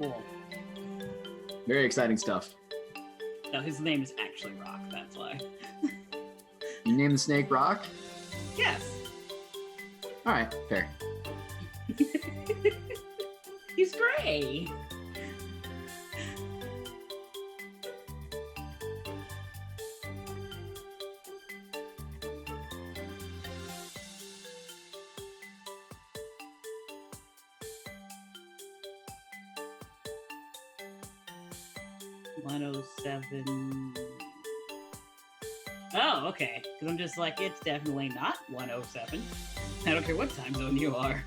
Cool. Very exciting stuff. No, his name is actually Rock, that's why. You name the snake Rock? Yes. All right, fair. He's gray. $107. Oh, okay. Because I'm just like, it's definitely not 107. I don't care what time zone you are.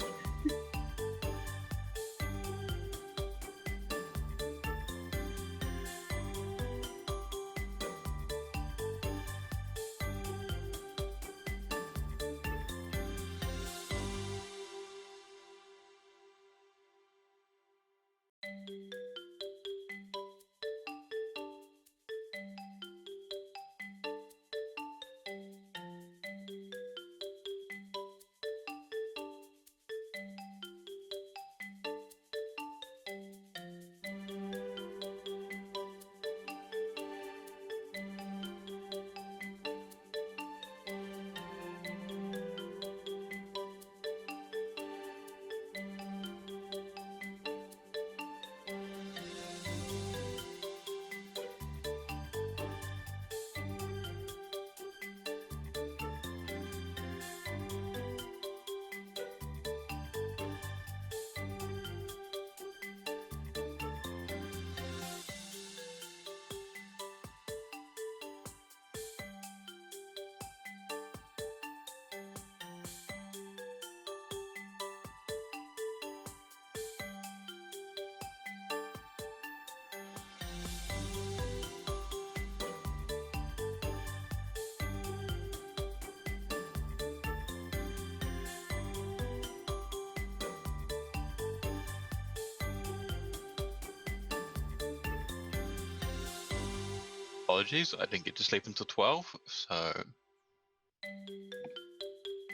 Apologies, I didn't get to sleep until 12, so...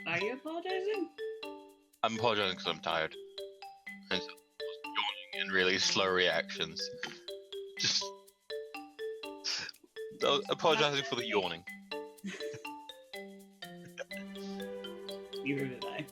Are you apologizing? I'm apologizing because I'm tired. And yawning and really slow reactions. Just... apologizing for the yawning. Neither did I.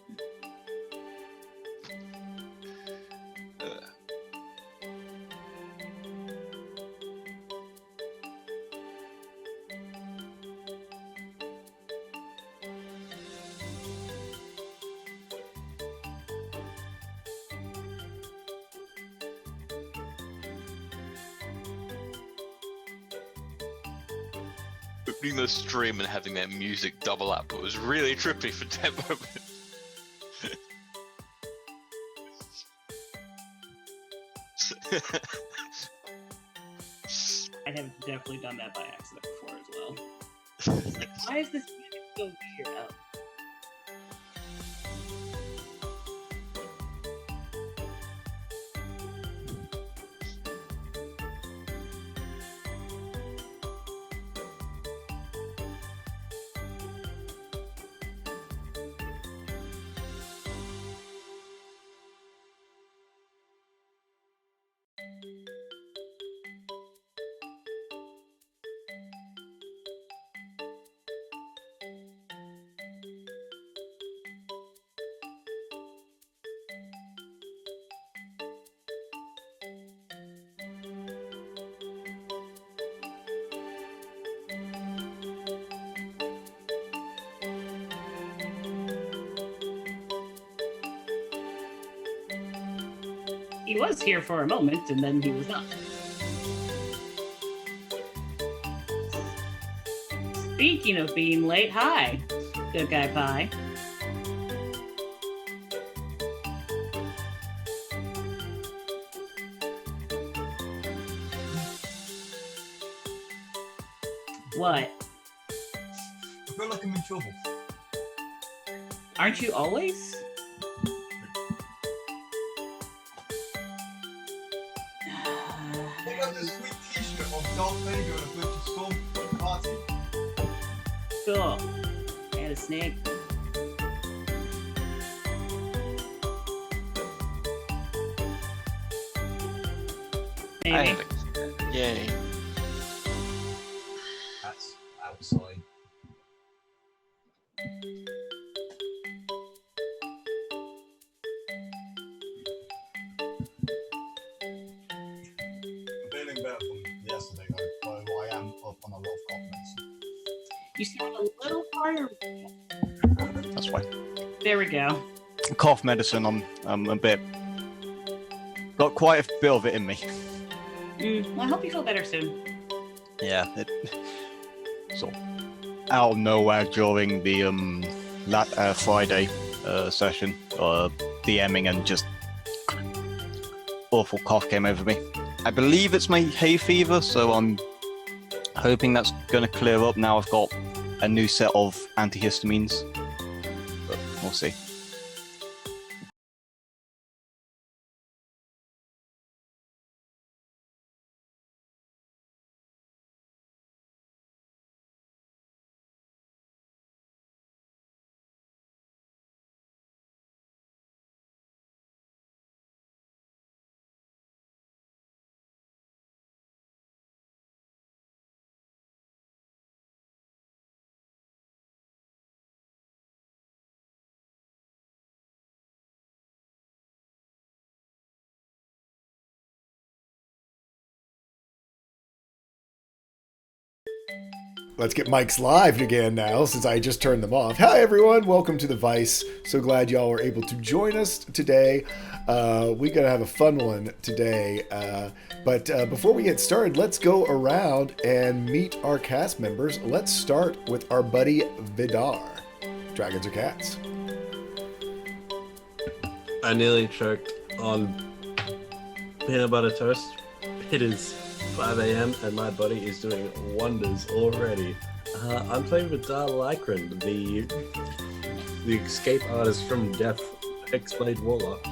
Opening the stream and having that music double up was really trippy for 10 moments. I have definitely done that by accident before as well. It's like, why is this music so weird? Oh. He was here for a moment, and then he was not. Speaking of being late, hi, Good Guy Pie. What? I feel like I'm in trouble. Aren't you always? They got this sweet t-shirt of Darth Vader and a bunch of storm party. Cool. And a snake. I Maybe. haven't. Yay. That's outside. I'm feeling better from yesterday, though I am up on a lot of confidence. You sound a little higher. That's fine. There we go. Cough medicine, I'm a bit... Got quite a bit of it in me. Well, I hope you feel better soon. Yeah, so out of nowhere during the Friday session, DMing, and just awful cough came over me. I believe it's my hay fever, so I'm hoping that's going to clear up now I've got a new set of antihistamines, but we'll see. Let's get mics live again now, since I just turned them off. Hi, everyone. Welcome to the Vice. So glad y'all were able to join us today. We're going to have a fun one today. But before we get started, let's go around and meet our cast members. Let's start with our buddy Vidar. Dragons or cats? I nearly choked on peanut butter toast. It is 5 a.m. and my body is doing wonders already. I'm playing with Dar Lycran, the escape artist from Death, X-Blade Warlock,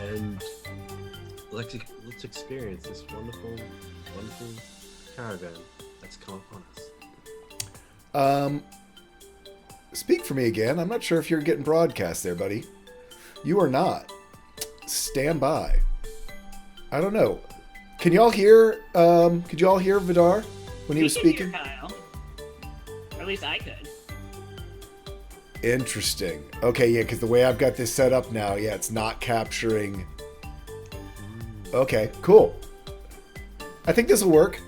and let's experience this wonderful caravan that's come upon us. Speak for me again. I'm not sure if you're getting broadcast there, buddy. You are not. Stand by. I don't know. Can y'all hear? Could y'all hear Vidar when he was speaking? Kyle. Or at least I could. Interesting. Okay, yeah, because the way I've got this set up now, yeah, it's not capturing. Okay, cool. I think this will work.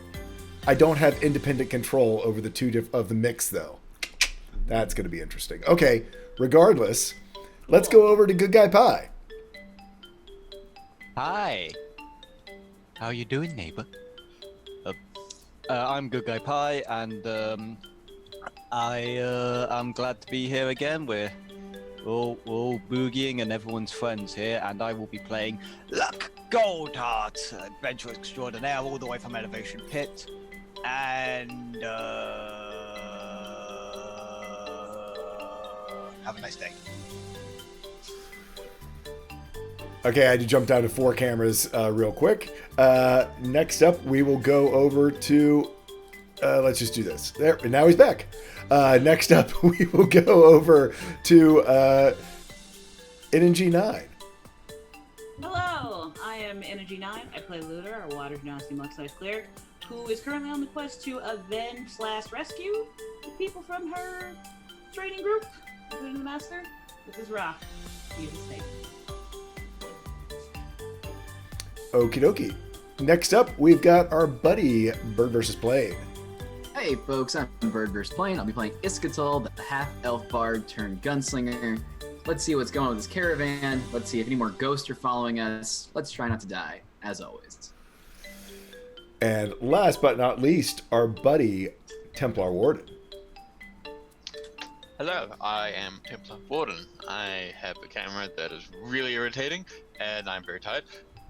I don't have independent control over the two of the mix, though. That's going to be interesting. Okay, regardless, let's go over to Good Guy Pie. Hi. How you doing, neighbor? I'm Good Guy Pie, and I'm glad to be here again. We're all boogieing, and everyone's friends here, and I will be playing Luck Goldheart, adventure extraordinaire, all the way from Elevation Pit, and have a nice day. Okay, I had to jump down to 4 cameras real quick. Next up, we will go over to... let's just do this. There, and now he's back. Next up, we will go over to Energy 9. Hello, I am Energy 9. I play Looter, our Water Nasty Muck-sized cleric, who is currently on the quest to avenge/rescue the people from her training group, including the Master. This is Rock. He is a snake. Okie dokie. Next up, we've got our buddy, Bird vs. Plane. Hey folks, I'm Bird vs. Plane. I'll be playing Iskatul, the half-elf bard turned gunslinger. Let's see what's going on with this caravan. Let's see if any more ghosts are following us. Let's try not to die, as always. And last but not least, our buddy, Templar Warden. Hello, I am Templar Warden. I have a camera that is really irritating, and I'm very tired.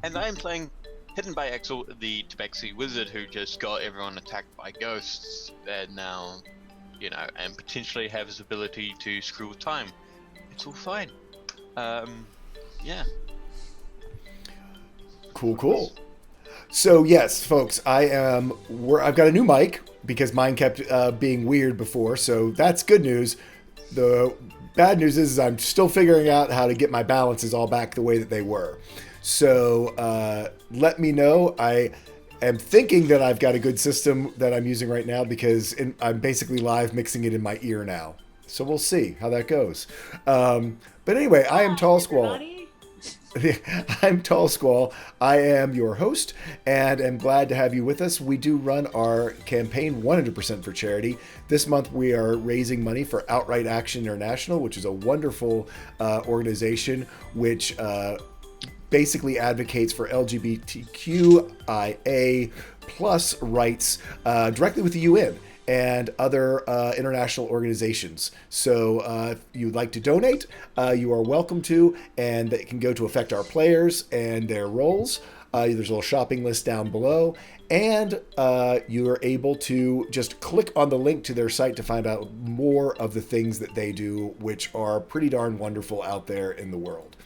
And I'm playing Hidden by Axel, the Tabaxi wizard who just got everyone attacked by ghosts, and now, and potentially have his ability to screw with time. It's all fine. Yeah. Cool. So yes, folks, I've got a new mic because mine kept being weird before, so that's good news. The bad news is I'm still figuring out how to get my balances all back the way that they were. So let me know. I am thinking that I've got a good system that I'm using right now because I'm basically live mixing it in my ear now. So we'll see how that goes. But anyway, I am Tall Squall. I'm Tall Squall. I am your host and am glad to have you with us. We do run our campaign 100% for charity. This month we are raising money for Outright Action International, which is a wonderful organization which basically advocates for LGBTQIA plus rights directly with the UN and other international organizations. So if you'd like to donate, you are welcome to, and it can go to affect our players and their roles. There's a little shopping list down below, and you are able to just click on the link to their site to find out more of the things that they do, which are pretty darn wonderful out there in the world.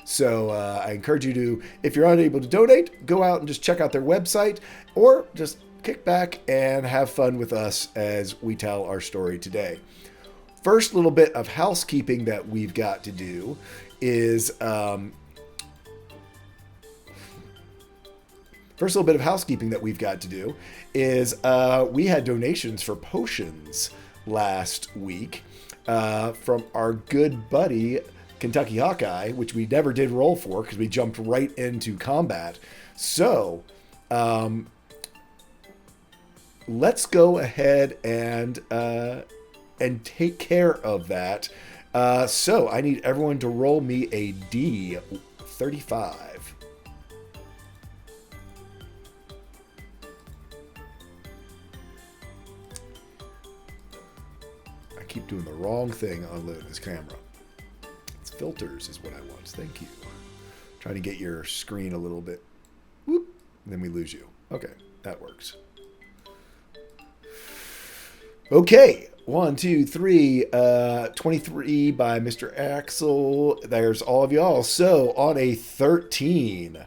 So I encourage you to, if you're unable to donate, go out and just check out their website, or just kick back and have fun with us as we tell our story today. First little bit of housekeeping that we've got to do is we had donations for potions last week from our good buddy Kentucky Hawkeye, which we never did roll for because we jumped right into combat. So let's go ahead and take care of that. So I need everyone to roll me a D35. I keep doing the wrong thing on this camera. It's filters is what I want. Thank you. Trying to get your screen a little bit. Whoop. And then we lose you. Okay, that works. Okay, 1, 2, 3, 23 by Mr. Axel. There's all of y'all. So on a 13,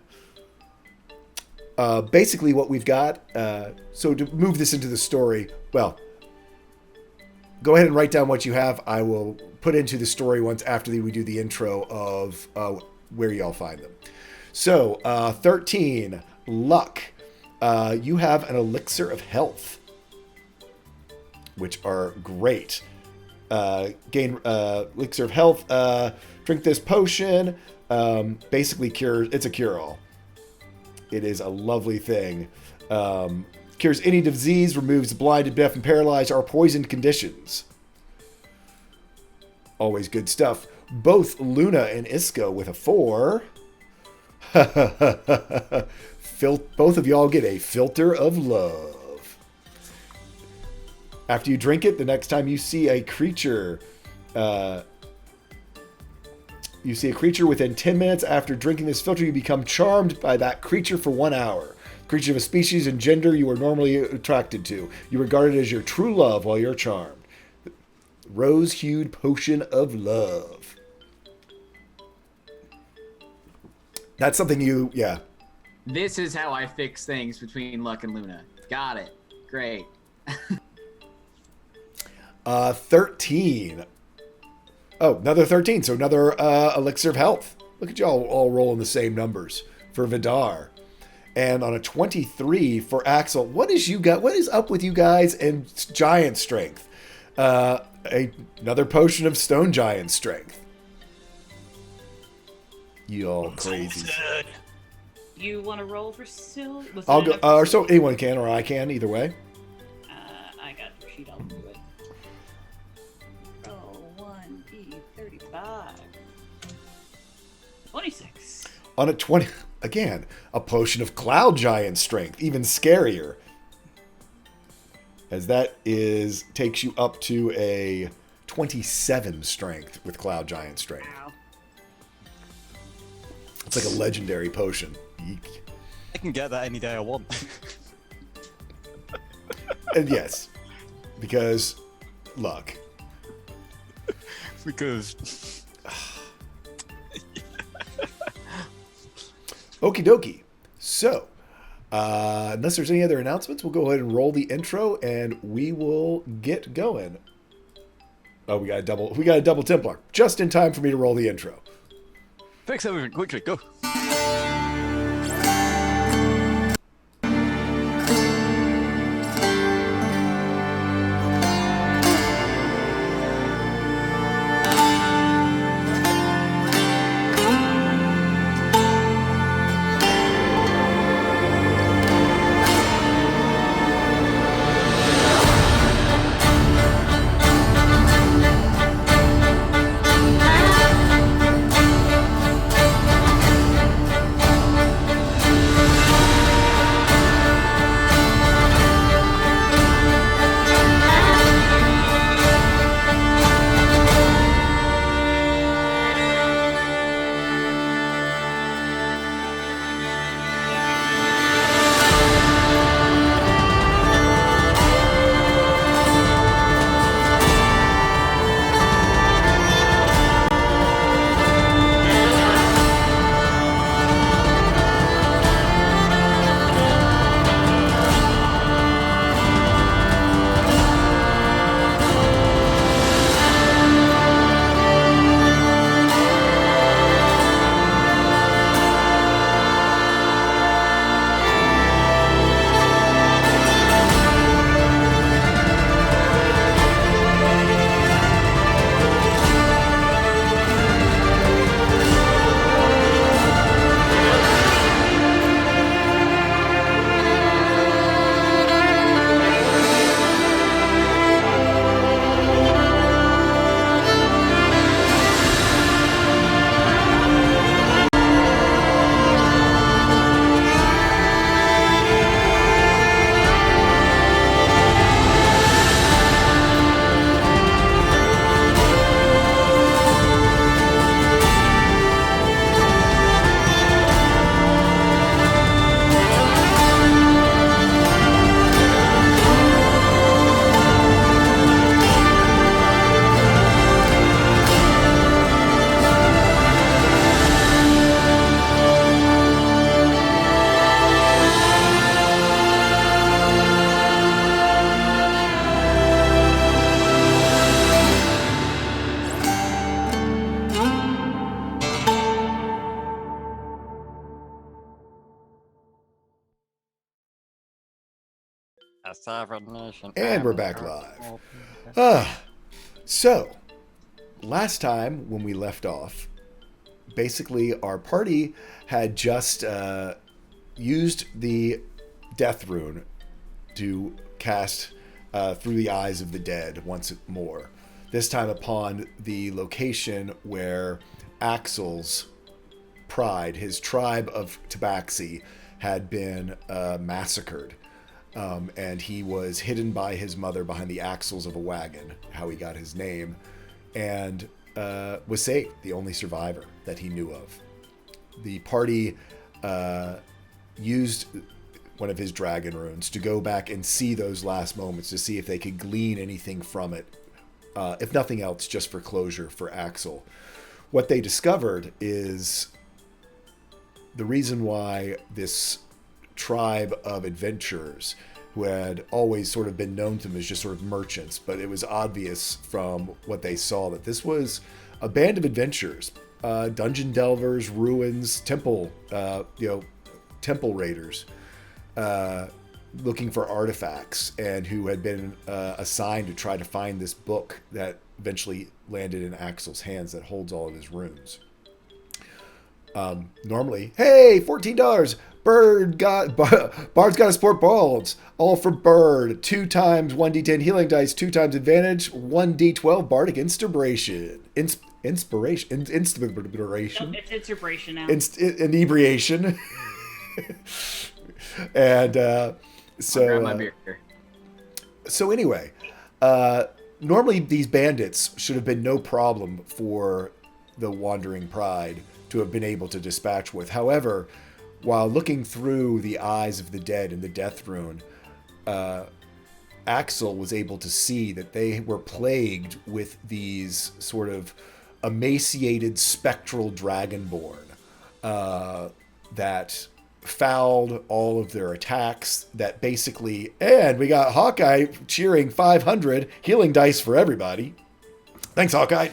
basically what we've got, so to move this into the story, well, go ahead and write down what you have. I will put into the story once after we do the intro of where y'all find them. So 13, luck. You have an elixir of health, which are great. Gain elixir of health. Drink this potion. Basically cures. It's a cure-all. It is a lovely thing. Cures any disease. Removes blinded, deaf, and paralyzed or poisoned conditions. Always good stuff. Both Luna and Isco with a 4. Both of y'all get a filter of love. After you drink it, the next time you see a creature, within 10 minutes after drinking this filter, you become charmed by that creature for 1 hour. Creature of a species and gender you are normally attracted to. You regard it as your true love while you're charmed. Rose-hued potion of love. That's something yeah. This is how I fix things between Luck and Luna. Got it. Great. 13. Oh, another 13. So another elixir of health. Look at y'all all rolling the same numbers for Vidar. And on a 23 for Axel. What is up with you guys and giant strength? Another potion of stone giant strength. You all crazy. You want to roll for Sil? I'll go. Or so anyone can, or I can. Either way. I got the sheet. I'll do it. Roll 1d35. 26. On a 20, again, a potion of cloud giant strength, even scarier. As that takes you up to a 27 strength with cloud giant strength. Wow. It's like a legendary potion. Eek. I can get that any day I want. And yes, because luck. Because. Okie dokie. So, unless there's any other announcements, we'll go ahead and roll the intro, and we will get going. Oh, we got a double Templar just in time for me to roll the intro. Fix everything quickly. Go. A sovereign nation. And we're back live. So, last time when we left off, basically our party had just used the death rune to cast through the eyes of the dead once more. This time upon the location where Axel's pride, his tribe of Tabaxi, had been massacred. And he was hidden by his mother behind the axles of a wagon, how he got his name, and was saved, the only survivor that he knew of. The party used one of his dragon runes to go back and see those last moments to see if they could glean anything from it, if nothing else, just for closure for Axel. What they discovered is the reason why this tribe of adventurers, who had always sort of been known to them as just sort of merchants, but it was obvious from what they saw that this was a band of adventurers, dungeon delvers, ruins, temple raiders, looking for artifacts, and who had been assigned to try to find this book that eventually landed in Axel's hands that holds all of his runes. Normally, hey, $14. Bard's got to support Balds. All for Bird. 2 times 1d10 healing dice, 2 times advantage, 1d12 bardic inspiration. Inspiration. No, it's inspiration now. Inebriation. And I'll grab my beer. so anyway, normally these bandits should have been no problem for the Wandering Pride to have been able to dispatch with. However, while looking through the eyes of the dead in the death rune, Axel was able to see that they were plagued with these sort of emaciated spectral dragonborn that fouled all of their attacks, that basically, and we got Hawkeye cheering 500 healing dice for everybody. Thanks, Hawkeye.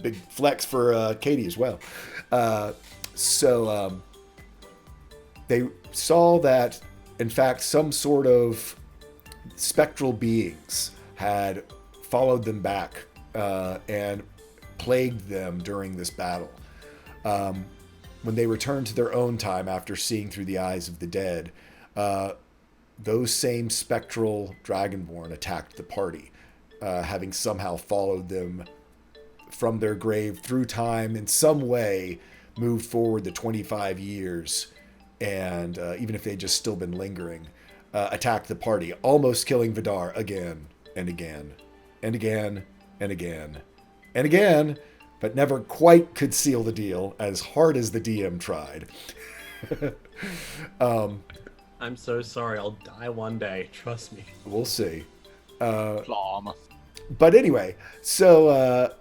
Big flex for Katie as well. So they saw that, in fact, some sort of spectral beings had followed them back and plagued them during this battle. When they returned to their own time after seeing through the eyes of the dead, those same spectral dragonborn attacked the party, having somehow followed them from their grave through time in some way, moved forward the 25 years, and even if they'd just still been lingering, attacked the party, almost killing Vidar again and again and again and again and again, but never quite could seal the deal as hard as the DM tried. I'm so sorry. I'll die one day. Trust me. We'll see. Plum. But anyway, so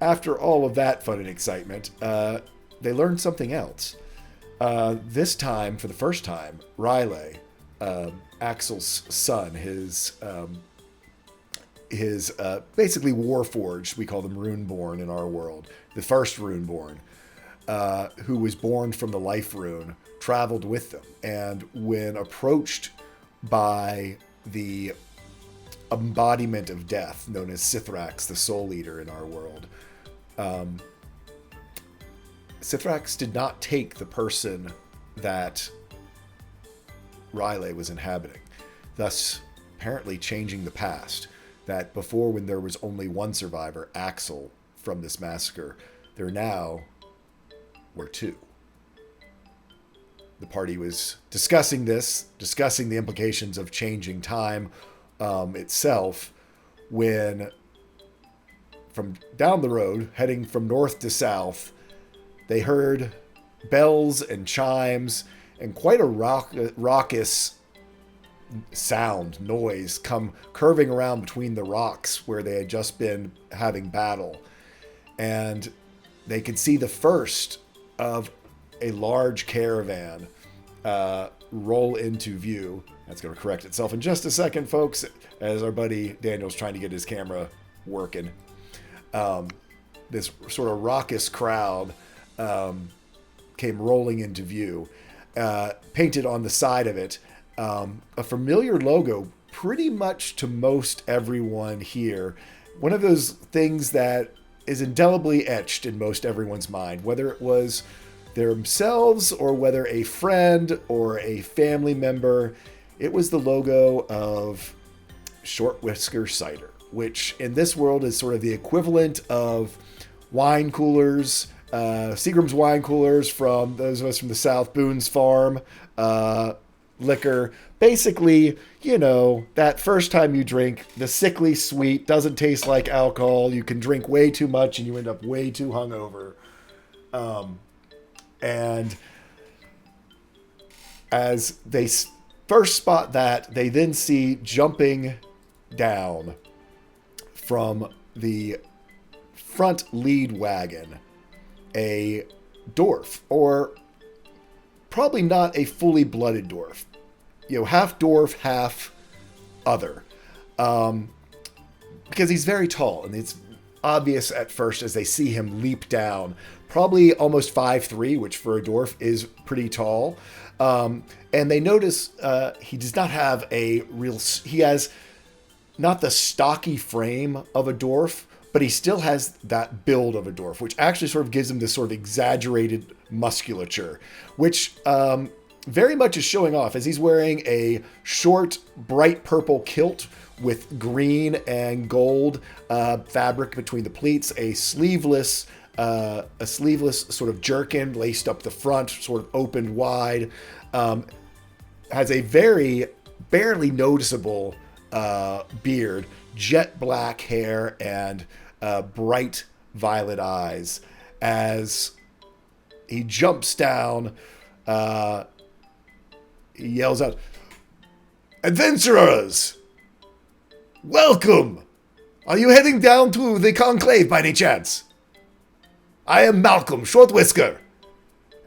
after all of that fun and excitement, they learned something else. This time, for the first time, Riley, Axel's son, his basically Warforged, we call them Runeborn in our world, the first Runeborn, who was born from the Life Rune, traveled with them. And when approached by the embodiment of death, known as Sithrax, the Soul Eater in our world, Sithrax did not take the person that Riley was inhabiting, thus apparently changing the past. That before, when there was only one survivor, Axel, from this massacre, there now were 2. The party was discussing the implications of changing time itself, when from down the road, heading from north to south, they heard bells and chimes and quite a raucous noise come curving around between the rocks where they had just been having battle. And they could see the first of a large caravan roll into view. That's going to correct itself in just a second, folks, as our buddy Daniel's trying to get his camera working. This sort of raucous crowd came rolling into view. Painted on the side of it a familiar logo pretty much to most everyone here. One of those things that is indelibly etched in most everyone's mind, whether it was themselves or whether a friend or a family member. It was the logo of Shortwhisker Cider, which in this world is sort of the equivalent of wine coolers, Seagram's wine coolers from those of us from the South, Boone's Farm, liquor. Basically, you know, that first time you drink, the sickly sweet, doesn't taste like alcohol. You can drink way too much and you end up way too hungover. And as they first spot that, they then see jumping down from the front lead wagon a dwarf, or probably not a fully blooded dwarf. You know, half dwarf, half other. Because he's very tall, and it's obvious at first as they see him leap down. Probably almost 5'3", which for a dwarf is pretty tall. And they notice he does not have a real... He has not the stocky frame of a dwarf, but he still has that build of a dwarf, which actually sort of gives him this sort of exaggerated musculature, which very much is showing off as he's wearing a short, bright purple kilt with green and gold fabric between the pleats, a sleeveless sort of jerkin laced up the front, sort of opened wide, has a very barely noticeable beard, jet black hair, and bright violet eyes. As he jumps down, he yells out, "Adventurers! Welcome! Are you heading down to the conclave by any chance? I am Malcolm Shortwhisker,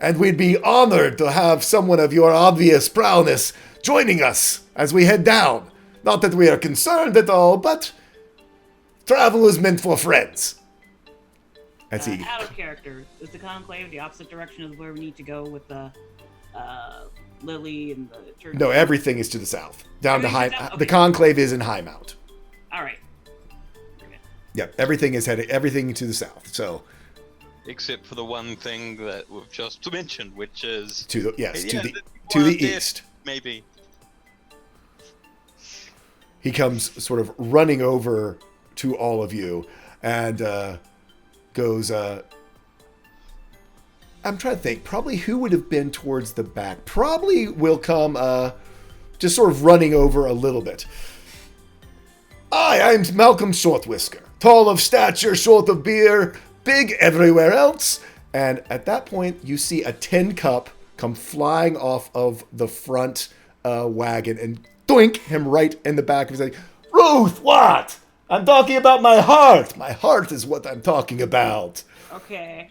and we'd be honored to have someone of your obvious prowess joining us as we head down. Not that we are concerned at all, but travel is meant for friends." As he... Out of character, is the conclave the opposite direction of where we need to go with the Lily and the church? No, everything is to the south. Down to High... Okay. The conclave is in High Mount. All right. Yep, everything is headed... Everything to the south, so... Except for the one thing that we've just mentioned, which is... To the... Yes, Yeah, to the there, east. Maybe. He comes sort of running over to all of you and goes, I'm trying to think, probably who would have been towards the back? Probably will come just sort of running over a little bit. I'm Malcolm Shortwhisker, tall of stature, short of beer, big everywhere else. And at that point, you see a tin cup come flying off of the front wagon and doink him right in the back of his head. "Ruth, what? I'm talking about my heart. My heart is what I'm talking about." Okay.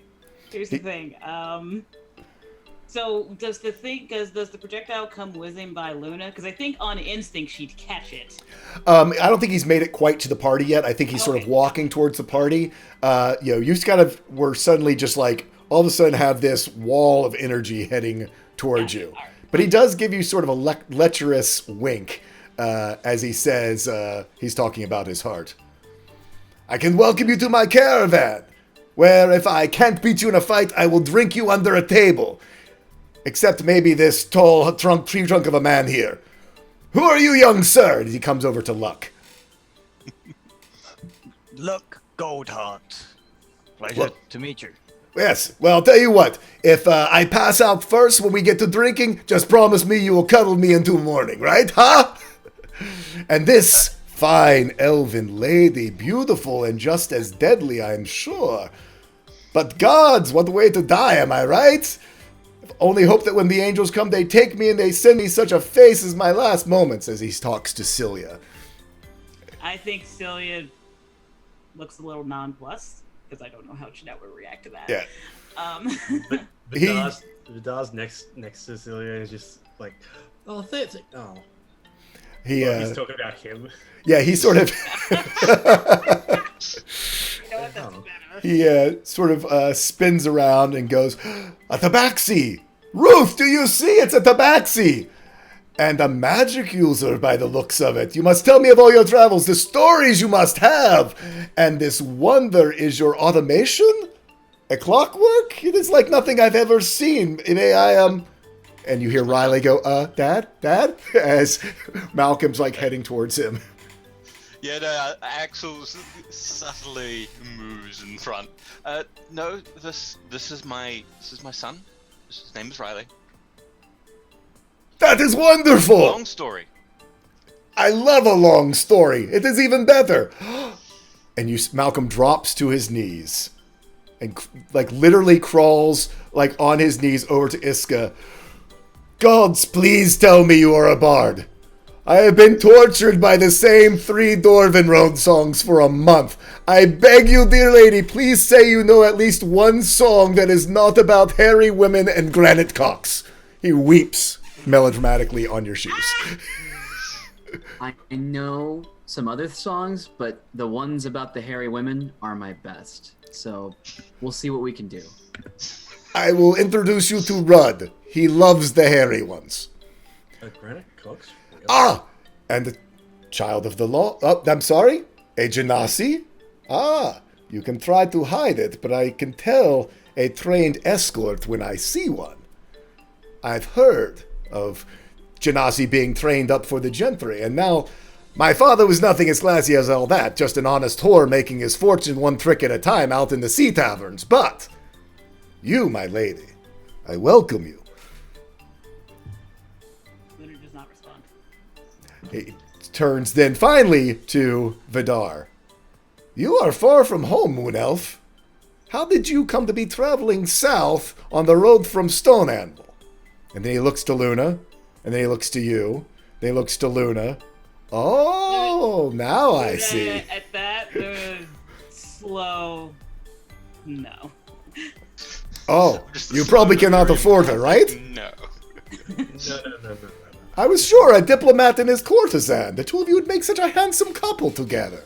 Here's the thing. So does the projectile come whizzing by Luna? Because I think on instinct she'd catch it. I don't think he's made it quite to the party yet. I think he's sort of walking towards the party. You just kind of were suddenly just like all of a sudden have this wall of energy heading towards you. Right. But he does give you sort of a lecherous wink as he says he's talking about his heart. "I can welcome you to my caravan, where if I can't beat you in a fight, I will drink you under a table. Except maybe this tall tree trunk of a man here. Who are you, young sir?" And he comes over to Luck. Luck Goldheart. Pleasure to meet you. "Yes, well, I'll tell you what. If I pass out first when we get to drinking, just promise me you will cuddle me until morning, right? Huh?" And this fine elven lady, beautiful and just as deadly, I'm sure. But gods, what a way to die, am I right? Only hope that when the angels come, they take me and they send me such a face as my last moments," as he talks to Celia. I think Celia looks a little nonplussed because I don't know how Jeanette would react to that. Yeah. Vidar's next to Celia and is just like, "Oh, thanks." Oh. He's talking about him. Yeah, he sort of... You know what? That's better. He sort of spins around and goes, "A tabaxi! Ruth, do you see? It's a tabaxi!" And a magic user by the looks of it. You must tell me of all your travels, the stories you must have. And this wonder is your automation? A clockwork? It is like nothing I've ever seen. May I, And you hear Riley go, Dad? As Malcolm's like heading towards him. Yeah, no, Axel subtly moves in front. No, this is my son. His name is Riley. That is wonderful! Long story. I love a long story. It is even better. And Malcolm drops to his knees and like literally crawls like on his knees over to Iska. Gods, please tell me you are a bard. I have been tortured by the same 3 Dwarven road songs for a month. I beg you, dear lady, please say you know at least one song that is not about hairy women and granite cocks. He weeps melodramatically on your shoes. I know some other songs, but the ones about the hairy women are my best. So we'll see what we can do. I will introduce you to Rudd. He loves the hairy ones. Granite Cox? Ah! And the child of the law. Oh, I'm sorry? A genasi? Ah, you can try to hide it, but I can tell a trained escort when I see one. I've heard of genasi being trained up for the gentry, and now my father was nothing as classy as all that, just an honest whore making his fortune one trick at a time out in the sea taverns. But you, my lady, I welcome you. Lunar does not respond. He turns then finally to Vidar. You are far from home, Moon Elf. How did you come to be traveling south on the road from Stone Anvil? And then he looks to Luna, and then he looks to you, then he looks to Luna. Oh, now I see. At that, slow. No. Oh, Just a you probably slow cannot breathe. afford her, right? No. No. I was sure a diplomat and his courtesan. The two of you would make such a handsome couple together.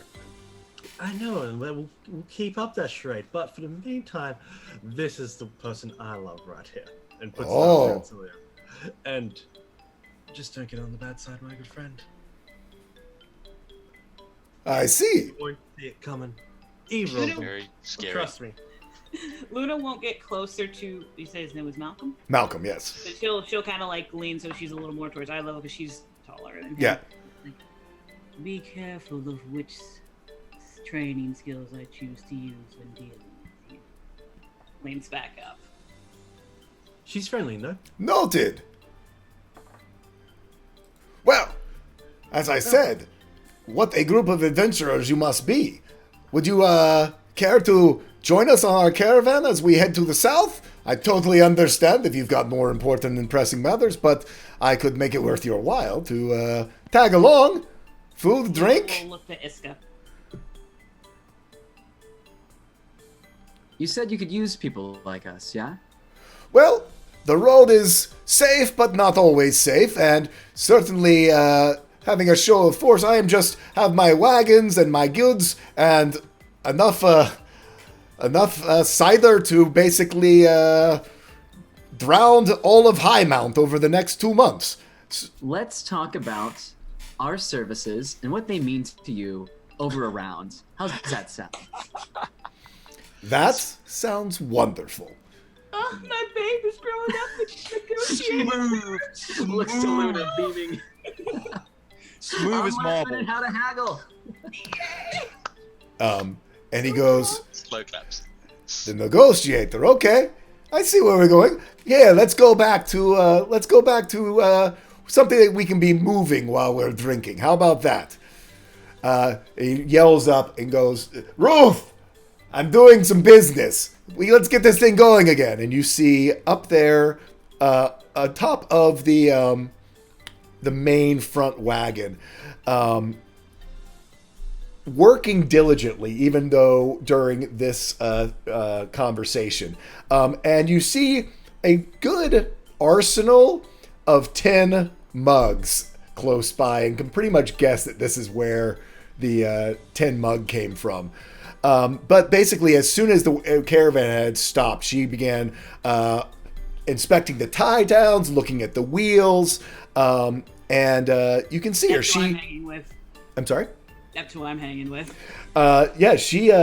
I know, and we'll keep up that charade. But for the meantime, this is the person I love right here. And puts Oh. that down to him. And just don't get on the bad side, my good friend. I see. Or see it coming. Either of them. Very scary. Trust me. Luna won't get closer to. You say his name was Malcolm. Malcolm, yes. But she'll kind of like lean so she's a little more towards eye level because she's taller than him. Yeah. Be careful of which training skills I choose to use when dealing with you. Leans back up. She's friendly, no? Noted. Well, as I said, what a group of adventurers you must be. Would you care to join us on our caravan as we head to the south? I totally understand if you've got more important and pressing matters, but I could make it worth your while to tag along. Food, drink. We'll look to Iska. You said you could use people like us, yeah? Well, the road is safe, but not always safe, and certainly having a show of force. I am just have my wagons and my goods and enough cider to basically drown all of Highmount over the next 2 months. Let's talk about our services and what they mean to you over a round. How's that sound? That sounds wonderful. Oh, my baby's growing up. She moved. Looks to Luna, beaming. Smooth as I'm marble. learning how to haggle. And he goes, Slow claps. the negotiator. Okay, I see where we're going. Yeah, let's go back to something that we can be moving while we're drinking. How about that? He yells up and goes, Ruth, I'm doing some business. Let's get this thing going again. And you see up there, atop of the main front wagon, working diligently, even though during this conversation. And you see a good arsenal of 10 mugs close by, and can pretty much guess that this is where the 10 mug came from. But basically, as soon as the caravan had stopped, she began inspecting the tie downs, looking at the wheels, and you can see her. That's who I'm hanging with. I'm sorry. That's who I'm hanging with. Yeah, she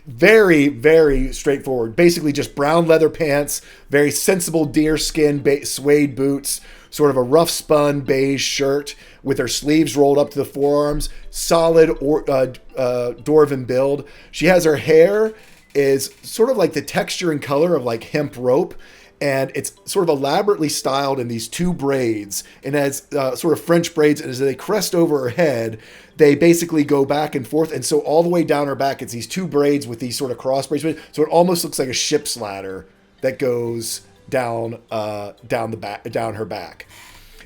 very, very straightforward. Basically, just brown leather pants, very sensible deerskin suede boots, sort of a rough spun beige shirt with her sleeves rolled up to the forearms. Solid dwarven build. She has her hair is sort of like the texture and color of like hemp rope. And it's sort of elaborately styled in these two braids, and has sort of French braids. And as they crest over her head, they basically go back and forth. And so all the way down her back, it's these two braids with these sort of cross braids. So it almost looks like a ship's ladder that goes down down her back.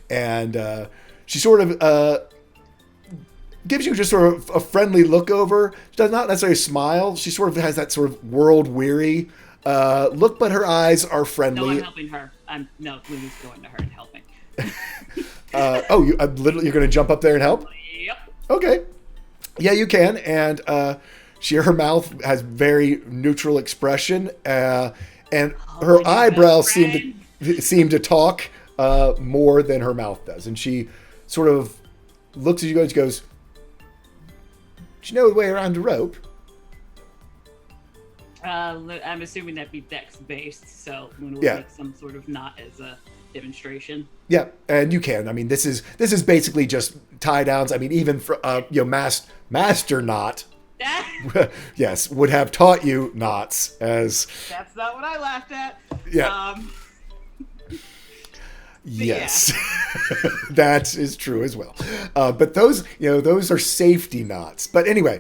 And she sort of gives you just sort of a friendly look over. She does not necessarily smile. She sort of has that sort of world weary look, but her eyes are friendly. No, I'm helping her. Luna's going to her and helping. You're going to jump up there and help? Yep. Okay. Yeah, you can. And her mouth has very neutral expression, and her eyebrows seem to talk more than her mouth does. And she sort of looks at you guys and goes, "Do you know the way around a rope?" I'm assuming that'd be dex based, so Luna would make some sort of knot as a demonstration. Yeah, and you can. I mean, this is basically just tie downs. I mean, even for master knot, yes, would have taught you knots as. That's not what I laughed at. Yeah. Yes, yeah. That is true as well. But those are safety knots. But anyway,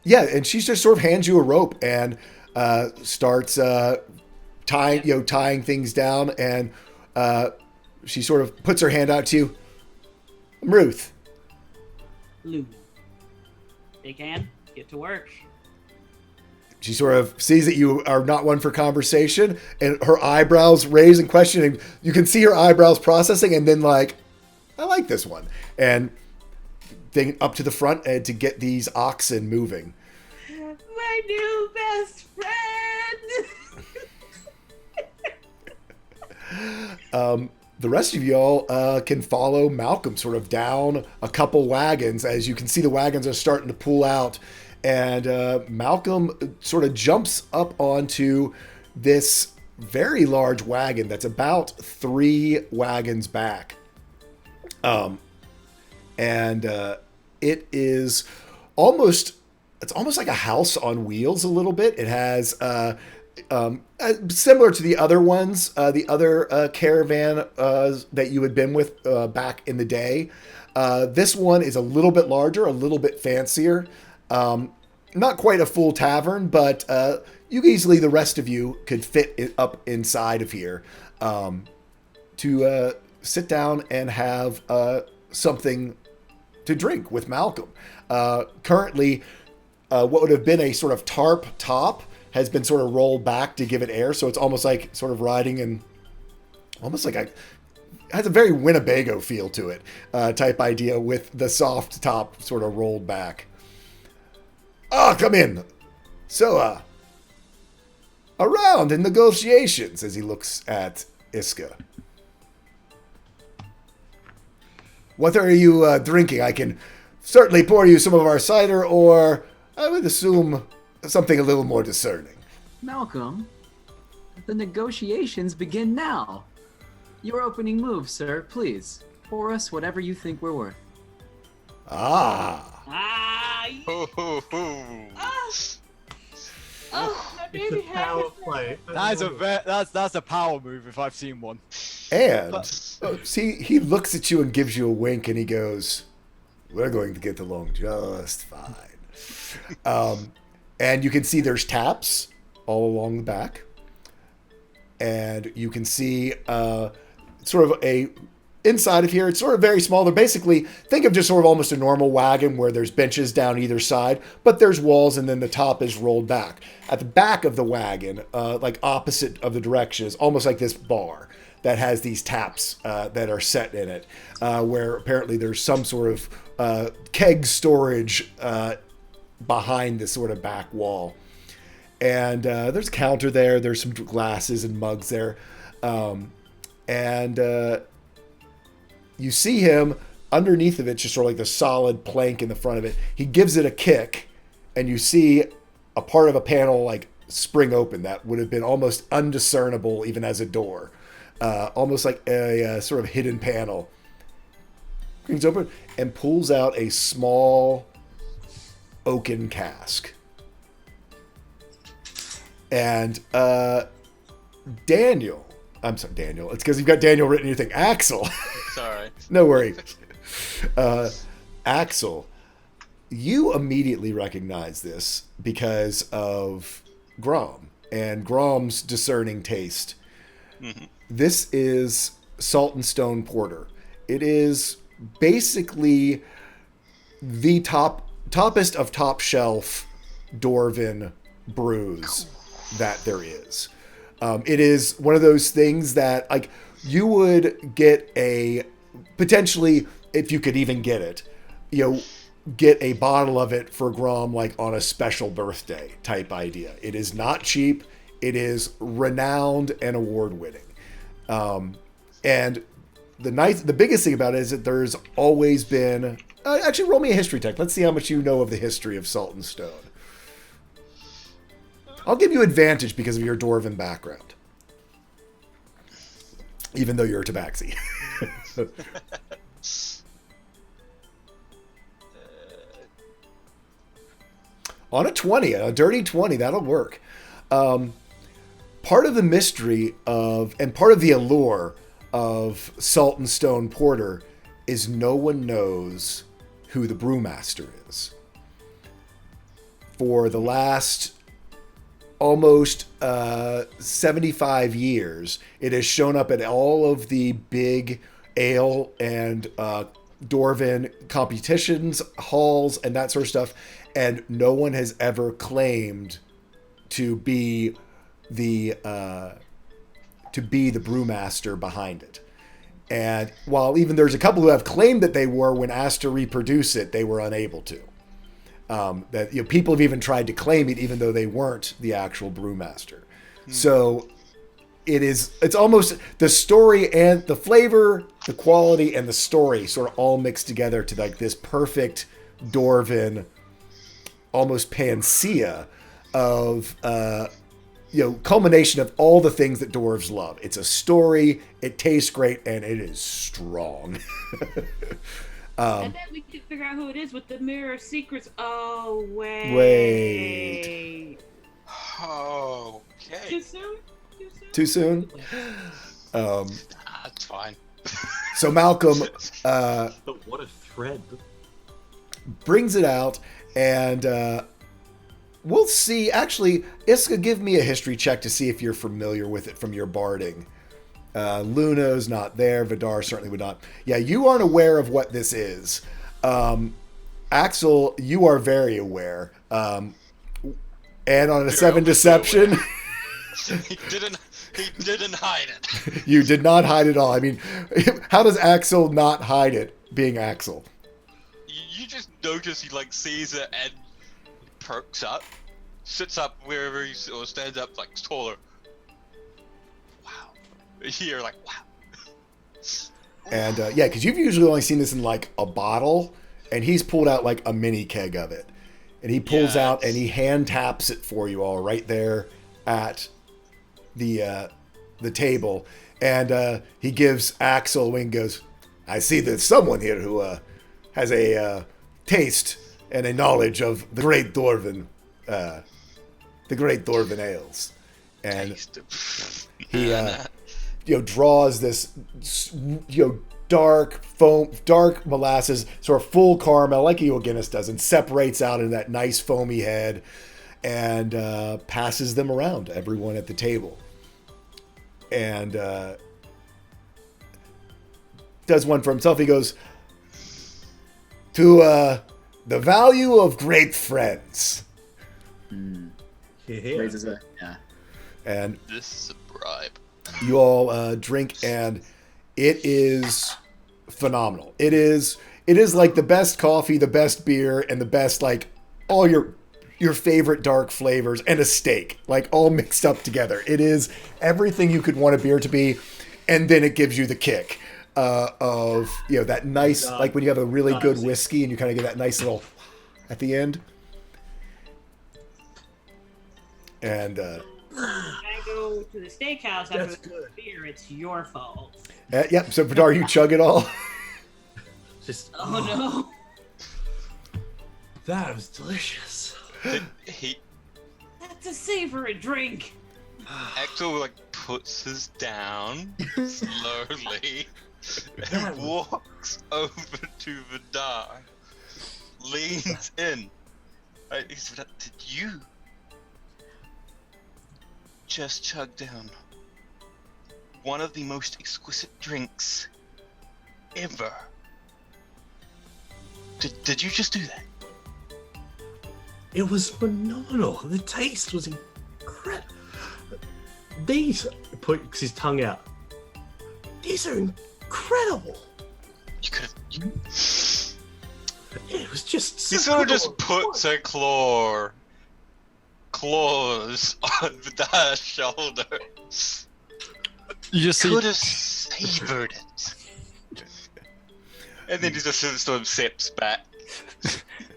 yeah, and she just sort of hands you a rope and starts tying things down, and she sort of puts her hand out to you. "I'm Ruth." Luna. They can get to work. She sort of sees that you are not one for conversation, and her eyebrows raise in questioning. You can see her eyebrows processing, and then like, "I like this one," and then up to the front and to get these oxen moving. My new best friend. The rest of y'all can follow Malcolm sort of down a couple wagons. As you can see, the wagons are starting to pull out, and Malcolm sort of jumps up onto this very large wagon that's about 3 wagons back. It is almost like a house on wheels a little bit. It has similar to the other ones, the other caravan that you had been with back in the day. This one is a little bit larger, a little bit fancier. Not quite a full tavern, but the rest of you could fit up inside of here to sit down and have something to drink with Malcolm. Currently, what would have been a sort of tarp top has been sort of rolled back to give it air, so it's almost like sort of riding in, almost like it has a very Winnebago feel to it, type idea with the soft top sort of rolled back. Come in. So, around in negotiations, as he looks at Iska. What are you drinking? I can certainly pour you some of our cider, or I would assume something a little more discerning. Malcolm, the negotiations begin now. Your opening move, sir. Please, pour us whatever you think we're worth. Ho, ho, ho. My baby It's a power play. That's a power move if I've seen one. And see, he looks at you and gives you a wink, and he goes, "We're going to get along just fine." And you can see there's taps all along the back, and you can see sort of a inside of here. It's sort of very small. They're basically, think of just sort of almost a normal wagon where there's benches down either side, but there's walls, and then the top is rolled back. At the back of the wagon, like opposite of the direction, is almost like this bar that has these taps that are set in it, where apparently there's some sort of keg storage behind this sort of back wall. And there's a counter there. There's some glasses and mugs there. And you see him underneath of it, just sort of like the solid plank in the front of it. He gives it a kick, and you see a part of a panel like spring open that would have been almost undiscernible even as a door. Almost like a sort of hidden panel. Springs open and pulls out a small oaken cask. And Daniel, I'm sorry, Daniel. It's because you've got Daniel written in your thing. Axel. Sorry. No worries. Axel, you immediately recognize this because of Grom and Grom's discerning taste. Mm-hmm. This is Salt and Stone Porter. It is basically the toppest of top shelf Dwarven brews that there is. It is one of those things that like you would get potentially, if you could even get it, get a bottle of it for Grom like on a special birthday type idea. It is not cheap. It is renowned and award winning. And the biggest thing about it is that there's always been actually roll me a history check. Let's see how much you know of the history of Salt and Stone. I'll give you advantage because of your Dwarven background. Even though you're a Tabaxi. On a 20, a dirty 20, that'll work. Part of the mystery and part of the allure of Salt and Stone Porter is no one knows who the brewmaster is. For the last almost 75 years, it has shown up at all of the big ale and Dwarven competitions, halls, and that sort of stuff, and no one has ever claimed to be the brewmaster behind it. And while even there's a couple who have claimed that they were, when asked to reproduce it, they were unable to. People have even tried to claim it, even though they weren't the actual brewmaster. So it's almost the story and the flavor, the quality, and the story sort of all mixed together to like this perfect Dwarven, almost panacea of culmination of all the things that dwarves love. It's a story, it tastes great, and it is strong. And then we can figure out who it is with the Mirror of Secrets. Oh, wait. Okay. Too soon? Too soon? That's fine. So Malcolm What a thread. brings it out, and we'll see. Actually, Iska, give me a history check to see if you're familiar with it from your barding. Luna's not there. Vidar certainly would not. Yeah, you aren't aware of what this is. Axel, you are very aware. And on a 7 deception, He didn't hide it. you did not hide it all. I mean, how does Axel not hide it being Axel? You just notice he like sees it and perks up, sits up wherever he or stands up like taller. Wow. You're like, wow. And yeah, because you've usually only seen this in like a bottle, and he's pulled out like a mini keg of it. And he pulls out and he hand taps it for you all right there at the table. And he gives Axel a wink and goes, I see there's someone here who has a taste and a knowledge of the great Dwarven ales. And he draws this dark molasses, sort of full caramel like Eel Guinness does, and separates out in that nice foamy head, and passes them around to everyone at the table. And does one for himself. He goes, to the value of great friends. Yeah. Raises a And This is a bribe. you all drink, and it is phenomenal. It is like the best coffee, the best beer, and the best like all your your favorite dark flavors, and a steak, like all mixed up together. It is everything you could want a beer to be, and then it gives you the kick of that nice, like when you have a really good whiskey and you kind of get that nice little at the end. And I go to the steakhouse after the beer. It's your fault. yep. So Vidar, you chug it all. Just Oh no. that was delicious. He That's a savory drink. Axel like puts his down slowly and walks over to Vidar, leans in. He's like, did you just chug down one of the most exquisite drinks ever? Did you just do that? It was phenomenal. The taste was incredible. These, puts his tongue out. These are incredible. You could have. It was just. He sort of just puts a claws on Vidar's shoulder. You just see. Could have savored it. And then he just sort of steps back.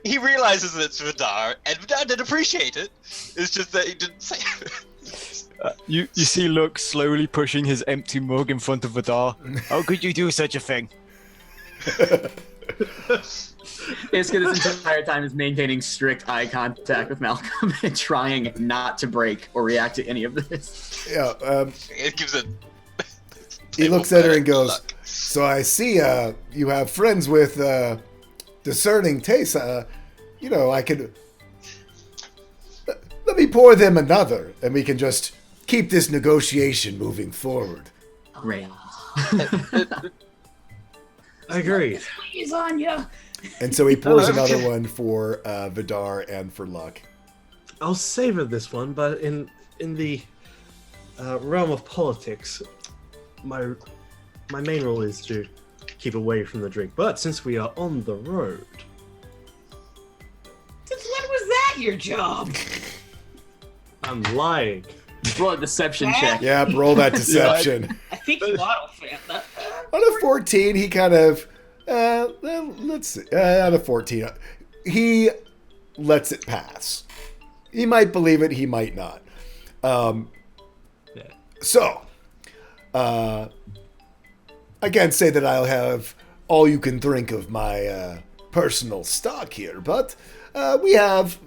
He realizes that it's Vidar, and Vidar did appreciate it. It's just that he didn't say it. You see Luke slowly pushing his empty mug in front of Vidar. How could you do such a thing? Iska this entire time is maintaining strict eye contact with Malcolm and trying not to break or react to any of this. Yeah. It gives a. He looks at her and goes, "So I see you have friends with discerning tastes. I could let me pour them another, and we can just keep this negotiation moving forward." Great. Agreed. He's on you. And so he pours another one for Vidar and for Luck. I'll savor this one, but in the realm of politics, my main role is to keep away from the drink. But since we are on the road, Since when was that your job? I'm lying. Roll a deception check. Yeah, roll that deception. I think you auto-failed that. On a 14, he kind of, let's see, on a 14, he lets it pass. He might believe it, he might not. So, I can't say that I'll have all you can drink of my personal stock here, but we have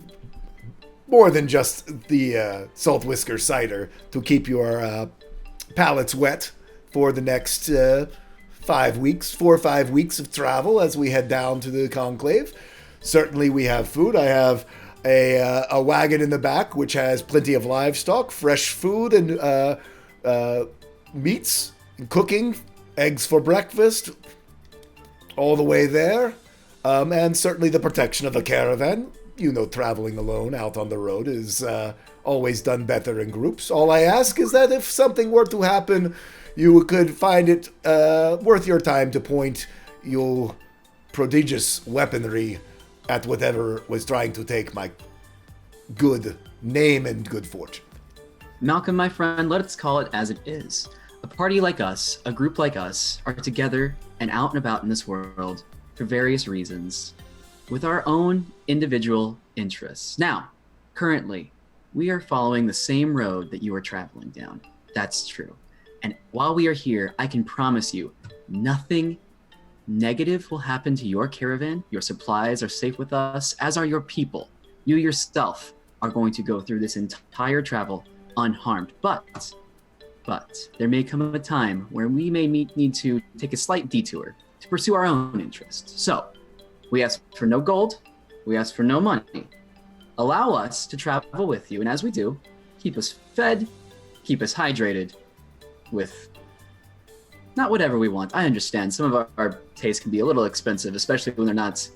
more than just the Saltwhisker cider to keep your palates wet for the next 4 or 5 weeks of travel as we head down to the conclave. Certainly we have food. I have a wagon in the back which has plenty of livestock, fresh food and meats, and cooking, eggs for breakfast, all the way there. And certainly the protection of the caravan. Traveling alone out on the road is always done better in groups. All I ask is that if something were to happen, you could find it worth your time to point your prodigious weaponry at whatever was trying to take my good name and good fortune. Malcolm, my friend, let's call it as it is. A party like us, a group like us, are together and out and about in this world for various reasons, with our own individual interests. Now, currently, we are following the same road that you are traveling down. That's true. And while we are here, I can promise you, nothing negative will happen to your caravan. Your supplies are safe with us, as are your people. You yourself are going to go through this entire travel unharmed. But there may come a time where we may need to take a slight detour to pursue our own interests. So, we ask for no gold. We ask for no money. Allow us to travel with you, and as we do, keep us fed, keep us hydrated with not whatever we want. I understand some of our tastes can be a little expensive, especially when they're not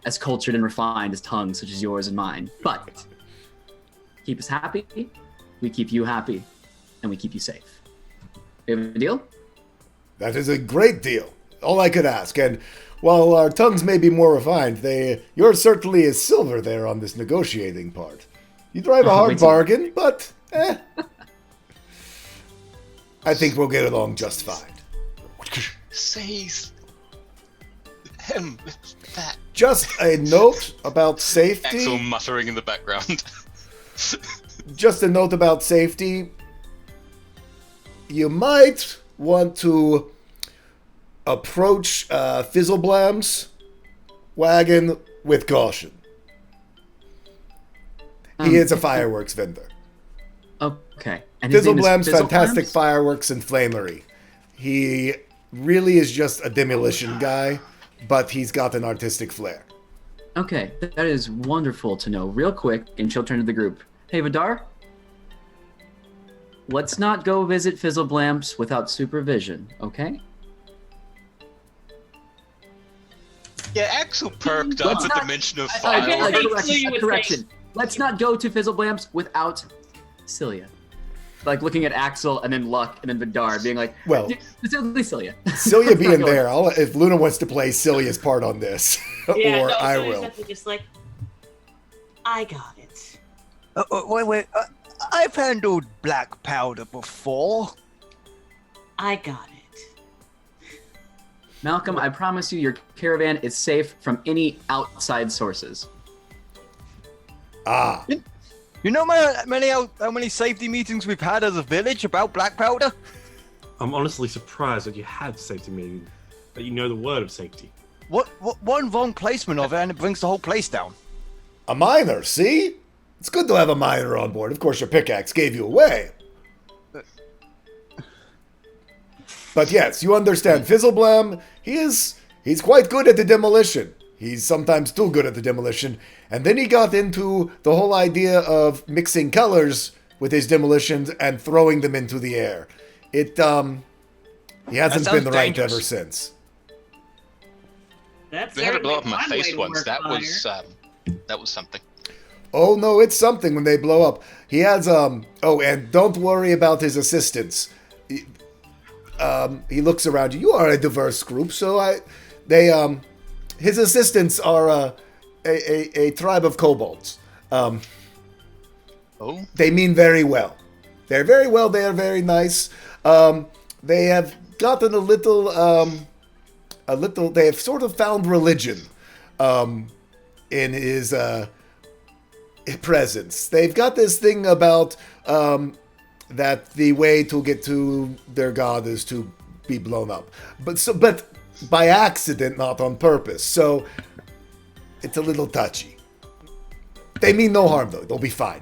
as cultured and refined as tongues such as yours and mine. But keep us happy, we keep you happy, and we keep you safe. We have a deal? That is a great deal. All I could ask. And while our tongues may be more refined, yours certainly is silver there on this negotiating part. You drive a hard bargain, but I think we'll get along just fine. Seize him with that. Just a note about safety. Axel muttering in the background. Just a note about safety. You might want to approach Fizzleblam's wagon with caution. He is a fireworks vendor. Okay. And his name is Fizzleblam's fantastic Fizzleblams? fireworks and flamery. He really is just a demolition guy, but he's got an artistic flair. Okay, that is wonderful to know. Real quick, and she'll turn to the group. Hey, Vidar? Let's not go visit Fizzleblamps without supervision, okay? Yeah, Axel perked up at the mention of I feel fireworks. like you would Correction. Let's not go to Fizzleblamps without Cilia. Like looking at Axel and then Luck and then Vidar being like, Well, specifically Cilia. Cilia being there, if Luna wants to play Cilia's part on this, Yeah, or no, I so he's will. definitely just like, I got it. Wait. I've handled black powder before. I got it. Malcolm, I promise you your caravan is safe from any outside sources. Ah, You know how many safety meetings we've had as a village about black powder? I'm honestly surprised that you had safety meeting, that you know the word of safety. What one wrong placement of it and it brings the whole place down. a miner, see? It's good to have a miner on board. Of course, your pickaxe gave you away. But yes, you understand. Fizzleblam, he's quite good at the demolition. He's sometimes too good at the demolition. And then he got into the whole idea of mixing colors with his demolitions and throwing them into the air. He hasn't sounds been right dangerous. ever since. That's They had to blow up in my one way face to once. work That fire. was something. Oh no, it's something when they blow up. He has oh, and don't worry about his assistants. He looks around you. You are a diverse group, so his assistants are a tribe of kobolds. Oh, They mean very well. They're very well. They are very nice. They have gotten a little. They have sort of found religion, in his presence. They've got this thing about that the way to get to their god is to be blown up, but by accident, not on purpose. So it's a little touchy. They mean no harm though. They'll be fine.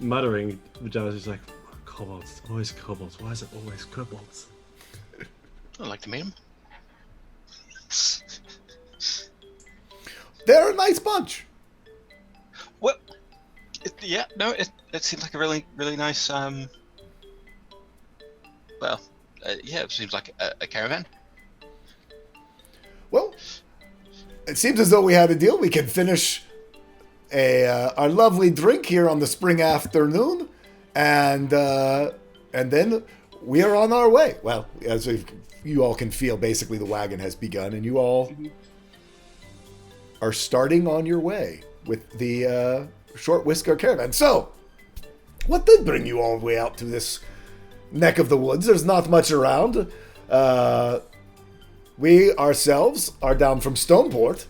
Muttering, Vagina's just like, kobolds, always kobolds. Why is it always kobolds? I'd like to meet him. They're a nice bunch. Well, it seems like a really, really nice. It seems like a caravan. Well, it seems as though we had a deal. We can finish our lovely drink here on the spring afternoon, and then we are on our way. Well, as you all can feel, basically the wagon has begun, and you all are starting on your way with the Shortwhisker caravan. So, what did bring you all the way out to this neck of the woods? There's not much around. We ourselves are down from Stoneport.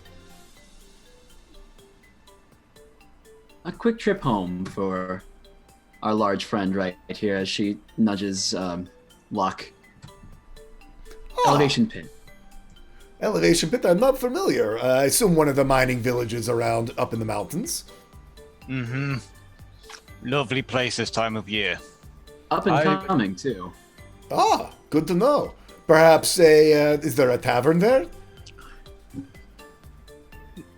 A quick trip home for our large friend right here as she nudges Locke. Elevation pit. Elevation pit, I'm not familiar. I assume one of the mining villages around up in the mountains. Mm-hmm. Lovely place this time of year. Up and coming, too. Ah, good to know. Perhaps is there a tavern there?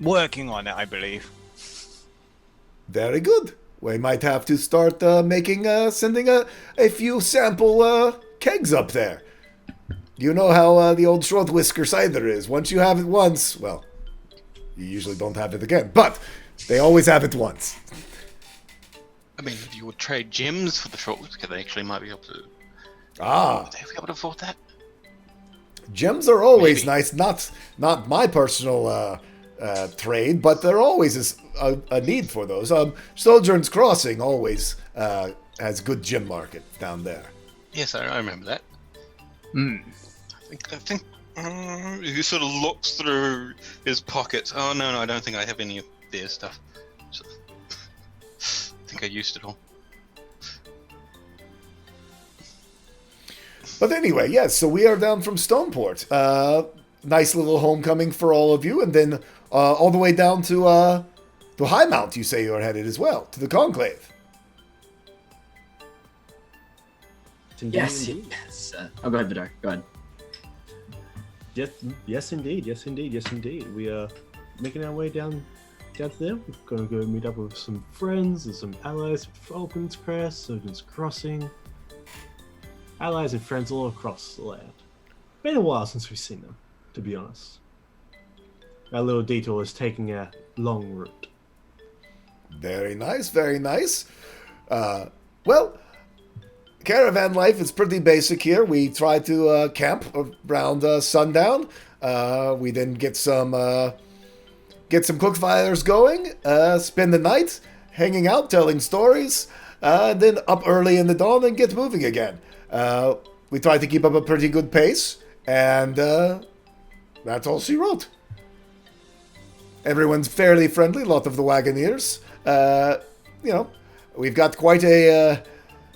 Working on it, I believe. Very good. We might have to start sending a few sample kegs up there. You know how the old Shortwhisker cider is. Once you have it once, well, you usually don't have it again. But they always have it once. I mean, if you would trade gems for the Shortwhisker, they actually might be able to. Ah, Would they be able to afford that? Gems are always Maybe. nice. Not my personal trade, but there always is a need for those. Sojourn's Crossing always has good gem market down there. Yes, I remember that. Hmm. I think he sort of looks through his pockets. Oh no, I don't think I have any of their stuff. So, I think I used it all. But anyway, yes, so we are down from Stoneport. Nice little homecoming for all of you, and then all the way down to Highmount, you say you're headed as well, to the Conclave. Indeed, Yes, indeed. yes. Oh, go ahead, Vidar. Go ahead. Yes, indeed. We are making our way down to there. We're gonna go meet up with some friends and some allies from Falcon's Crest, Surgeon's Crossing. Allies and friends all across the land. Been a while since we've seen them, to be honest. Our little detour is taking a long route. Very nice, very nice. Well, caravan life is pretty basic here. We try to camp around sundown. We then get some cook fires going, spend the night hanging out, telling stories, then up early in the dawn and get moving again. We try to keep up a pretty good pace, and that's all she wrote. Everyone's fairly friendly, a lot of the Wagoneers. We've got quite a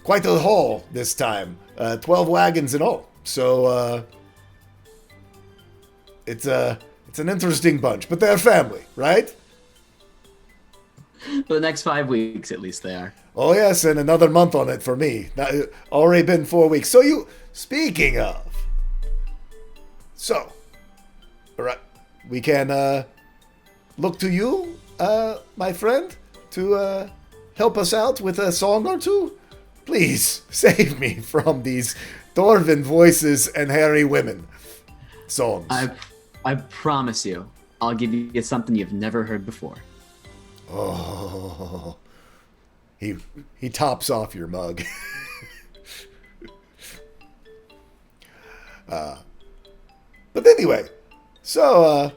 haul this time. 12 wagons in all. So it's an interesting bunch, but they're family, right? For the next 5 weeks, at least they are. Oh yes, and another month on it for me. Already been 4 weeks. Speaking of, all right, we can look to you, my friend, to help us out with a song or two. Please save me from these dwarven voices and hairy women songs. I promise you, I'll give you something you've never heard before. Oh, he tops off your mug. But anyway, so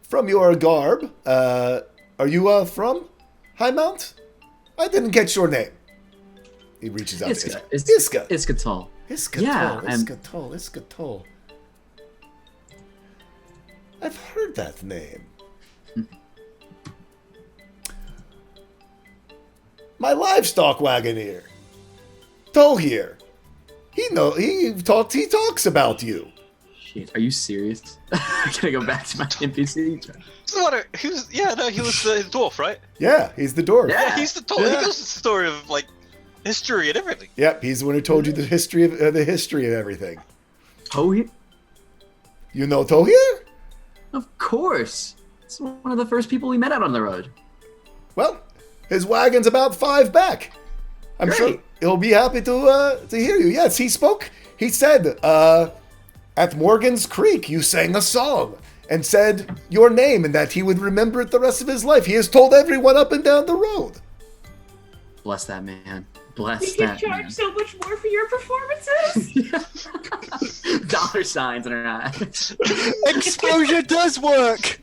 from your garb, are you from Highmount? I didn't catch your name. He reaches out to Iska. Iskatal. Iskatal. Yeah, Iskatal. I've heard that name. My livestock wagoneer, Tohir. He talks about you. Shit, are you serious? I gotta go back to my NPC. He was the dwarf, right? Yeah, he's the dwarf. Yeah. He's the dwarf. He knows the story of history and everything. Yep, he's the one who told you the history of everything. Tohir? You know Tohir? Of course. It's one of the first people we met out on the road. Well, his wagon's about 5 back. I'm Great. sure he'll be happy to hear you. Yes, he spoke. He said, at Morgan's Creek, you sang a song and said your name and that he would remember it the rest of his life. He has told everyone up and down the road. Bless that man. You Bless get that charged man. so much more for your performances. Dollar signs in her eyes. Exposure does work.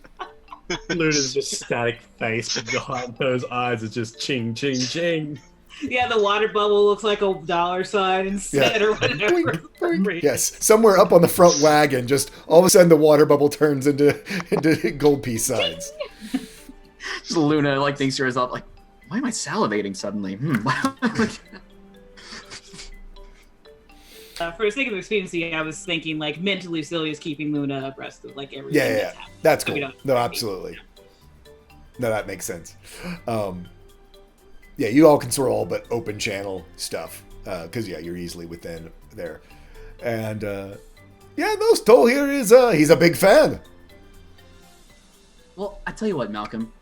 Luna's just static face behind those eyes is just ching, ching, ching. Yeah, the water bubble looks like a dollar sign instead, or whatever. Boing, boing. Yes, somewhere up on the front wagon, just all of a sudden the water bubble turns into gold piece signs. Just Luna thinks to herself why am I salivating suddenly? For the sake of expediency, I was thinking mentally Sylvia's keeping Luna abreast of everything. Yeah, that's happening. that's So we cool. don't- No, absolutely. No, that makes sense. Yeah, you all can sort of all but open channel stuff because you're easily within there. And no, Stoll here is he's a big fan. Well, I tell you what, Malcolm.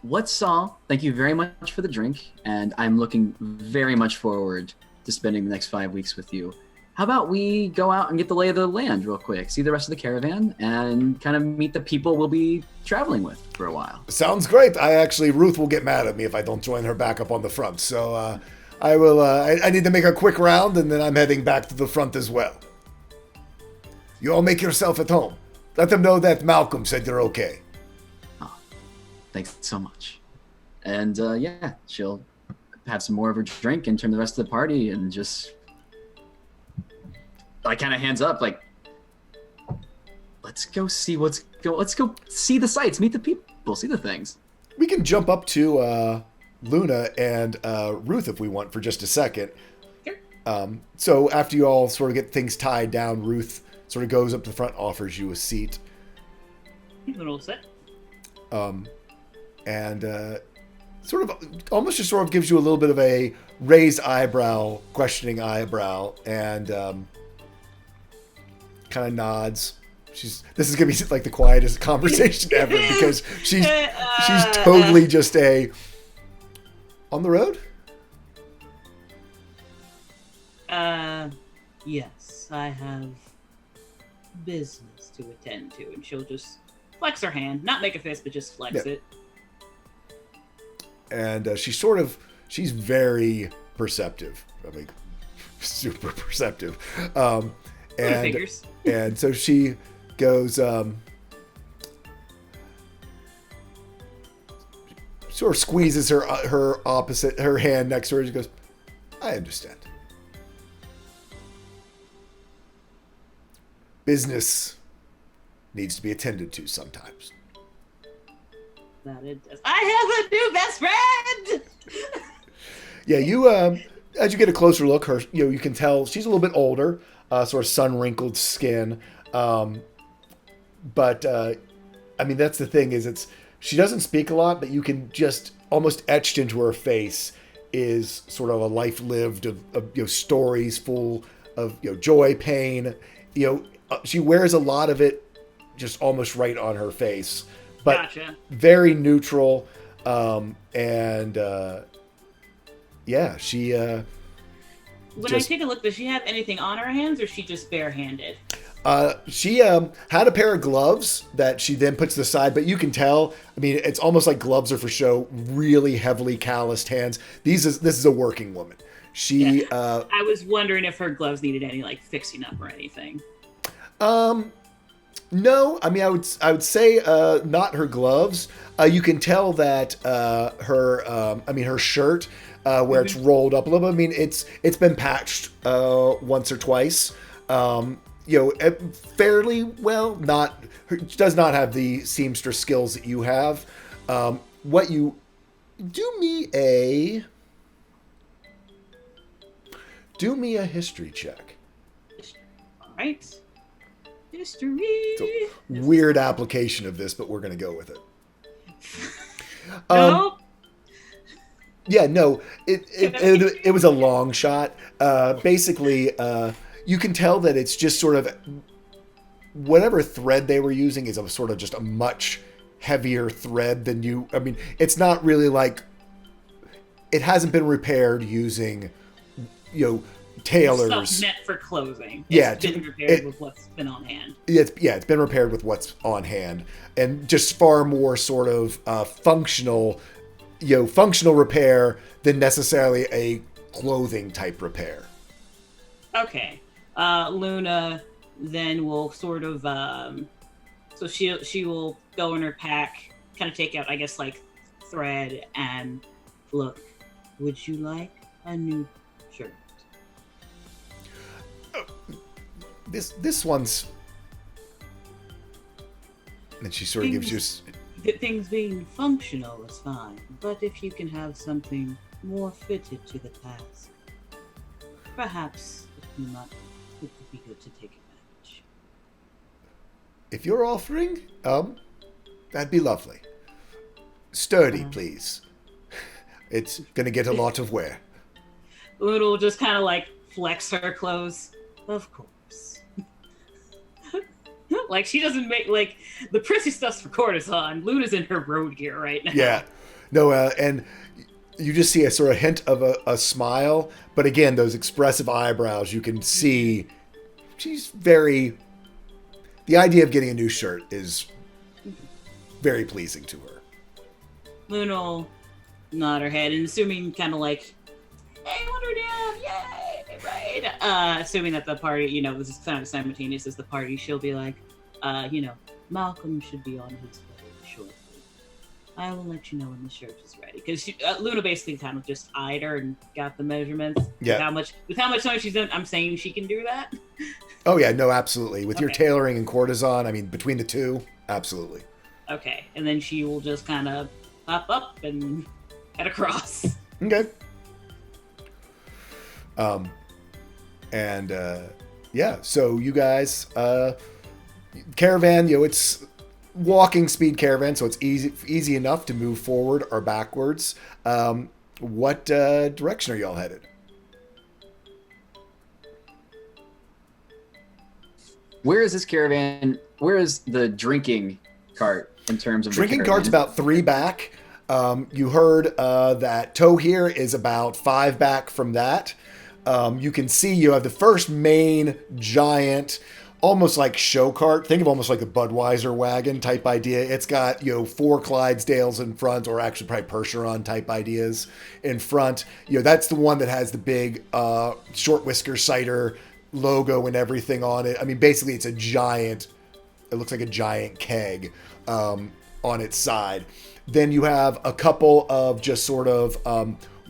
What song? Thank you very much for the drink, and I'm looking very much forward to spending the next 5 weeks with you. How about we go out and get the lay of the land real quick, see the rest of the caravan, and kind of meet the people we'll be traveling with for a while. Sounds great. Ruth will get mad at me if I don't join her back up on the front. So I will. I need to make a quick round, and then I'm heading back to the front as well. You all make yourself at home. Let them know that Malcolm said they're okay. Oh, thanks so much. And yeah, she'll have some more of her drink and turn the rest of the party and just like kind of hands up, like, let's go see let's go see the sights, meet the people, see the things. We can jump up to Luna and Ruth if we want for just a second. Sure. So after you all sort of get things tied down, Ruth sort of goes up to the front, offers you a seat. Little set. And sort of almost just sort of gives you a little bit of a raised eyebrow, questioning eyebrow, and kind of nods. This is gonna be like the quietest conversation ever because she's totally just on the road. Yes, I have business to attend to, and she'll just flex her hand, not make a fist, but just flex it. And she's very perceptive. I mean, super perceptive. And so she goes, sort of squeezes her hand next to her. She goes, I understand. Business needs to be attended to sometimes. That it does. I have a new best friend. Yeah, you as you get a closer look, you can tell she's a little bit older, sort of sun-wrinkled skin. But I mean, that's the thing is she doesn't speak a lot, but you can just almost etched into her face is sort of a life lived of stories full of joy, pain. She wears a lot of it just almost right on her face, but Gotcha. Very neutral. And yeah, she. When I take a look, does she have anything on her hands, or is she just barehanded? She had a pair of gloves that she then puts to the side, but you can tell. I mean, it's almost like gloves are for show. Really heavily calloused hands. This is a working woman. She. Yeah. I was wondering if her gloves needed any like fixing up or anything. No. I mean, I would say not her gloves. You can tell that her shirt. Where it's rolled up a little bit. I mean, it's been patched once or twice. Fairly well. Does not have the seamstress skills that you have. What you do me a history check. All right. History. It's a weird application of this, but we're gonna go with it. Nope. Yeah, no, it was a long shot. Basically, you can tell that it's just sort of whatever thread they were using is a sort of just a much heavier thread than you. I mean, it's not really like it hasn't been repaired using, tailors. Stuff meant for clothing. It's been repaired with what's been on hand. It's been repaired with what's on hand, and just far more sort of functional. Functional repair than necessarily a clothing type repair. Okay. Luna then will sort of so she will go in her pack, kind of take out, I guess, like thread and look. Would you like a new shirt? This one's, and she sort of gives you. Things being functional is fine, but if you can have something more fitted to the task, perhaps it would be good to take advantage. If you're offering, that'd be lovely. Sturdy, please. It's gonna get a lot of wear. Luna will just kind of like flex her clothes. Of course. Like, she doesn't make, like, the prissy stuff's for courtesan. Luna's in her road gear right now. Yeah. No, and you just see a sort of hint of a smile. But again, those expressive eyebrows, you can see she's very... The idea of getting a new shirt is very pleasing to her. Luna will nod her head and assuming kind of like, hey, Wonder Dam, yay, right? assuming that the party, this is kind of simultaneous as the party, she'll be like, Malcolm should be on his way shortly. I will let you know when the shirt is ready. Because Luna basically kind of just eyed her and got the measurements. Yeah. With how much time she's done, I'm saying she can do that. Oh yeah, no, absolutely. With your Okay. tailoring and courtesan, I mean, between the two, absolutely. Okay, and then she will just kind of pop up and head across. Okay. Yeah, so you guys, caravan, it's walking speed caravan, so it's easy enough to move forward or backwards. What direction are y'all headed? Where is this caravan? Where is the drinking cart in terms of Drinking the cart's caravan? about 3 back. You heard that tow here is about 5 back from that. You can see you have the first main giant, almost like show cart. Think of almost like a Budweiser wagon type idea. It's got 4 Clydesdales in front, or actually probably Percheron type ideas in front. That's the one that has the big Shortwhisker Cider logo and everything on it. I mean, basically it's a giant. It looks like a giant keg on its side. Then you have a couple of just sort of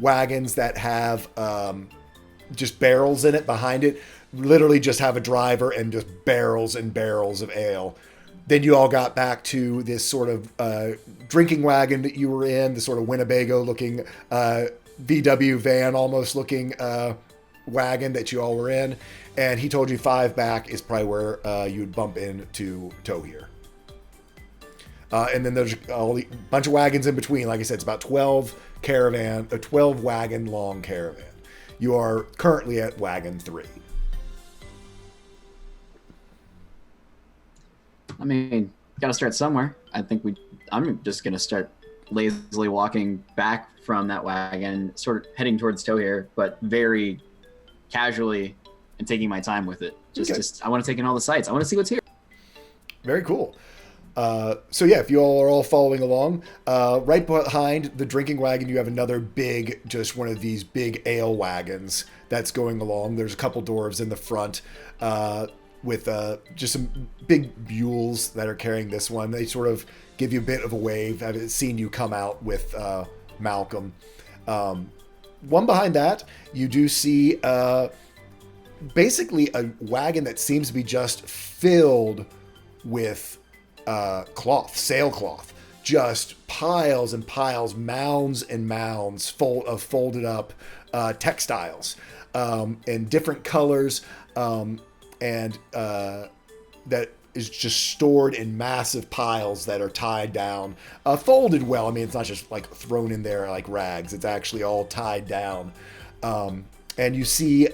wagons that have just barrels in it behind it. Literally just have a driver and just barrels and barrels of ale. Then you all got back to this sort of drinking wagon that you were in, the sort of Winnebago looking VW van almost looking wagon that you all were in. And he told you 5 back is probably where you'd bump into tow here. And then there's a bunch of wagons in between. Like I said, it's about 12 wagon long caravan. You are currently at wagon 3. I mean, gotta start somewhere. I think I'm just gonna start lazily walking back from that wagon, sort of heading towards tow here, but very casually and taking my time with it. I want to take in all the sights. I want to see what's here. Very cool. So yeah, if you all are all following along, right behind the drinking wagon, you have another big, just one of these big ale wagons that's going along. There's a couple dwarves in the front with just some big mules that are carrying this one. They sort of give you a bit of a wave. I've seen you come out with Malcolm. One behind that, you do see basically a wagon that seems to be just filled with cloth, sailcloth, just piles and piles, mounds and mounds full of folded up textiles in different colors, and that is just stored in massive piles that are tied down, folded well. I mean, it's not just like thrown in there like rags. It's actually all tied down. And you see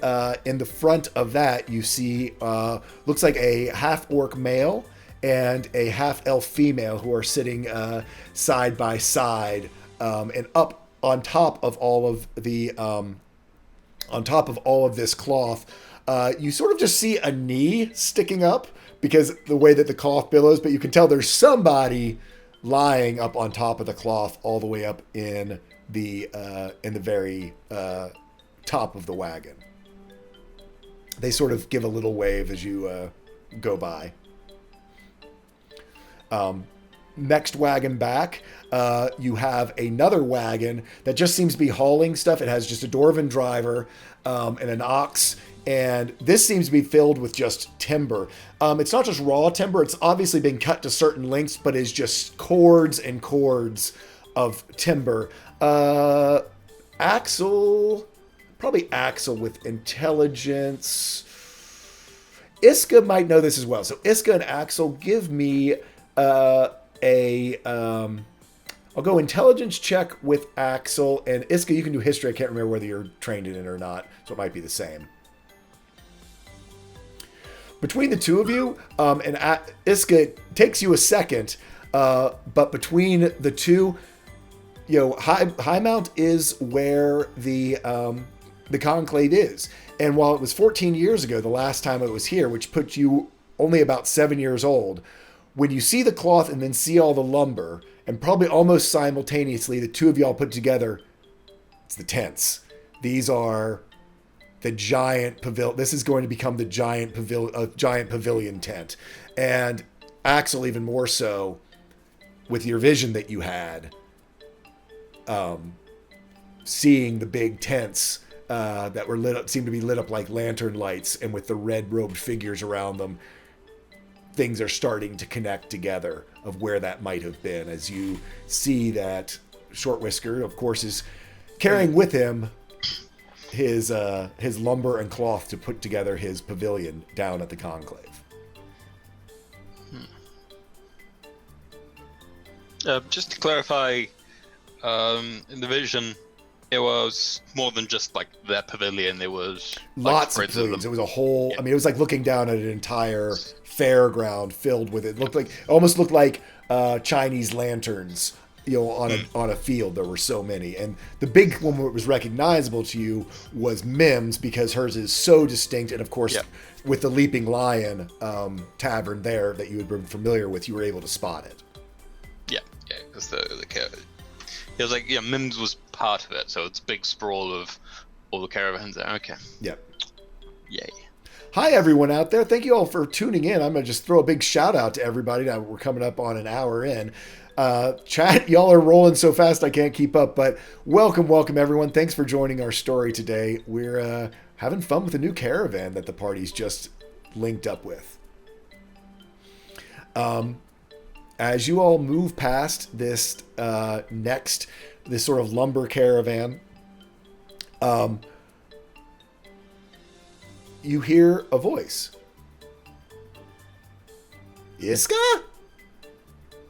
in the front of that, you see looks like a half-orc male and a half-elf female who are sitting side by side, and up on top of all of the this cloth, you sort of just see a knee sticking up because the way that the cloth billows, but you can tell there's somebody lying up on top of the cloth all the way up in the very top of the wagon. They sort of give a little wave as you go by. Next wagon back, you have another wagon that just seems to be hauling stuff. It has just a dwarven driver and an ox, and this seems to be filled with just timber. It's not just raw timber. It's obviously been cut to certain lengths, but is just cords and cords of timber. Axel, probably Axel with intelligence. Iska might know this as well. So Iska and Axel, give me I'll go intelligence check with Axel, and Iska, you can do history. I can't remember whether you're trained in it or not, so it might be the same. Between the two of you, and Iska, it takes you a second, but between the two, Highmount is where the conclave is. And while it was 14 years ago, the last time it was here, which put you only about 7 years old, when you see the cloth and then see all the lumber, and probably almost simultaneously, the two of y'all put together, it's the tents. These are the giant pavilion. This is going to become the giant pavilion tent. And Axel, even more so, with your vision that you had, seeing the big tents that were lit up, seemed to be lit up like lantern lights, and with the red robed figures around them, things are starting to connect together of where that might have been. As you see that Shortwhisker, of course, is carrying with him his lumber and cloth to put together his pavilion down at the conclave. Just to clarify, in the vision, it was more than just like their pavilion. There was like, Lots of spreads of pavilions. them. It was a whole. Yeah. I mean, it was like looking down at an entire fairground filled with it. Almost looked like Chinese lanterns, on a field. There were so many, and the big one that was recognizable to you was Mim's, because hers is so distinct, and of course, with the Leaping Lion tavern there that you had been familiar with, you were able to spot it. Yeah, because it was like Mims was part of it, so it's a big sprawl of all the caravans there. Okay. Yep. Yay. Hi, everyone out there. Thank you all for tuning in. I'm going to just throw a big shout out to everybody. Now we're coming up on an hour in. Chat, y'all are rolling so fast I can't keep up, but welcome, everyone. Thanks for joining our story today. We're having fun with a new caravan that the party's just linked up with. As you all move past this this sort of lumber caravan, you hear a voice. Iska?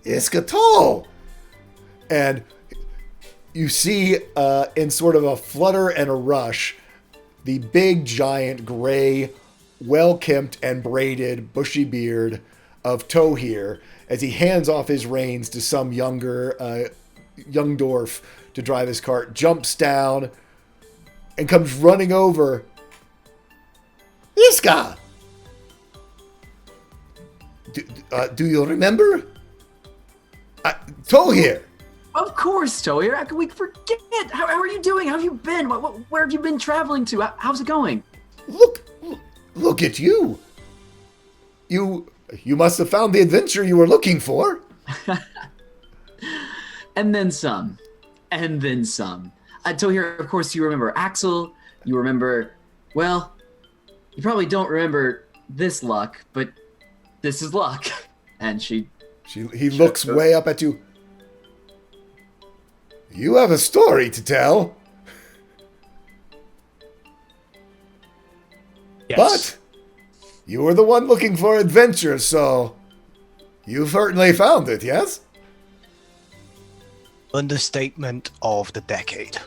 Iska Tall! And you see, in sort of a flutter and a rush, the big, giant, gray, well-kempt and braided, bushy beard of Tohir, as he hands off his reins to some young dwarf to drive his cart, jumps down, and comes running over. Iska! Do you remember? Tohir! Of course, Tohir. How can we forget? How are you doing? How have you been? Where have you been traveling to? How's it going? Look at you. You must have found the adventure you were looking for. And then some. And then some. Tohir, of course, you remember Axel. You remember, well, you probably don't remember this Luck, but this is Luck. And he looks way up at you. You have a story to tell. Yes. But you were the one looking for adventure, so you certainly found it, yes? Understatement of the decade.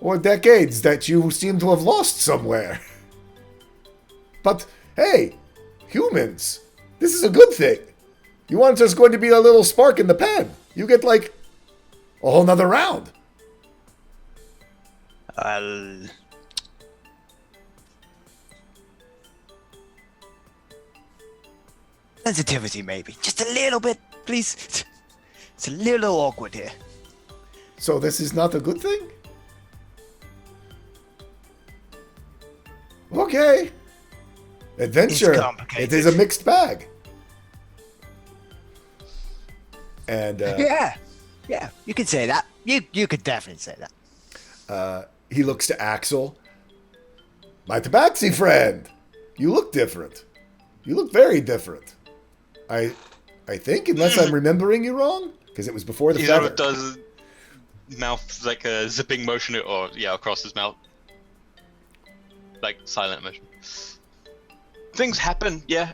Or decades that you seem to have lost somewhere. But hey, humans, this is a good thing. You want there's going to be a little spark in the pen. You get like a whole nother round. Sensitivity, maybe. Just a little bit, please. It's a little awkward here. So this is not a good thing? Okay. Adventure. It's complicated. It is a mixed bag. And Yeah, you could say that. You could definitely say that. he looks to Axel. My tabaxi friend. You look different. You look very different. I think, unless I'm remembering you wrong, because it was before the He feather. sort of does mouth like a zipping motion, or across his mouth, like silent motion. Things happen. Yeah.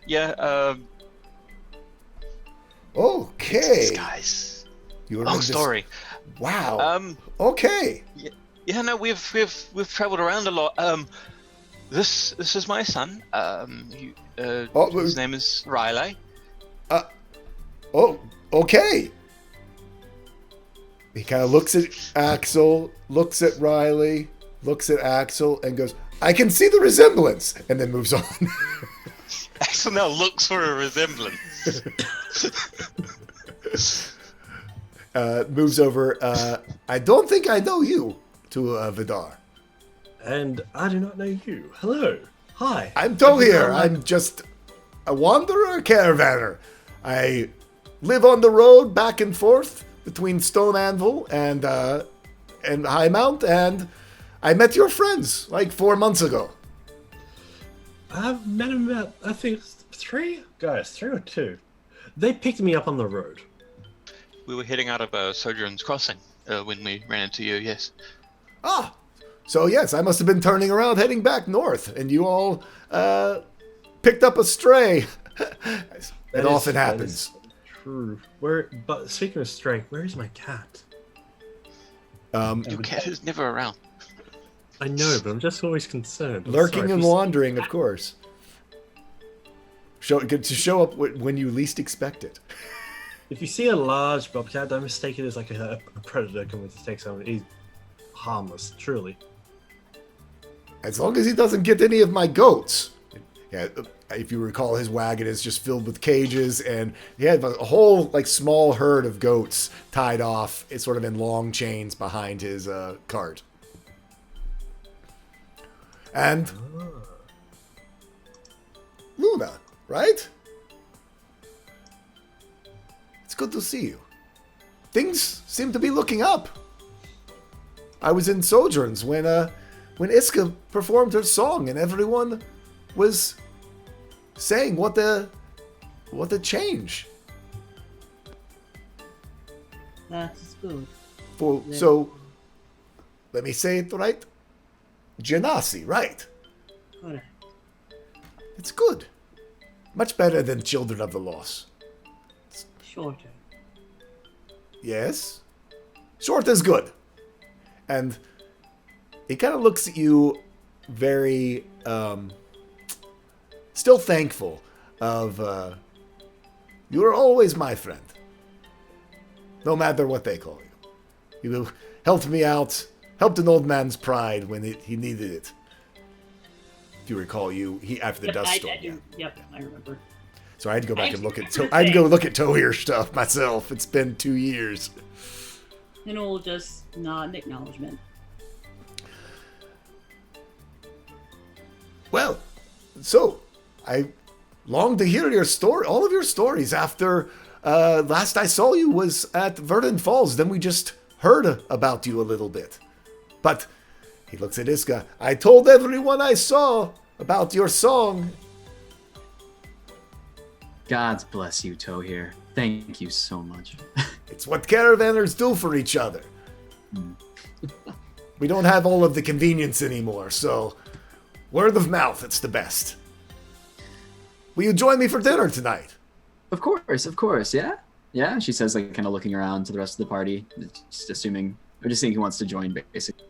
Okay. Guys, You were long in this- story. Wow. Okay. Yeah, no, we've traveled around a lot. This is my son. His name is Riley. Oh, okay. He kind of looks at Axel, looks at Riley, looks at Axel, and goes, I can see the resemblance, and then moves on. Axel now looks for a resemblance. Moves over. I don't think I know you, to Vidar. and I do not know you. Hello. Hi. I'm Tohir. I'm just a wanderer caravaner. I live on the road back and forth between Stone Anvil and High Mount, and I met your friends like 4 months ago. I've met him about, I think, 3 guys, 3 or 2. They picked me up on the road. We were heading out of Sojourn's Crossing when we ran into you, yes. Ah, so yes, I must have been turning around heading back north, and you all picked up a stray. It often happens. True. But speaking of stray, where is my cat? Your cat is never around. I know, but I'm just always concerned. I'm Lurking sorry and for- wandering, of course. To show up when you least expect it. If you see a large bobcat, don't mistake it as like a predator coming to take someone. He's harmless, truly. As long as he doesn't get any of my goats. Yeah, if you recall, his wagon is just filled with cages, and he had a whole like small herd of goats tied off, it's sort of in long chains behind his cart. And Luna, right? It's good to see you. Things seem to be looking up. I was in Sojourns when Iska performed her song, and everyone was saying what the change. That's good. So, let me say it right. Genasi, right? Correct. It's good. Much better than Children of the Lost. Shorter. Yes. Short is good. And he kind of looks at you very, still thankful of, you are always my friend. No matter what they call you. You helped me out, helped an old man's pride when he needed it. If you recall, after the dust storm. Yep, I remember. So I had to go back and look at I had to go look at Tohir stuff myself. It's been 2 years. And we'll just nod in acknowledgement. Well, so I long to hear your story, all of your stories. After last I saw you was at Verdant Falls. Then we just heard about you a little bit. But he looks at Iska. I told everyone I saw about your song. God bless you, Tohir. Thank you so much. It's what caravanners do for each other. We don't have all of the convenience anymore, so word of mouth, it's the best. Will you join me for dinner tonight? Of course, yeah? Yeah, she says, like, kind of looking around to the rest of the party, just assuming, or just seeing who wants to join, basically.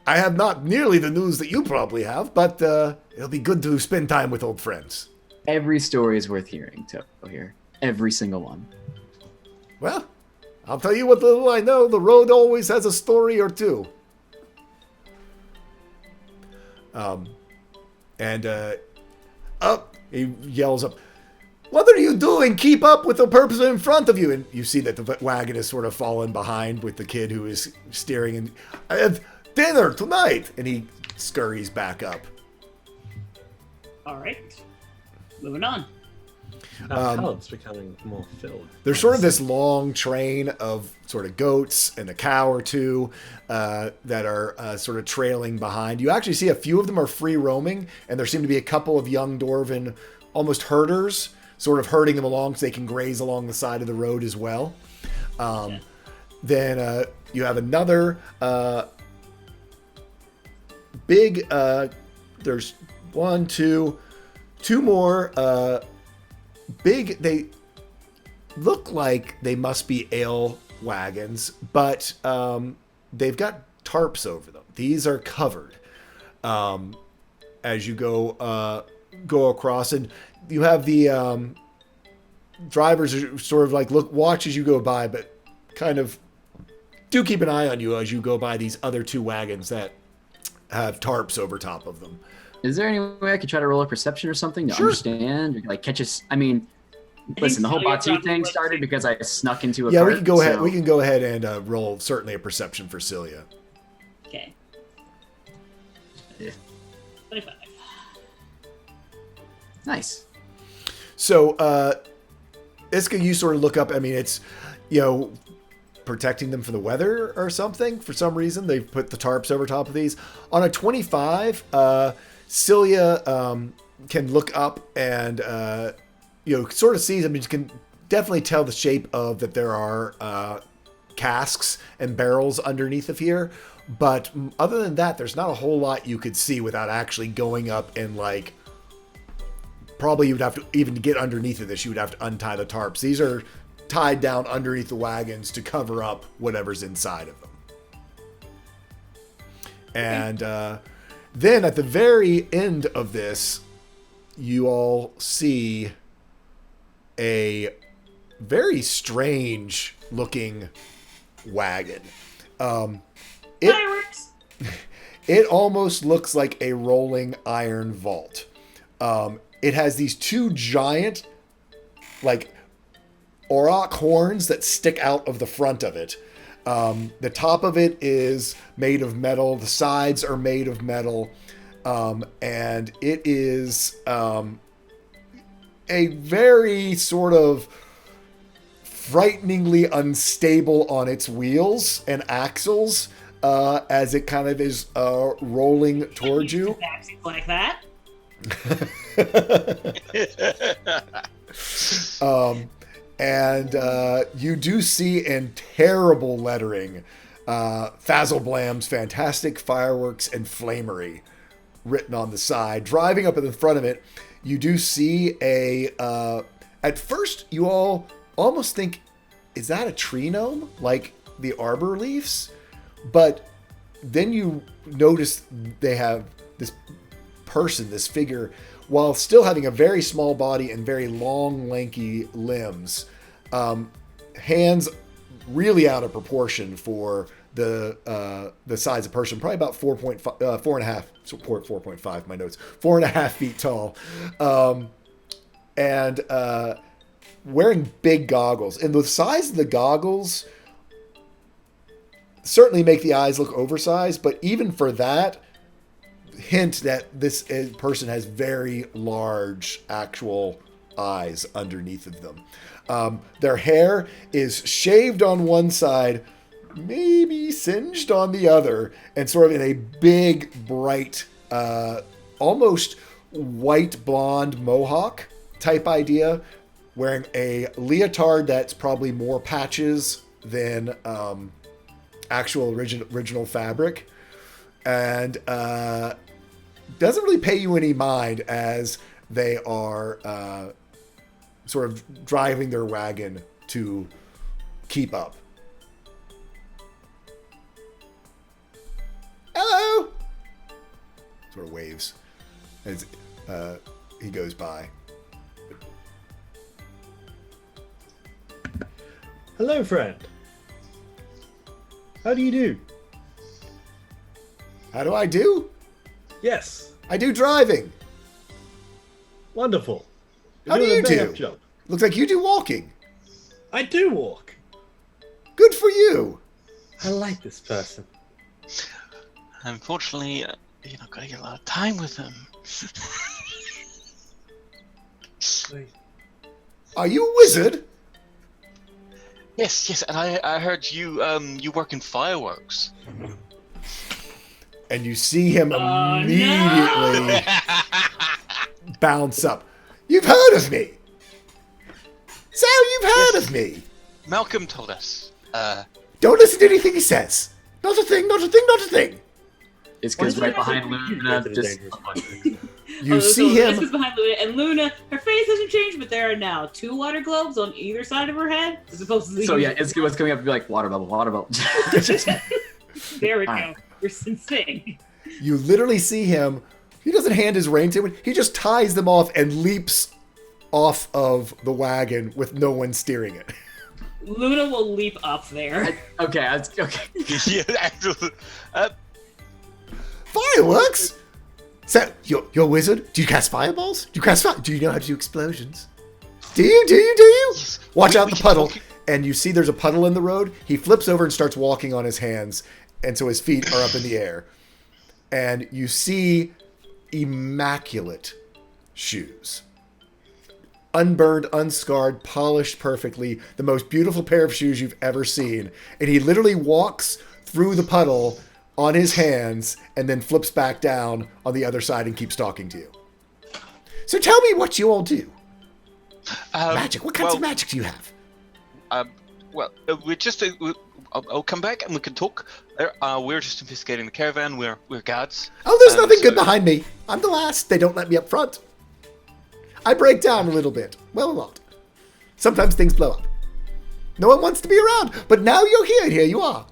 I have not nearly the news that you probably have, but it'll be good to spend time with old friends. Every story is worth hearing, Tohir. Every single one. Well, I'll tell you what little I know. The road always has a story or two. Up, he yells up, "What are you doing? Keep up with the person in front of you." And you see that the wagon is sort of fallen behind with the kid who is steering. And I have dinner tonight. And he scurries back up. All right. Moving on. Our palette's becoming more filled. There's sort of this long train of sort of goats and a cow or two that are sort of trailing behind. You actually see a few of them are free roaming, and there seem to be a couple of young dwarven, almost herders, sort of herding them along so they can graze along the side of the road as well. Then you have another big, there's two more big, they look like they must be ale wagons, but they've got tarps over them. These are covered as you go across, and you have the drivers are sort of like watch as you go by, but kind of do keep an eye on you as you go by these other two wagons that have tarps over top of them. Is there any way I could try to roll a perception or something to Sure. understand? Or, like, catch us? I mean, listen, the whole Batu thing started because I snuck into a Yeah, cart, we can go ahead. so- We can go ahead and roll certainly a perception for Celia. Okay. Yeah. 25. Nice. So, Iska, you sort of look up. I mean, it's, protecting them from the weather or something. For some reason, they've put the tarps over top of these. On a 25, Celia can look up and, sort of sees them. You can definitely tell the shape of that there are casks and barrels underneath of here. But other than that, there's not a whole lot you could see without actually going up and, like, probably you would have to, even to get underneath of this, you would have to untie the tarps. These are tied down underneath the wagons to cover up whatever's inside of them. And then at the very end of this, you all see a very strange looking wagon. Fireworks! It almost looks like a rolling iron vault. It has these two giant, like, auroch horns that stick out of the front of it. The top of it is made of metal. The sides are made of metal. And it is a very sort of frighteningly unstable on its wheels and axles as it kind of is rolling towards you. Like that. And you do see in terrible lettering Fazelblam's Fantastic Fireworks and Flamery written on the side. Driving up in the front of it, you do see at first you all almost think, is that a tree gnome? Like the arbor leaves? But then you notice they have this person, this figure, while still having a very small body and very long, lanky limbs, hands really out of proportion for the size of person, probably about 4.5, my notes, 4.5 feet tall, and wearing big goggles. And the size of the goggles certainly make the eyes look oversized, but even for that, hint that this person has very large actual eyes underneath of them. Their hair is shaved on one side, maybe singed on the other, and sort of in a big, bright, almost white blonde mohawk type idea, wearing a leotard that's probably more patches than actual original fabric. And doesn't really pay you any mind as they are sort of driving their wagon to keep up. Hello! Sort of waves as he goes by. Hello, friend. How do you do? How do I do? Yes. I do driving. Wonderful. You're How do doing you a bang-up do? job. Looks like you do walking. I do walk. Good for you. I like this person. Unfortunately, you're not going to get a lot of time with him. Wait. Are you a wizard? Yes, and I heard you work in fireworks. And you see him Oh, immediately bounce up. You've heard of me. So you've heard of me. Malcolm told us. Don't listen to anything he says. Not a thing, not a thing, not a thing. It's because right behind Luna, just You see This him. is behind Luna, and Luna, her face hasn't changed, but there are now 2 water globes on either side of her head, as opposed to the so yeah, it's what's coming up to be like water bubble, water bubble. There we go. Alright. We're sensing. You literally see him. He doesn't hand his rein to anyone. He just ties them off and leaps off of the wagon with no one steering it. Luna will leap up there. Okay. Yeah, actually. Fireworks? So, you're a wizard? Do you cast fireballs? Do you know how to do explosions? Do you? Yes. Watch out We the can puddle. walk- And you see there's a puddle in the road. He flips over and starts walking on his hands. and so his feet are up in the air. And you see immaculate shoes. Unburned, unscarred, polished perfectly, the most beautiful pair of shoes you've ever seen. And he literally walks through the puddle on his hands and then flips back down on the other side and keeps talking to you. So tell me what you all do. Magic. What kinds of magic do you have? We're just. I'll come back and we can talk. We're just investigating the caravan. We're guards. Oh, there's nothing good behind me. I'm the last. They don't let me up front. I break down a little bit. Well, a lot. Sometimes things blow up. No one wants to be around, but now you're here. Here you are.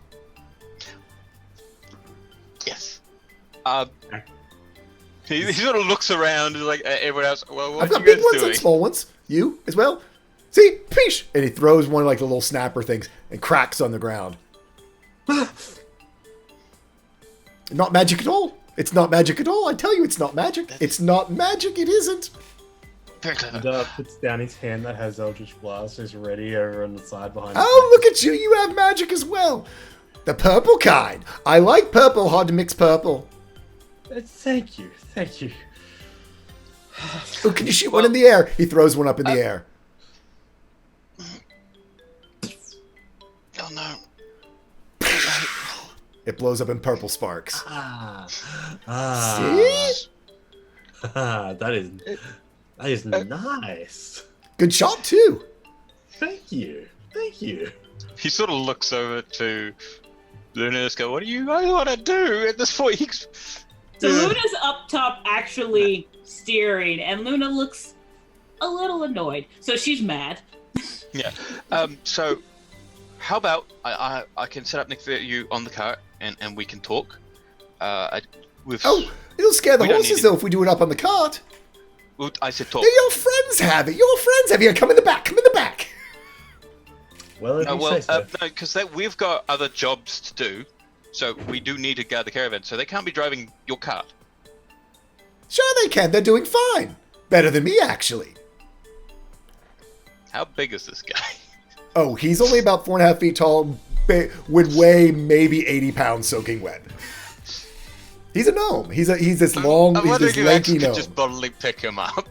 Yes. He sort of looks around like everyone else. Well, what I've are got you big guys ones doing? and small ones. You as well. See, peesh! And he throws one of like the little snapper things and cracks on the ground. Not magic at all. It's not magic at all. I tell you, it's not magic. It's not magic. It isn't. Very clever. He puts down his hand that has Eldritch Blast, is ready over on the side behind. Oh, look at you. You have magic as well. The purple kind. I like purple. Hard to mix purple. Thank you, thank you. Oh, can you shoot one in the air? He throws one up in the air. Oh no. It blows up in purple sparks. See? That is nice. Good shot, too. Thank you. He sort of looks over to Luna and goes, "What do you guys want to do at this point?" So Luna's up top actually steering, and Luna looks a little annoyed. So she's mad. Yeah. So, how about I can set up next to you on the cart and we can talk. It'll scare the we don't horses, need though, if we do it up on the cart. Well, I said talk. Your friends have it. Your friends have it. Here, come in the back. Come in the back. Well, No, because we've got other jobs to do, so we do need to guard the caravan. So they can't be driving your cart. Sure they can. They're doing fine. Better than me, actually. How big is this guy? Oh, he's only about 4.5 feet tall, would weigh maybe 80 pounds soaking wet. He's a gnome. He's this long, I'm he's wondering this if lanky I could gnome. just bodily pick him up.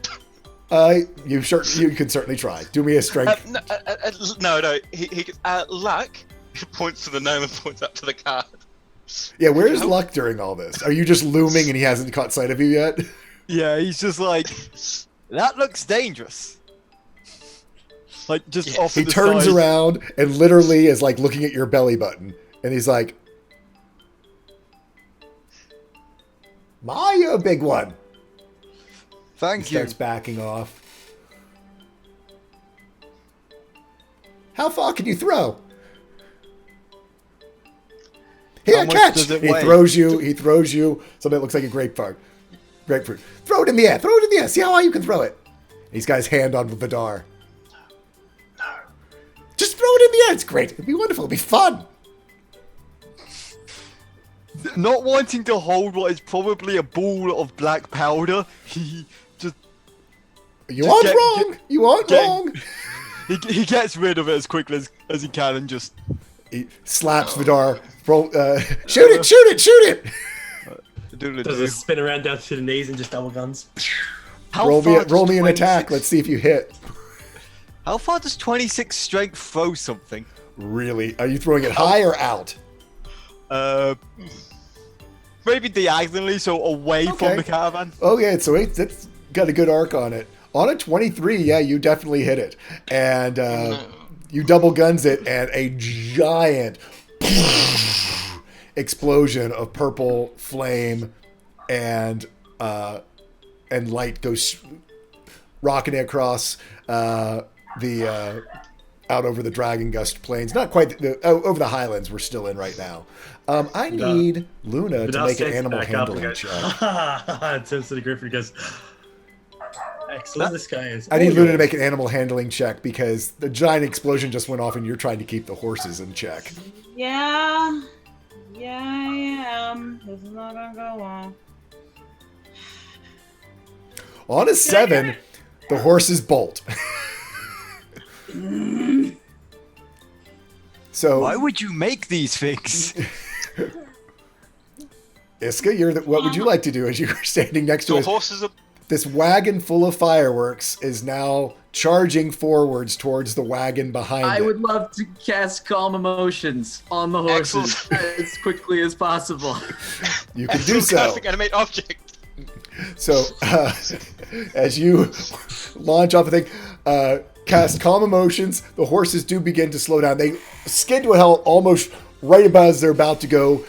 You can certainly try. Do me a strength. No. He Luck. He points to the gnome and points up to the cart. Yeah, where's Luck during all this? Are you just looming and he hasn't caught sight of you yet? Yeah, he's just like, that looks dangerous. Like, just off to He the turns side. around and literally is like looking at your belly button. And he's like, you're a big one. Thank He you. starts backing off. How far can you throw? Here, How much catch! does it He weigh? throws you something that looks like a grapefruit. Throw it in the air. Throw it in the air. See how high you can throw it. He's got his hand on Vidar. No. Just throw it in the air. It's great. It'll be wonderful. It'll be fun. Not wanting to hold what is probably a ball of black powder, he just You aren't wrong. You aren't wrong. he gets rid of it as quickly as he can and just He slaps Vidar. Shoot it. Does it spin around down to the knees and just double guns? Roll me an attack. Let's see if you hit. How far does 26 strength throw something? Really? Are you throwing it high or out? Maybe diagonally, so away from the caravan. Oh yeah, so it's got a good arc on it. On a 23, yeah, you definitely hit it. And you double guns it, and a giant explosion of purple flame and light goes rocketing across the out over the Dragon Gust plains. Not quite over the highlands we're still in right now. I need Luna to make an animal handling check. Turns to the Griffin and goes, excellent, this guy is... I need Luna to make an animal handling check because the giant explosion just went off and you're trying to keep the horses in check. Yeah, I am. This is not gonna go well. On a 7, the horses bolt. Why would you make these things? Iska, what would you like to do as you're standing next to Your us? horses are. This wagon full of fireworks is now charging forwards towards the wagon behind I it. would love to cast Calm Emotions on the horses as quickly as possible. You can do so. Casting animate object. So, as you launch off the thing, cast Calm Emotions, the horses do begin to slow down. They skid to a halt almost right about as they're about to go,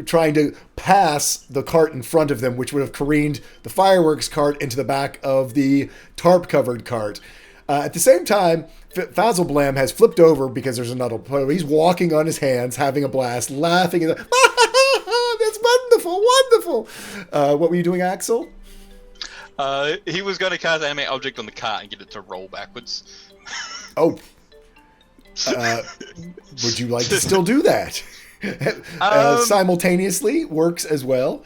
trying to pass the cart in front of them, which would have careened the fireworks cart into the back of the tarp-covered cart. At the same time, Fazelblam has flipped over because there's another player. He's walking on his hands, having a blast, laughing. That's wonderful, wonderful. What were you doing, Axel? He was going to cast animate object on the cart and get it to roll backwards. Oh. Would you like to still do that? Simultaneously works as well.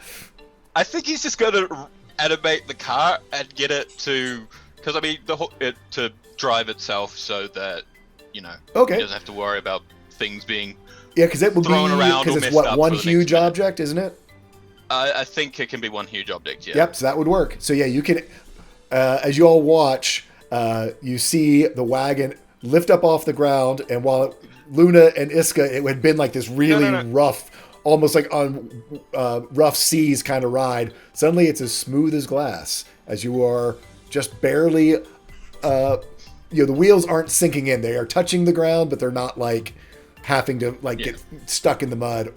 I think he's just going to animate the cart and get it to, because I mean, to drive itself so that he doesn't have to worry about things being. Yeah, because it would be because it's one huge object, isn't it? I think it can be one huge object. Yeah. Yep. So that would work. So yeah, you can. As you all watch, you see the wagon lift up off the ground, and while Luna and Iska, it had been like this really rough, almost like on rough seas kind of ride. Suddenly, it's as smooth as glass as you are just barely. The wheels aren't sinking in; they are touching the ground, but they're not like having to get stuck in the mud.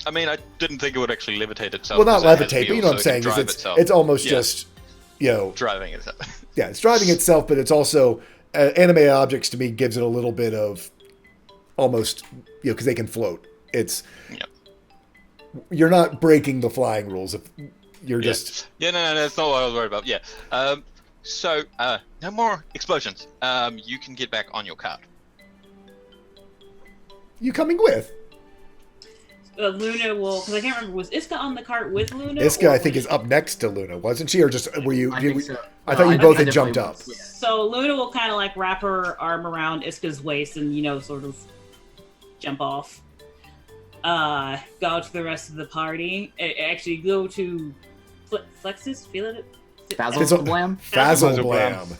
I mean, I didn't think it would actually levitate itself. Well, not levitate, but you know what I'm saying. It's almost just driving itself. Yeah, it's driving itself, but it's also animated objects. To me, gives it a little bit of almost because they can float. It's you're not breaking the flying rules if you're just no, that's not what I was worried about. Yeah, so no more explosions. You can get back on your cart. You coming with? Luna will, because I can't remember, was Iska on the cart with Luna? Iska, I think, is up next to Luna, wasn't she? Or just were you? I think so. I thought you both had jumped up. Yeah. So Luna will kind of like wrap her arm around Iska's waist and sort of jump off. Go to the rest of the party. Actually, go to Flexus. Feel it. Fazelblam. Fazelblam.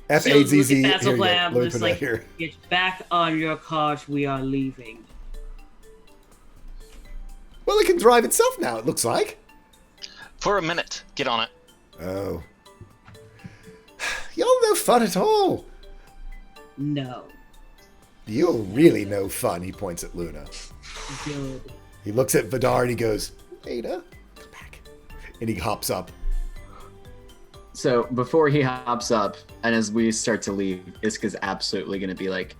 F-A-Z-Z. Fazelblam Let me was put like, that here. "Get back on your cart. We are leaving." Well, it can drive itself now, it looks like. For a minute, get on it. Oh. You're no fun at all. No. You're really no fun, he points at Luna. Good. He looks at Vidar and he goes, Ada, come back. And he hops up. So before he hops up, and as we start to leave, Iska's absolutely going to be like,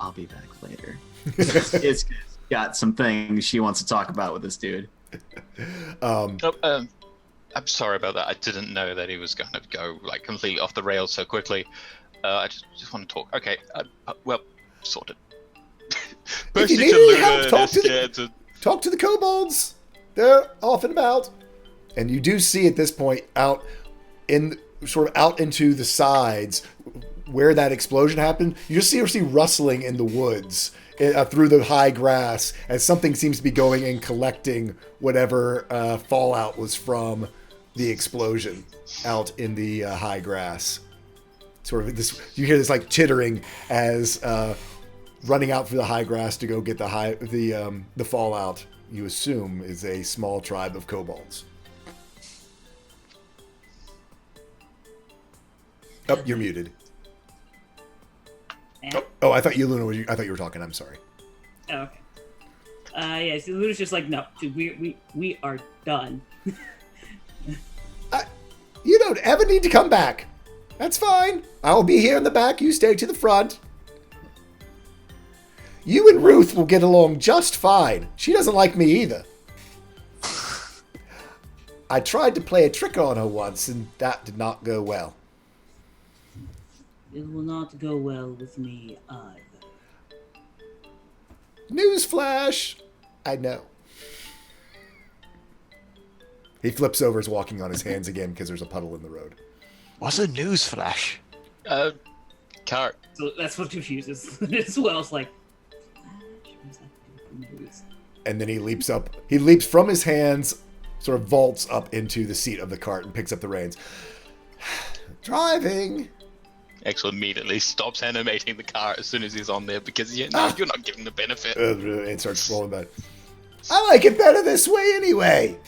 I'll be back later. Iska's got some things she wants to talk about with this dude. I'm sorry about that. I didn't know that he was going to go completely off the rails so quickly. I just want to talk. Okay, well, sorted. If you need any help, talk to the kobolds. They're off and about. And you do see at this point out into the sides where that explosion happened. You just see rustling in the woods through the high grass as something seems to be going and collecting whatever fallout was from the explosion out in the high grass. Sort of this, you hear this chittering as running out through the high grass to go get the fallout. You assume is a small tribe of kobolds. Oh, you're muted. Oh, I thought you, Luna. I thought you were talking. I'm sorry. Oh, okay. Yeah. So Luna's just like, no, dude, we are done. You don't ever need to come back. That's fine. I'll be here in the back. You stay to the front. You and Ruth will get along just fine. She doesn't like me either. I tried to play a trick on her once, and that did not go well. It will not go well with me either. Newsflash! I know. He flips over, is walking on his hands again because there's a puddle in the road. What's a newsflash? Cart. So that's what confuses as well. It's like, what does that do for news? and then he leaps up. He leaps from his hands, sort of vaults up into the seat of the cart and picks up the reins. Driving. Axel immediately stops animating the car as soon as he's on there because you're not giving the benefit. And starts rolling back. I like it better this way anyway.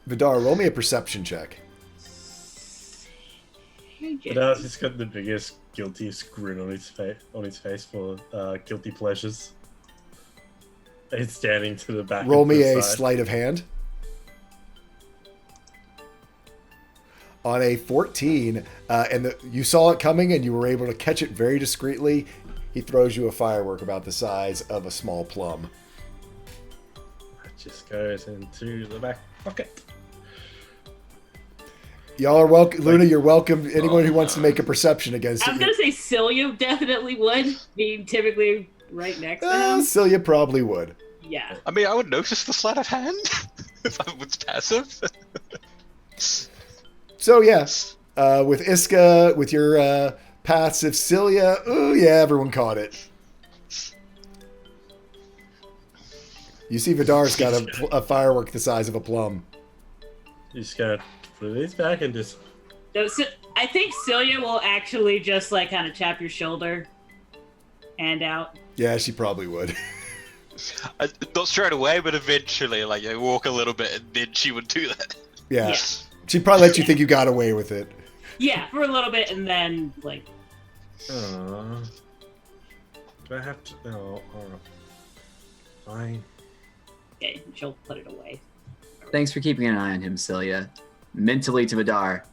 Vidar, roll me a perception check. But now he's got the biggest guiltiest grin on his face for guilty pleasures. He's standing to the back. Roll and to me the a side. sleight of hand. On a 14, and you saw it coming and you were able to catch it very discreetly, he throws you a firework about the size of a small plum. It just goes into the back pocket. Y'all are welcome. Luna, you're welcome. Anyone who wants to make a perception against I was it. gonna say Celia definitely would, being typically right next to him. Celia probably would. Yeah. I mean, I would notice the sleight of hand if I was passive. So yeah, with Iska, with your passive Celia, ooh yeah, everyone caught it. You see Vidar's got a firework the size of a plum. You just gotta put these back and just. So, I think Celia will actually just like kind of tap your shoulder, hand out. Yeah, she probably would. Not straight away, but eventually, like, I walk a little bit and then she would do that. Yeah. She'd probably let you think you got away with it. Yeah, for a little bit, and then like. Do I have to? No. Fine. Okay, she'll put it away. Thanks for keeping an eye on him, Celia. Mentally to Vidar,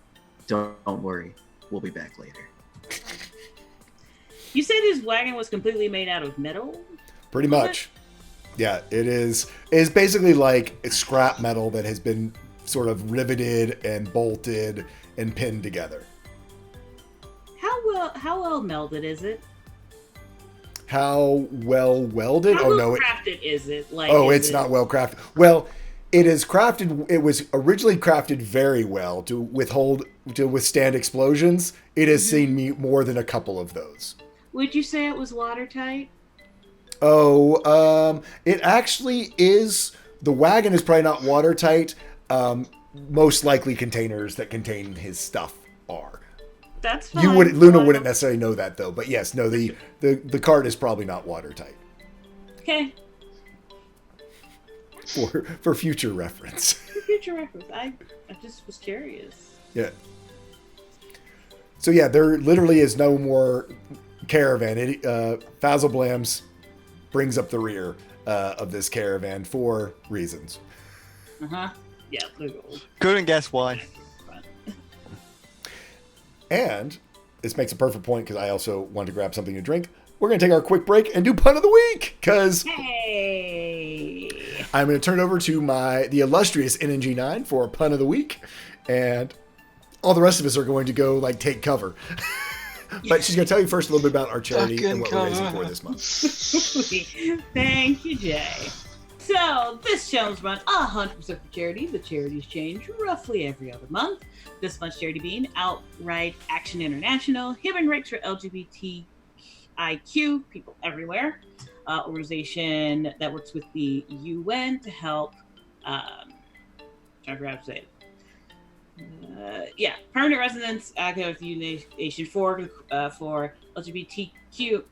don't worry. We'll be back later. You said his wagon was completely made out of metal? Pretty much. Yeah, it is. It's basically like scrap metal that has been sort of riveted and bolted and pinned together. How well melded is it? How well welded? How Oh well no! crafted is it? Like, It's not well crafted. Well, it is crafted. It was originally crafted very well to withstand explosions. It has seen me more than a couple of those. Would you say it was watertight? Oh, it actually is. The wagon is probably not watertight. Most likely containers that contain his stuff are. That's fine. Luna wouldn't necessarily know that though, but yes, no, the cart is probably not watertight. Okay. For future reference. For future reference. I just was curious. Yeah. So yeah, there literally is no more caravan. Fazil Blams brings up the rear of this caravan for reasons. Uh-huh. Yeah, legal. Couldn't guess why. And this makes a perfect point because I also wanted to grab something to drink. We're going to take our quick break and do pun of the week because Hey! I'm going to turn over to the illustrious NNG9 for pun of the week, and all the rest of us are going to go like take cover. But she's going to tell you first a little bit about our charity and what we're raising for this month. Thank you, Jay. So, this channel's run 100% for charity. The charities change roughly every other month. This month's charity being Outright Action International, Human Rights for LGBTIQ people everywhere. Organization that works with the UN to help, trying to figure out how to say it. Permanent residents go with the Nation for LGBTIQ.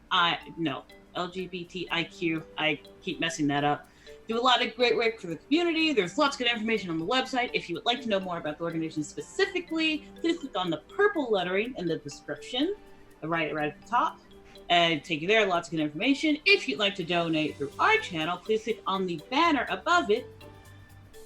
I keep messing that up. Do a lot of great work for the community. There's lots of good information on the website. If you would like to know more about the organization specifically, please click on the purple lettering in the description, right at the top, and take you there. Lots of good information. If you'd like to donate through our channel, please click on the banner above it,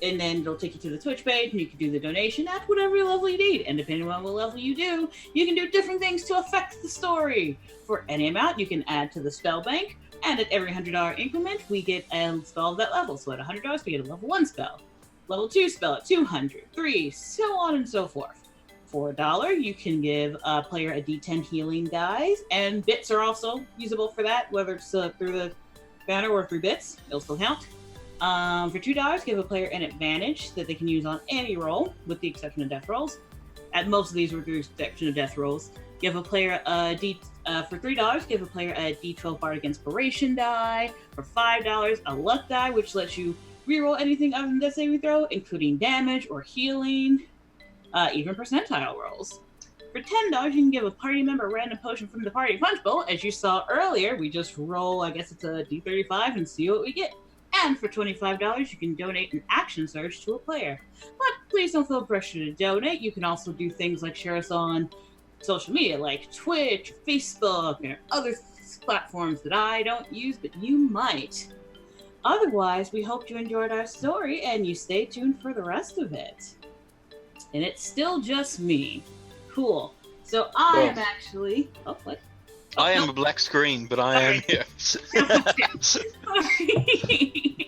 and then it'll take you to the Twitch page, and you can do the donation at whatever level you need. And depending on what level you do, you can do different things to affect the story. For any amount, you can add to the spell bank. And at every $100 increment, we get a spell of that level. So at $100, we get a level 1 spell, level 2 spell at 200, 3, so on and so forth. For $1, you can give a player a D10 healing dice, and bits are also usable for that, whether it's through the banner or through bits. It'll still count. For $2, give a player an advantage that they can use on any roll, with the exception of death rolls. at most of these with the exception of death rolls. Give a player a for $3, give a player a D12 Bardic Inspiration die. For $5, a luck die, which lets you reroll anything other than death saving throw, including damage or healing, even percentile rolls. For $10, you can give a party member a random potion from the party punch bowl. As you saw earlier, we just roll, I guess it's a D35 and see what we get. And for $25, you can donate an action surge to a player. But please don't feel pressure to donate. You can also do things like share us on social media like Twitch, Facebook, and other platforms that I don't use, but you might. Otherwise, we hope you enjoyed our story and you stay tuned for the rest of it. And it's still just me. Cool. So I am actually... Oh, what? I am a black screen, but I am here.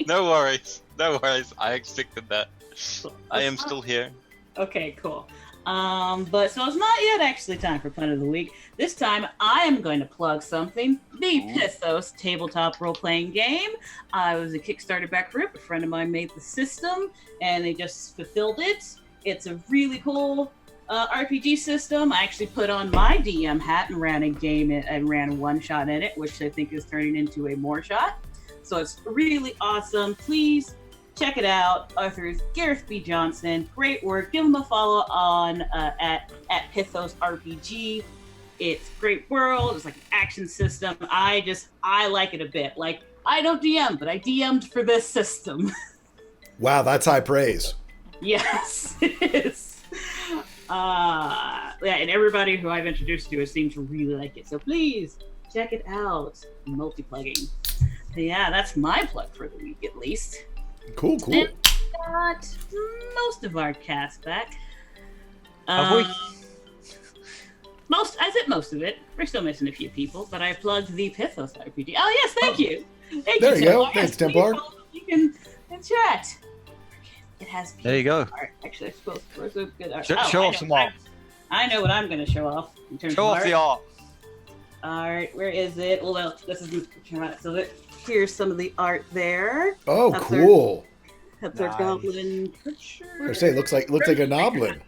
No worries. No worries. I expected that. I am still here. Okay, cool. But so it's not yet actually time for Pun of the Week. This time I am going to plug something. The Pithos tabletop role-playing game. I was a Kickstarter back group. A friend of mine made the system, and they just fulfilled it. It's a really cool RPG system. I actually put on my DM hat and ran a game and ran a one-shot in it, which I think is turning into a more shot. So it's really awesome. Please check it out. Author is Gareth B. Johnson. Great work. Give him a follow on at Pithos RPG. It's a great world. It's like an action system. I like it a bit. Like, I don't DM, but I DM'd for this system. Wow, that's high praise. Yes, it is. Yeah, and everybody who I've introduced to it seems to really like it. So please check it out. Multi-plugging. So yeah, that's my plug for the week at least. Cool. And we got most of our cast back. Have we? I said most of it. We're still missing a few people, but I plugged the Pithos RPG. Oh yes, thank you. Thank There you, you go. Templar. Thanks, Yes, Templar. You can chat. It has There you go. art. Actually, I suppose where's a good art? Show I off know. some art. I know what I'm going to show off in terms Show of off the art. All right, where is it? Well, this is so here's some of the art there. Oh, That's cool. That's our Nice. goblin I picture. say, looks like a goblin.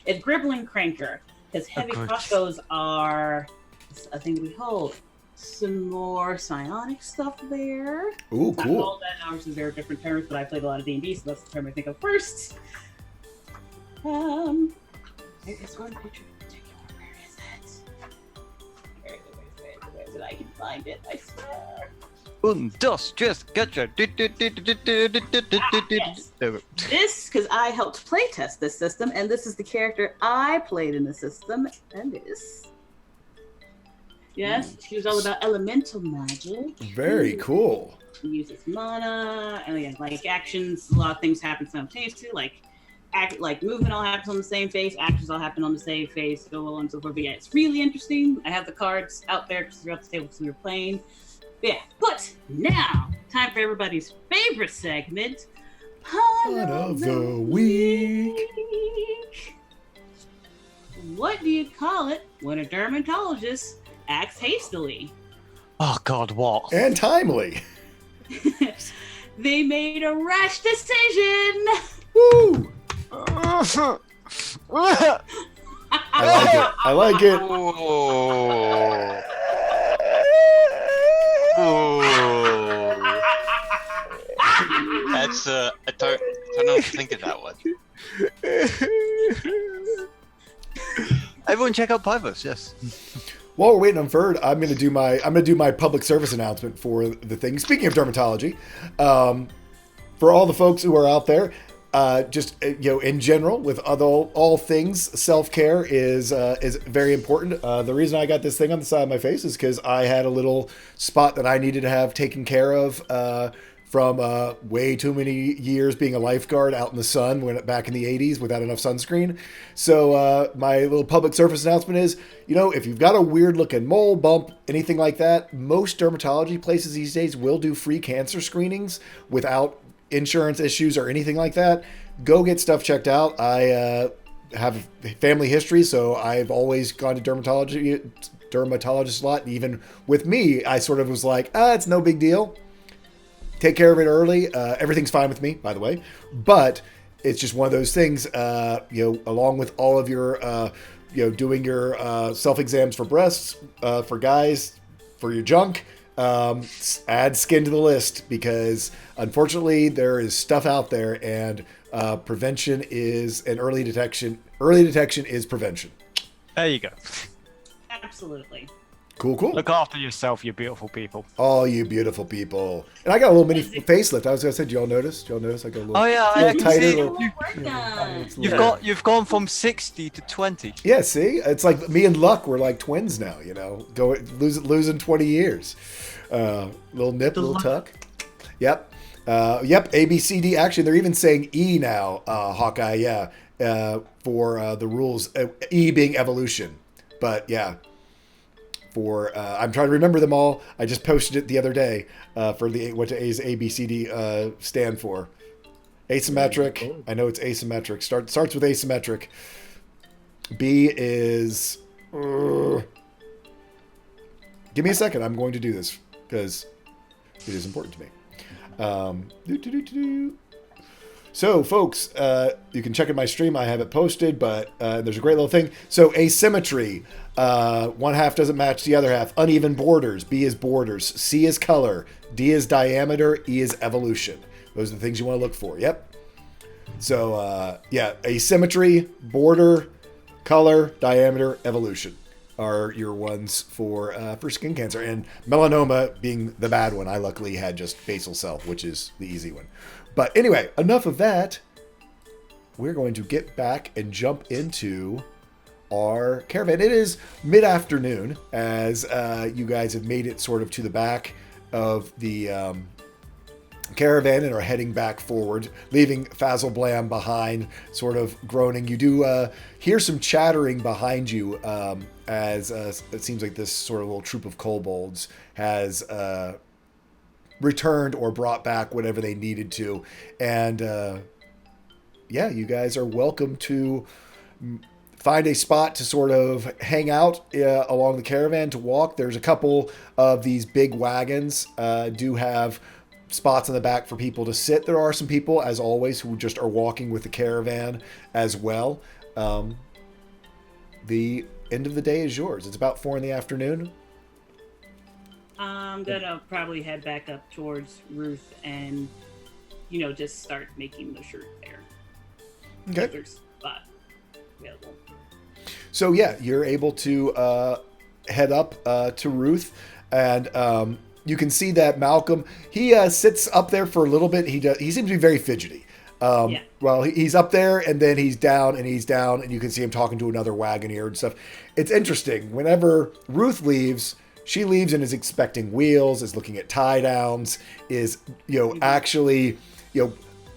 It's Gribbling Cranker. His heavy course. crossbows are a thing to behold. Some more psionic stuff there. Ooh, I cool. call that, obviously there are different terms, but I played a lot of D&D, so that's the term I think of first. There is one picture in particular. Where is it? I can find it, I swear. Und das just get your. Yes. This, because I helped playtest this system, and this is the character I played in the system, and this. Yes, she was all about elemental magic. Very cool. She uses mana, and again, like actions, a lot of things happen simultaneously, like movement all happens on the same phase, actions all happen on the same phase, so on and so forth. But yeah, it's really interesting. I have the cards out there throughout the table because we were playing. But yeah, but now, time for everybody's favorite segment, Pun of the Week. What do you call it when a dermatologist acts hastily? Oh God, what? And timely. They made a rash decision. Woo! I like it. Oh. Oh. That's I don't know if to think of that one. Everyone, check out Pivos. Yes. While we're waiting on Ferd, I'm gonna do my public service announcement for the thing. Speaking of dermatology, for all the folks who are out there, just in general, with all things, self-care is very important. The reason I got this thing on the side of my face is because I had a little spot that I needed to have taken care of from way too many years being a lifeguard out in the sun back in the 80s without enough sunscreen. So my little public service announcement is, if you've got a weird looking mole, bump, anything like that, most dermatology places these days will do free cancer screenings without insurance issues or anything like that. Go get stuff checked out. I have a family history, so I've always gone to dermatologist a lot. Even with me, I sort of was like, it's no big deal. Take care of it early. Everything's fine with me, by the way. But it's just one of those things, along with all of your, doing your self exams for breasts, for guys, for your junk, add skin to the list because unfortunately there is stuff out there, and prevention is an early detection. Early detection is prevention. There you go. Absolutely. Cool. Look after yourself, you beautiful people. Oh, you beautiful people. And I got a little mini facelift. I was going to say, did y'all notice? I got a little, Oh yeah, little I can tighter. see. Little, Work done. it's a little- You've gone from 60 to 20. Yeah, see? It's like me and Luck, we're like twins now, losing 20 years. Little nip, little tuck. Yep. A, B, C, D. Actually, they're even saying E now, Hawkeye, yeah, for the rules. E being evolution. But yeah, I'm trying to remember them all. I just posted it the other day for what A's A, B, C, D stand for. Asymmetric. I know it's asymmetric. Starts with asymmetric. B is... give me a second. I'm going to do this because it is important to me. So, folks, you can check in my stream. I have it posted, but there's a great little thing. So, asymmetry. One half doesn't match the other half. Uneven borders. B is borders. C is color. D is diameter. E is evolution. Those are the things you want to look for. Yep. So, asymmetry, border, color, diameter, evolution are your ones for skin cancer. And melanoma being the bad one. I luckily had just basal cell, which is the easy one. But anyway, enough of that. We're going to get back and jump into our caravan. It is mid-afternoon as you guys have made it sort of to the back of the caravan and are heading back forward, leaving Fazl Blam behind, sort of groaning. You do hear some chattering behind you as it seems like this sort of little troop of kobolds has returned or brought back whatever they needed to. And you guys are welcome to find a spot to sort of hang out along the caravan to walk. There's a couple of these big wagons do have spots in the back for people to sit. There are some people, as always, who just are walking with the caravan as well. The end of the day is yours. It's about 4 p.m. I'm gonna probably head back up towards Ruth and, just start making the shirt there. Okay. If there's a spot available. So yeah, you're able to head up to Ruth, and you can see that Malcolm, he sits up there for a little bit. He seems to be very fidgety. Well, he's up there and then he's down, and you can see him talking to another wagoneer and stuff. It's interesting. Whenever Ruth leaves, she leaves and is expecting wheels, is looking at tie downs, is, actually,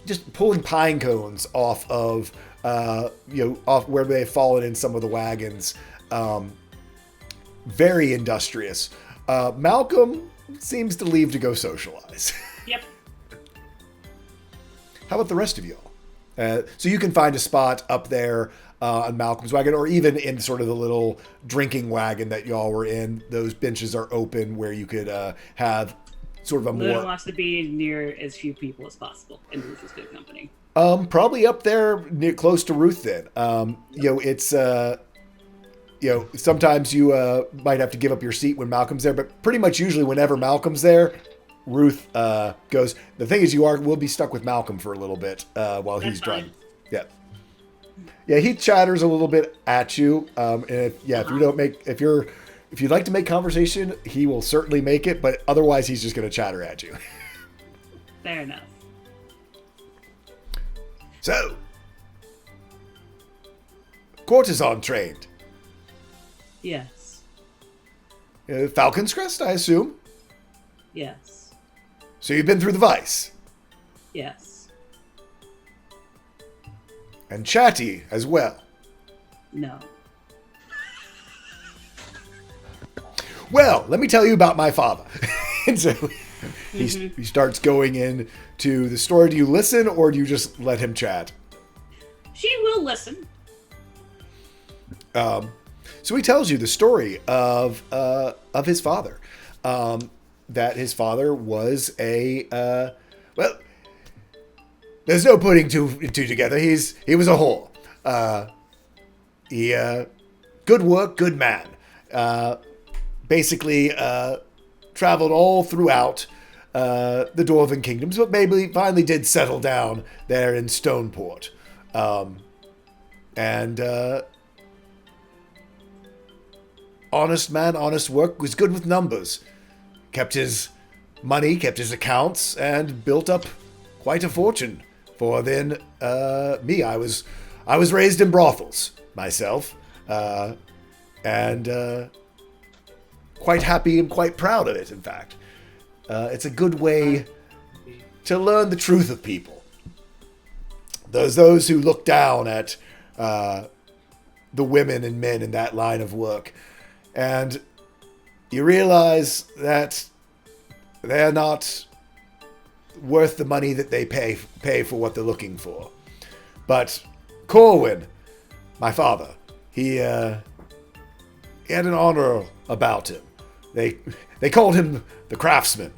just pulling pine cones off of, off where they've fallen in some of the wagons. Very industrious. Malcolm seems to leave to go socialize. Yep. How about the rest of y'all? So you can find a spot up there on Malcolm's wagon, or even in sort of the little drinking wagon that y'all were in. Those benches are open where you could have sort of a Luna more... wants to be near as few people as possible, and Ruth is good company. Probably up there close to Ruth then. It's... sometimes you might have to give up your seat when Malcolm's there, but pretty much usually whenever Malcolm's there, Ruth goes. The thing is, will be stuck with Malcolm for a little bit while he's driving. Yeah, yeah. He chatters a little bit at you, and if you'd like to make conversation, he will certainly make it. But otherwise, he's just going to chatter at you. Fair enough. So, courtesan trained. Yes. Falcon's Crest, I assume. Yes. So you've been through the Vice. Yes. And chatty as well. No. Well, let me tell you about my father. And so he starts going into the story. Do you listen, or do you just let him chat? She will listen. So he tells you the story of his father. That his father was there's no putting two and two together. He was a whore. Good work, good man. Basically, traveled all throughout the Dwarven kingdoms, but maybe finally did settle down there in Stoneport. Honest man, honest work, was good with numbers. Kept his money, kept his accounts, and built up quite a fortune. For then, me, I was raised in brothels myself, and quite happy and quite proud of it. In fact, it's a good way to learn the truth of people. There's those who look down at the women and men in that line of work, and you realize that they're not worth the money that they pay for what they're looking for. But Corwin, my father, he had an honor about him. They called him the craftsman,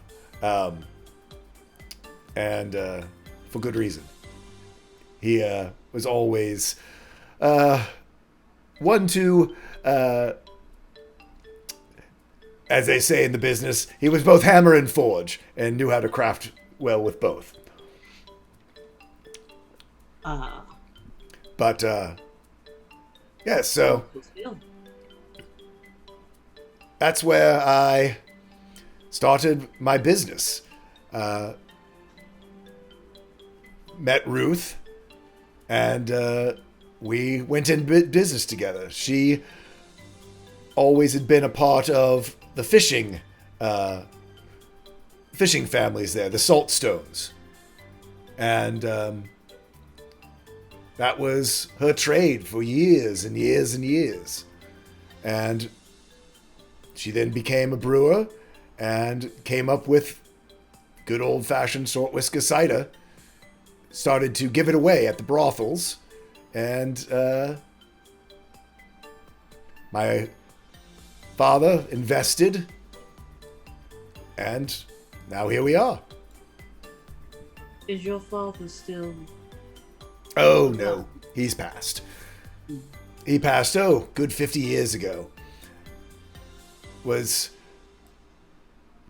and for good reason. He was always one to, as they say in the business, he was both hammer and forge and knew how to craft well with both. But yeah, so that's where I started my business. Met Ruth, and we went in business together. She always had been a part of the fishing families there, the Saltstones. And that was her trade for years and years and years. And she then became a brewer and came up with good old-fashioned Shortwhisker cider, started to give it away at the brothels, and my father invested, and now here we are. Is your father still... Oh, no. He's passed. He passed, good 50 years ago. Was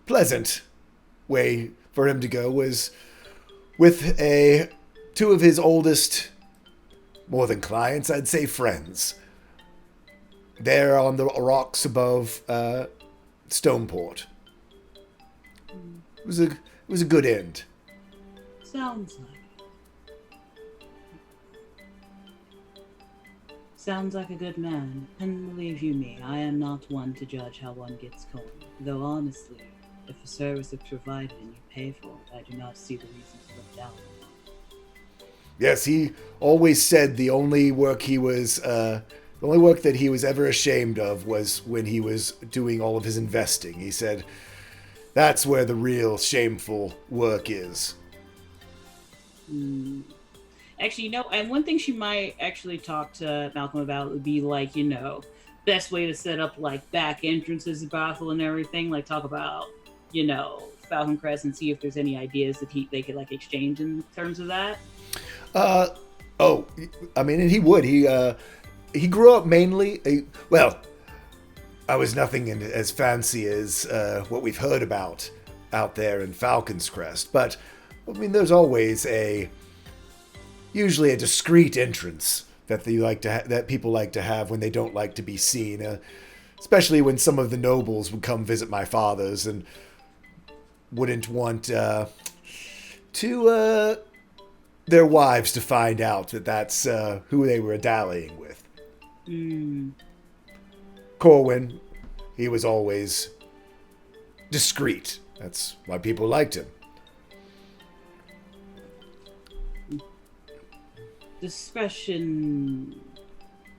pleasant way for him to go was with two of his oldest, more than clients, I'd say friends. There on the rocks above Stoneport. It was a good end. Sounds like it. Sounds like a good man, and believe you me, I am not one to judge how one gets going. Though honestly, if a service is provided and you pay for it, I do not see the reason to look down upon it. Yes, he always said the only work that he was ever ashamed of was when he was doing all of his investing. He said, that's where the real shameful work is. Actually, and one thing she might actually talk to Malcolm about would be like, best way to set up like back entrances to brothel and everything. Like talk about, Falcon Crest and see if there's any ideas that they could like exchange in terms of that. And he would. He grew up mainly. I was nothing as fancy as what we've heard about out there in Falcon's Crest, but there's always usually a discreet entrance that that people like to have when they don't like to be seen, especially when some of the nobles would come visit my father's and wouldn't want their wives to find out that that's who they were dallying with. Corwin, he was always discreet. That's why people liked him. Discretion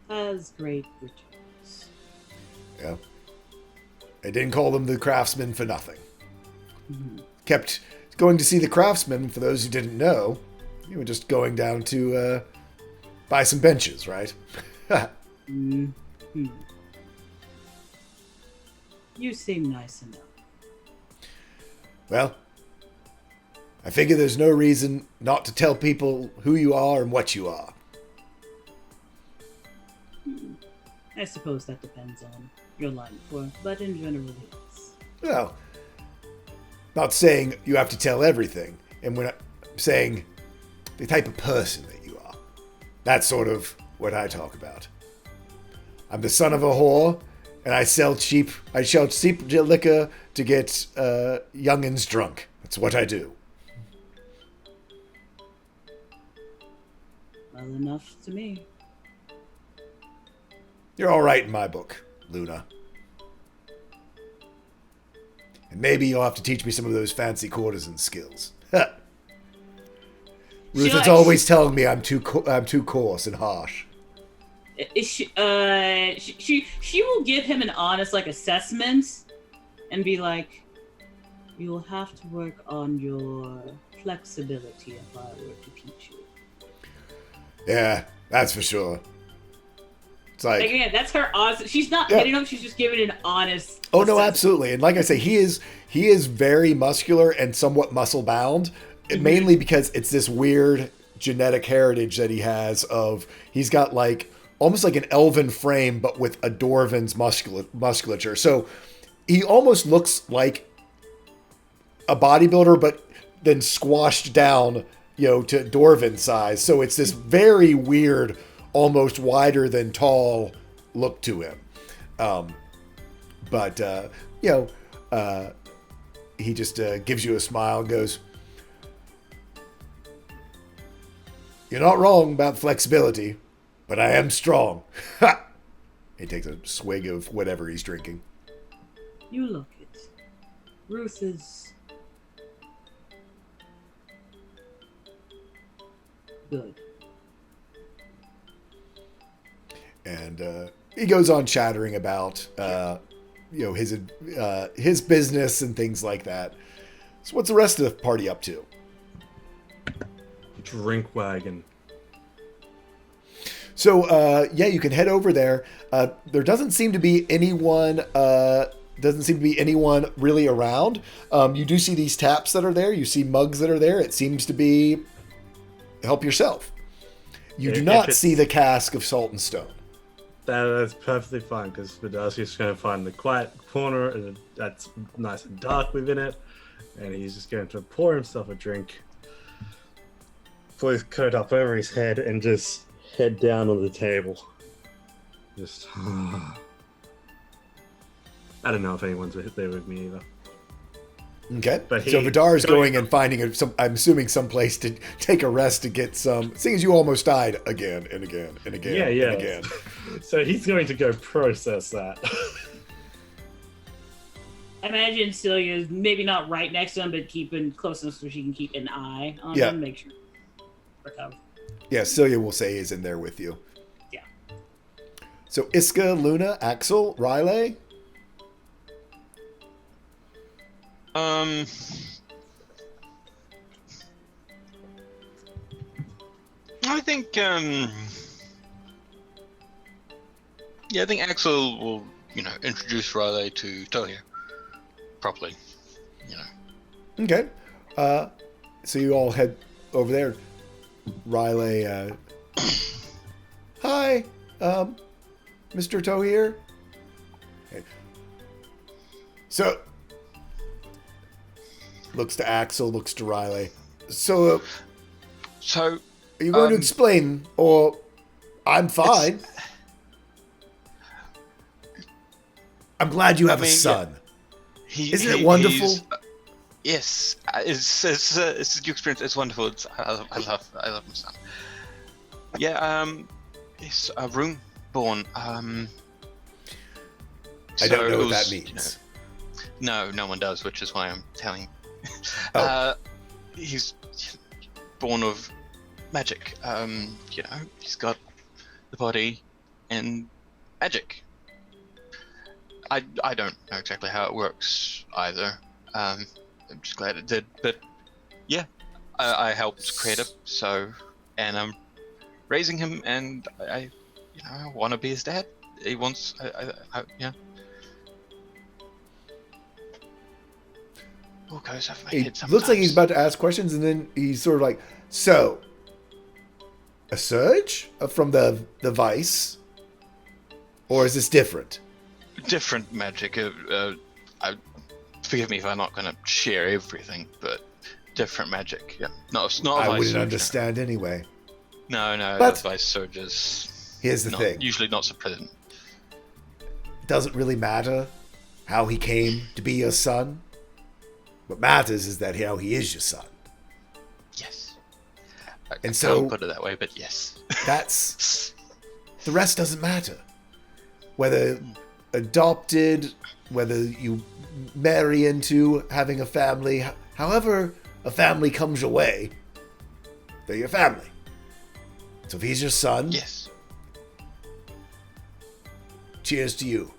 has great returns. Yeah. They didn't call them the craftsman for nothing. Kept going to see the craftsman, for those who didn't know, you were just going down to buy some benches, right? You seem nice enough. Well, I figure there's no reason not to tell people who you are and what you are. I suppose that depends on your line of work, but in general, yes. Well, not saying you have to tell everything, and when I'm saying the type of person that you are. That's sort of what I talk about. I'm the son of a whore, and I sell cheap liquor to get youngins drunk. That's what I do. Well enough to me. You're all right in my book, Luna. And maybe you'll have to teach me some of those fancy courtesan skills. Ruth is always telling me I'm too coarse and harsh. She will give him an honest assessment and be like, you will have to work on your flexibility if I were to teach you. Yeah, that's for sure. It's like again, that's her honest. She's not hitting him. She's just giving an honest. Oh no, absolutely. And like I say, he is very muscular and somewhat muscle bound, mainly because it's this weird genetic heritage that he has of he's got almost like an elven frame, but with a dwarven's musculature. So he almost looks like a bodybuilder, but then squashed down, to dwarven size. So it's this very weird, almost wider than tall look to him. He just gives you a smile and goes, "You're not wrong about flexibility, but I am strong." He takes a swig of whatever he's drinking. You look it. Ruth is good. And he goes on chattering about his business and things like that. So what's the rest of the party up to? Drink wagon. So you can head over there. There doesn't seem to be anyone. Really around. You do see these taps that are there. You see mugs that are there. It seems to be help yourself. You do not see the cask of salt and stone. That's perfectly fine, because Vidalski's going to find the quiet corner and that's nice and dark within it, and he's just going to pour himself a drink, pull his coat up over his head, and just head down on the table. Just... I don't know if anyone's there with me either. Okay. But So Vidar is going and finding I'm assuming some place to take a rest to get some, seeing as you almost died again and again and again and again. So he's going to go process that. I imagine Celia's maybe not right next to him, but keeping close enough so she can keep an eye on him, make sure. Yeah, Celia will say is in there with you. Yeah. So Iska, Luna, Axel, Riley. I think I think Axel will, introduce Riley to Tolia properly, Okay. So you all head over there. Riley, hi, Mr. Toe here. Okay. So, looks to Axel, looks to Riley. So, are you going to explain, or I'm fine. I'm glad you have a son. Isn't it wonderful? Yes, it's your experience. It's wonderful. I love my son. Yeah, he's a room born. I don't know what that means. No one does, which is why I'm telling. He's born of magic. He's got the body and magic. I don't know exactly how it works either. I'm just glad it did. But yeah, I helped create him. And I'm raising him, and I want to be his dad. He wants, yeah. All goes over my He head sometimes. looks like he's about to ask questions, and then he's sort of like, so, a surge from the Vice? Or is this different? Different magic. Forgive me if I'm not going to share everything, but different magic. Yeah. No, it's not a I Vice wouldn't surge, understand anyway. No, But- the Vice surges. Here's the thing. Usually not so present. It doesn't really matter how he came to be your son. What matters is that how he is your son. Yes. And I so- can't put it that way, but yes. That's... The rest doesn't matter. Whether adopted, whether you marry into having a family, however a family comes your way, they're your family. So if he's your son, Yes. cheers to you.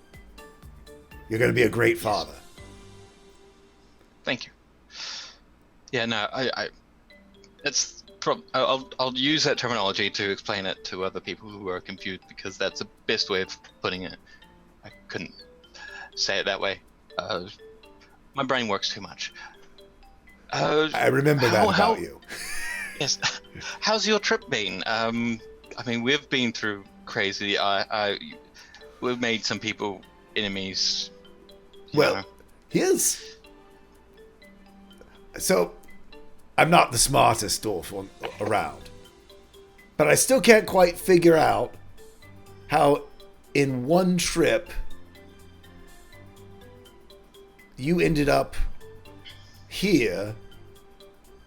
You're going to be a great father. Thank you. Yeah, no, it's I'll use that terminology to explain it to other people who are confused because that's the best way of putting it. I couldn't say it that way. My brain works too much. I remember that about you. Yes. How's your trip been? I mean, we've been through crazy. We've made some people enemies. you Well, know. here's... So, I'm not the smartest dwarf around. But I still can't quite figure out how in one trip you ended up here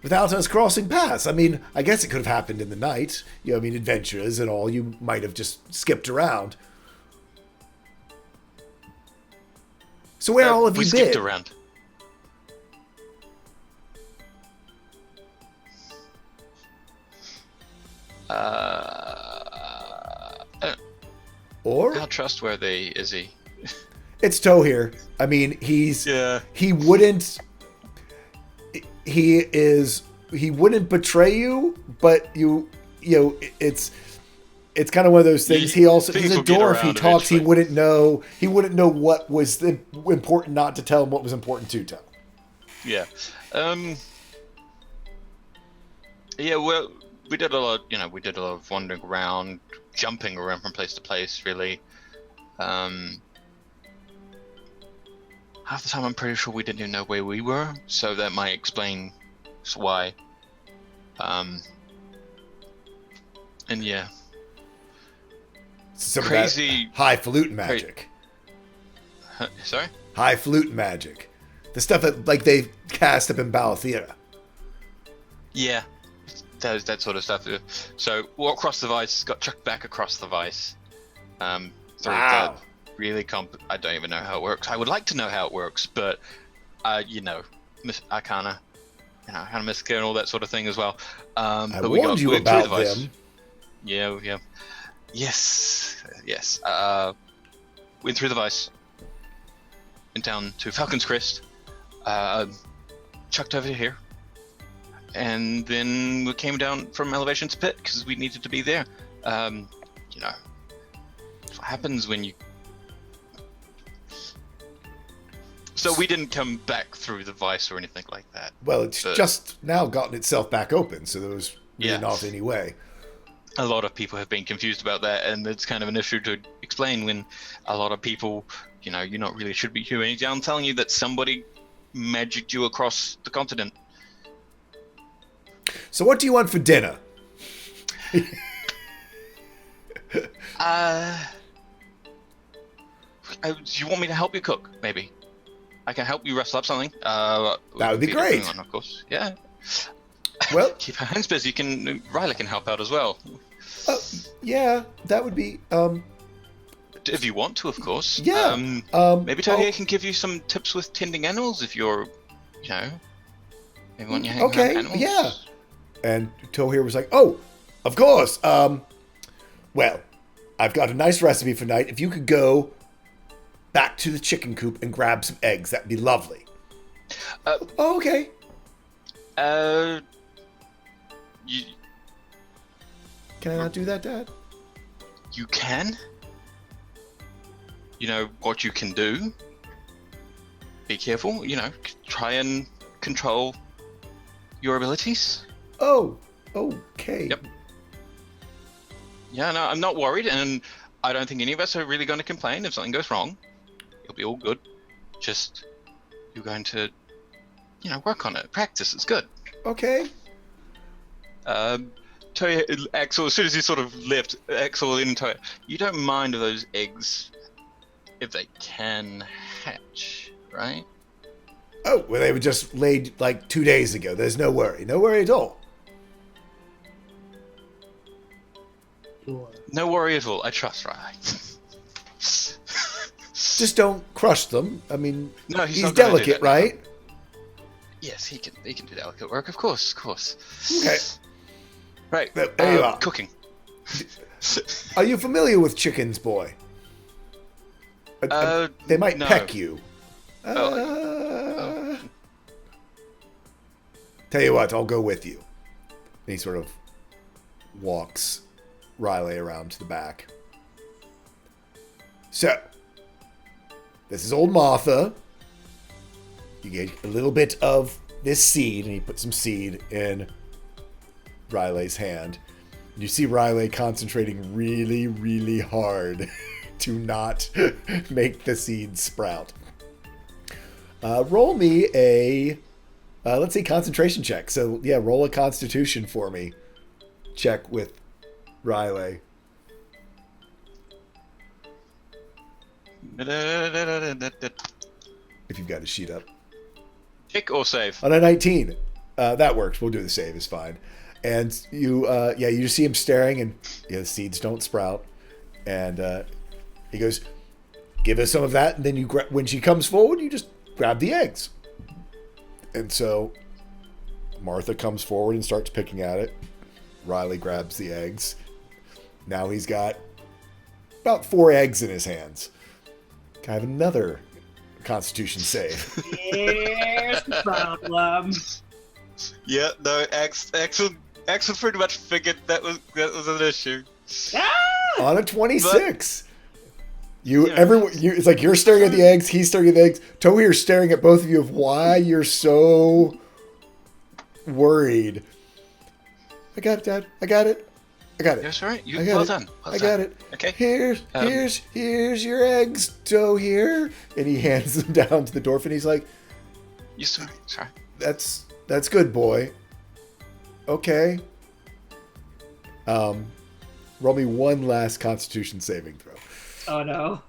without us crossing paths. I mean, I guess it could have happened in the night. You know, I mean, adventurers and all. You might have just skipped around. So where all have we you skipped been? around. Or How trustworthy is he? it's Toe here. I mean, he wouldn't betray you, but you know, it's kind of one of those things. He's a Things will get dwarf. He around talks. eventually. He wouldn't know what was important not to tell him, what was important to tell. Yeah. Yeah, well, we did a lot, we did a lot of wandering around, jumping around from place to place, really. Half the time I'm pretty sure we didn't even know where we were, so that might explain why. And yeah. Some Crazy- of that highfalutin magic. Sorry? Highfalutin magic. The stuff that like they cast up in Balathira. Yeah. That sort of stuff. So, walk across the Vice, got chucked back across the Vice. Through Wow. that really I don't even know how it works. I would like to know how it works, but, I kind of miscare and all that sort of thing as well. I But warned you went through about the Vice. them. Yeah. Yes. Went through the Vice. Went down to Falcon's Crest. Chucked over here. And then we came down from Elevation to Pit because we needed to be there. What happens when you... So we didn't come back through the Vice or anything like that. Well, it's But- just now gotten itself back open, so there was really Yeah. not any way. A lot of people have been confused about that, and it's kind of an issue to explain when a lot of people, you're not really should be doing. I'm telling you that somebody magicked you across the continent. So what do you want for dinner? Do you want me to help you cook? Maybe I can help you rustle up something. That would be depending great. on, of course. Yeah. Well, Keep our hands busy. Riley can help out as well, yeah, that would be if you want to, of course. yeah. Maybe Talia can give you some tips with tending animals if you're, maybe when you're hanging Okay, around animals. yeah. And Toe here was like, "Oh, of course. Well, I've got a nice recipe for tonight. If you could go back to the chicken coop and grab some eggs, that'd be lovely." Oh, okay. You Can I not do that, Dad? you can. You know what you can do. Be careful. Try and control your abilities. Oh, okay. Yep. Yeah, no, I'm not worried, and I don't think any of us are really going to complain if something goes wrong. It'll be all good. Just, you're going to, work on it. Practice, it's good. Okay. Toya, Axel, as soon as you sort of left, Axel and Toya, you don't mind those eggs if they can hatch, right? Oh, well, they were just laid like 2 days ago. There's no worry. No worry at all. Sure. No worry at all. I trust Riley. Just don't crush them. I mean, No, he's not gonna do delicate, that, no. right? Yes, he can do delicate work, of course. Okay. Right. There you are. Cooking. Are you familiar with chickens, boy? They might no. peck you. Oh. Tell you what, I'll go with you. And he sort of walks Riley around to the back. So, this is old Martha. You get a little bit of this seed, and he puts some seed in Riley's hand. You see Riley concentrating really, really hard to not make the seed sprout. Roll me a, let's say, concentration check. So, yeah, roll a constitution for me. Check with Riley. If you've got a sheet up. Kick or save? On a 19. That works. We'll do the save. It's fine. And you just see him staring, and the seeds don't sprout. And he goes, "Give us some of that." And then when she comes forward, you just grab the eggs. And so Martha comes forward and starts picking at it. Riley grabs the eggs. Now he's got about 4 eggs in his hands. Can I have another Constitution save? Here's the problem. Yeah, no, Axel pretty much figured that was an issue. Ah! On a 26. It's like you're staring at the eggs, he's staring at the eggs. Tohir's staring at both of you of why you're so worried. I got it, Dad. I got it. That's right. Well done. I got it. Okay. Here's your eggs, Tohir. And he hands them down to the dwarf, and he's like, You sorry. That's good, boy. Okay. Roll me one last Constitution saving throw. Oh no.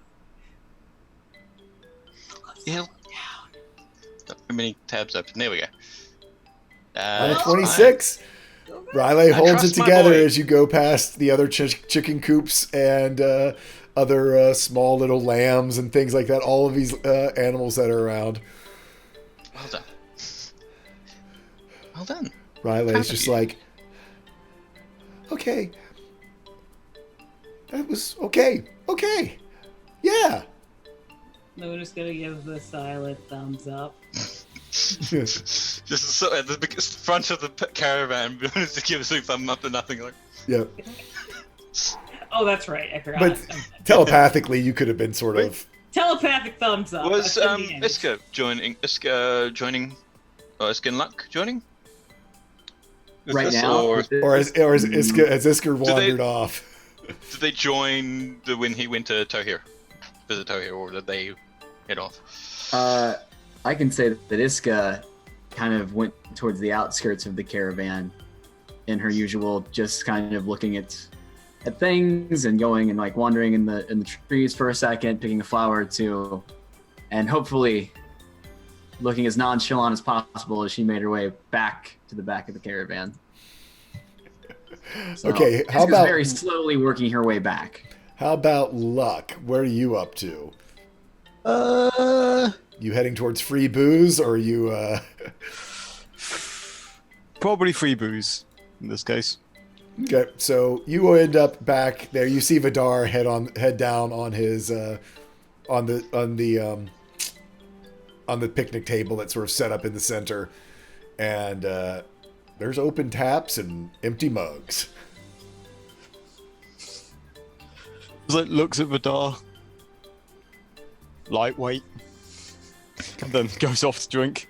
Yeah. Not too many tabs open. There we go. On a 26, Riley holds it trust my together boy. as you go past the other chicken coops and other small little lambs and things like that. All of these animals that are around. Well done. Well done. Riley's just like, okay. That was okay. Okay. Yeah. Luna's gonna give the silent thumbs up. Just so at the front of the caravan, to give us a thumb up and nothing like. Yeah. Oh, that's right. I forgot. But telepathically, you could have been sort of. Telepathic thumbs up. Was That's in the end. Iska joining? Iska and Luck joining? Is Right this, now, or Or has Isker wandered off? did they join when he went to Tohir, visit Tohir, or did they head off? I can say that Iska kind of went towards the outskirts of the caravan in her usual, just kind of looking at things and going and like wandering in the trees for a second, picking a flower or two, and hopefully looking as nonchalant as possible as she made her way back to the back of the caravan. So, Okay, how Iska's about very slowly working her way back? how about Luck? What are you up to? You heading towards free booze, or are you? Probably free booze in this case. Okay, so you will end up back there. You see Vidar head down on his on the picnic table that's sort of set up in the center, and there's open taps and empty mugs. It's like looks at Vidar. Lightweight. And then goes off to drink.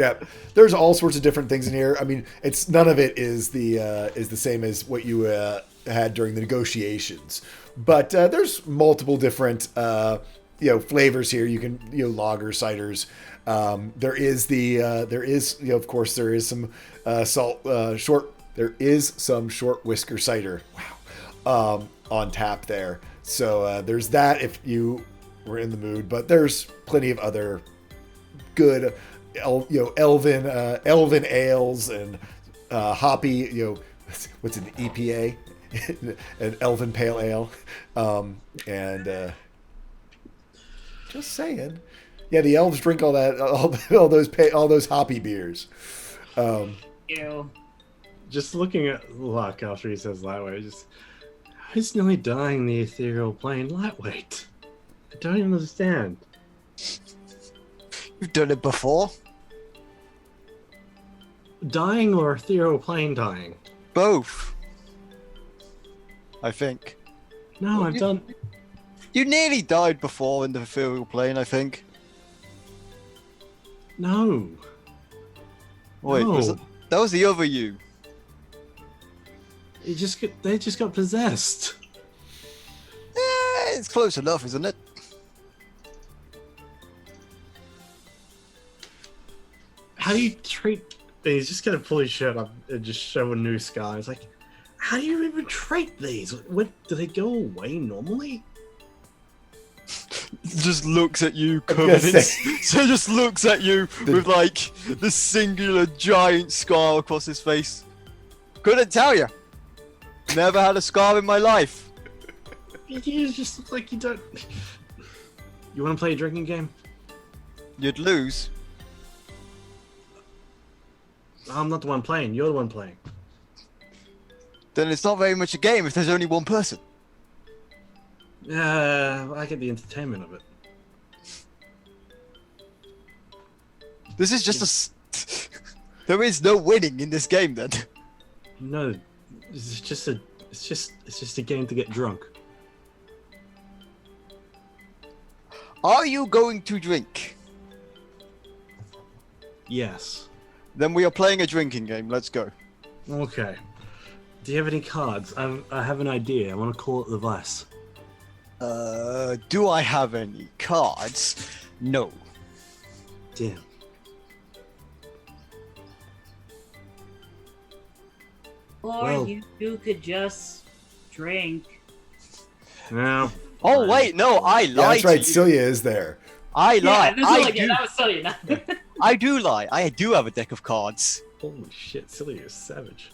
Yeah, there's all sorts of different things in here. I mean, it's none of it is the same as what you had during the negotiations, but there's multiple different flavors here. You can lager, ciders. There is of course there is some some Shortwhisker cider. Wow, on tap there. So there's that if you were in the mood, but there's plenty of other good elven ales and hoppy, what's in the EPA, an elven pale ale, and just saying, yeah, the elves drink all that, all those hoppy beers. Ew. Just looking at Luck after he says lightweight, he's nearly dying the ethereal plane lightweight. I don't even understand. You've done it before. Dying or ethereal plane dying? Both. I think. No, I've done. You nearly died before in the ethereal plane, I think. No. Wait, No. that was the other you. They just got possessed. It's close enough, isn't it? How do you treat? He's just gonna pull his shirt up and just show a new scar. It's like, how do you even treat these? What do they go away normally? Just looks at you covered in. So just looks at you with like this singular giant scar across his face. Couldn't tell you. Never had a scar in my life. You just look like you don't. You want to play a drinking game? You'd lose. I'm not the one playing. You're the one playing. Then it's not very much a game if there's only one person. I get the entertainment of it. This is just there is no winning in this game then. No, it's just a game to get drunk. Are you going to drink? Yes. Then we are playing a drinking game. Let's go. Okay. Do you have any cards? I have an idea. I want to call it the Vice. Do I have any cards? No. Damn. Or Well- you could just drink. No. Oh wait, no, I lied. Yeah, that's right. to you. Celia is there. I lied. Yeah, I do. that was silly enough. I do lie. I do have a deck of cards. Holy shit, Silly is savage.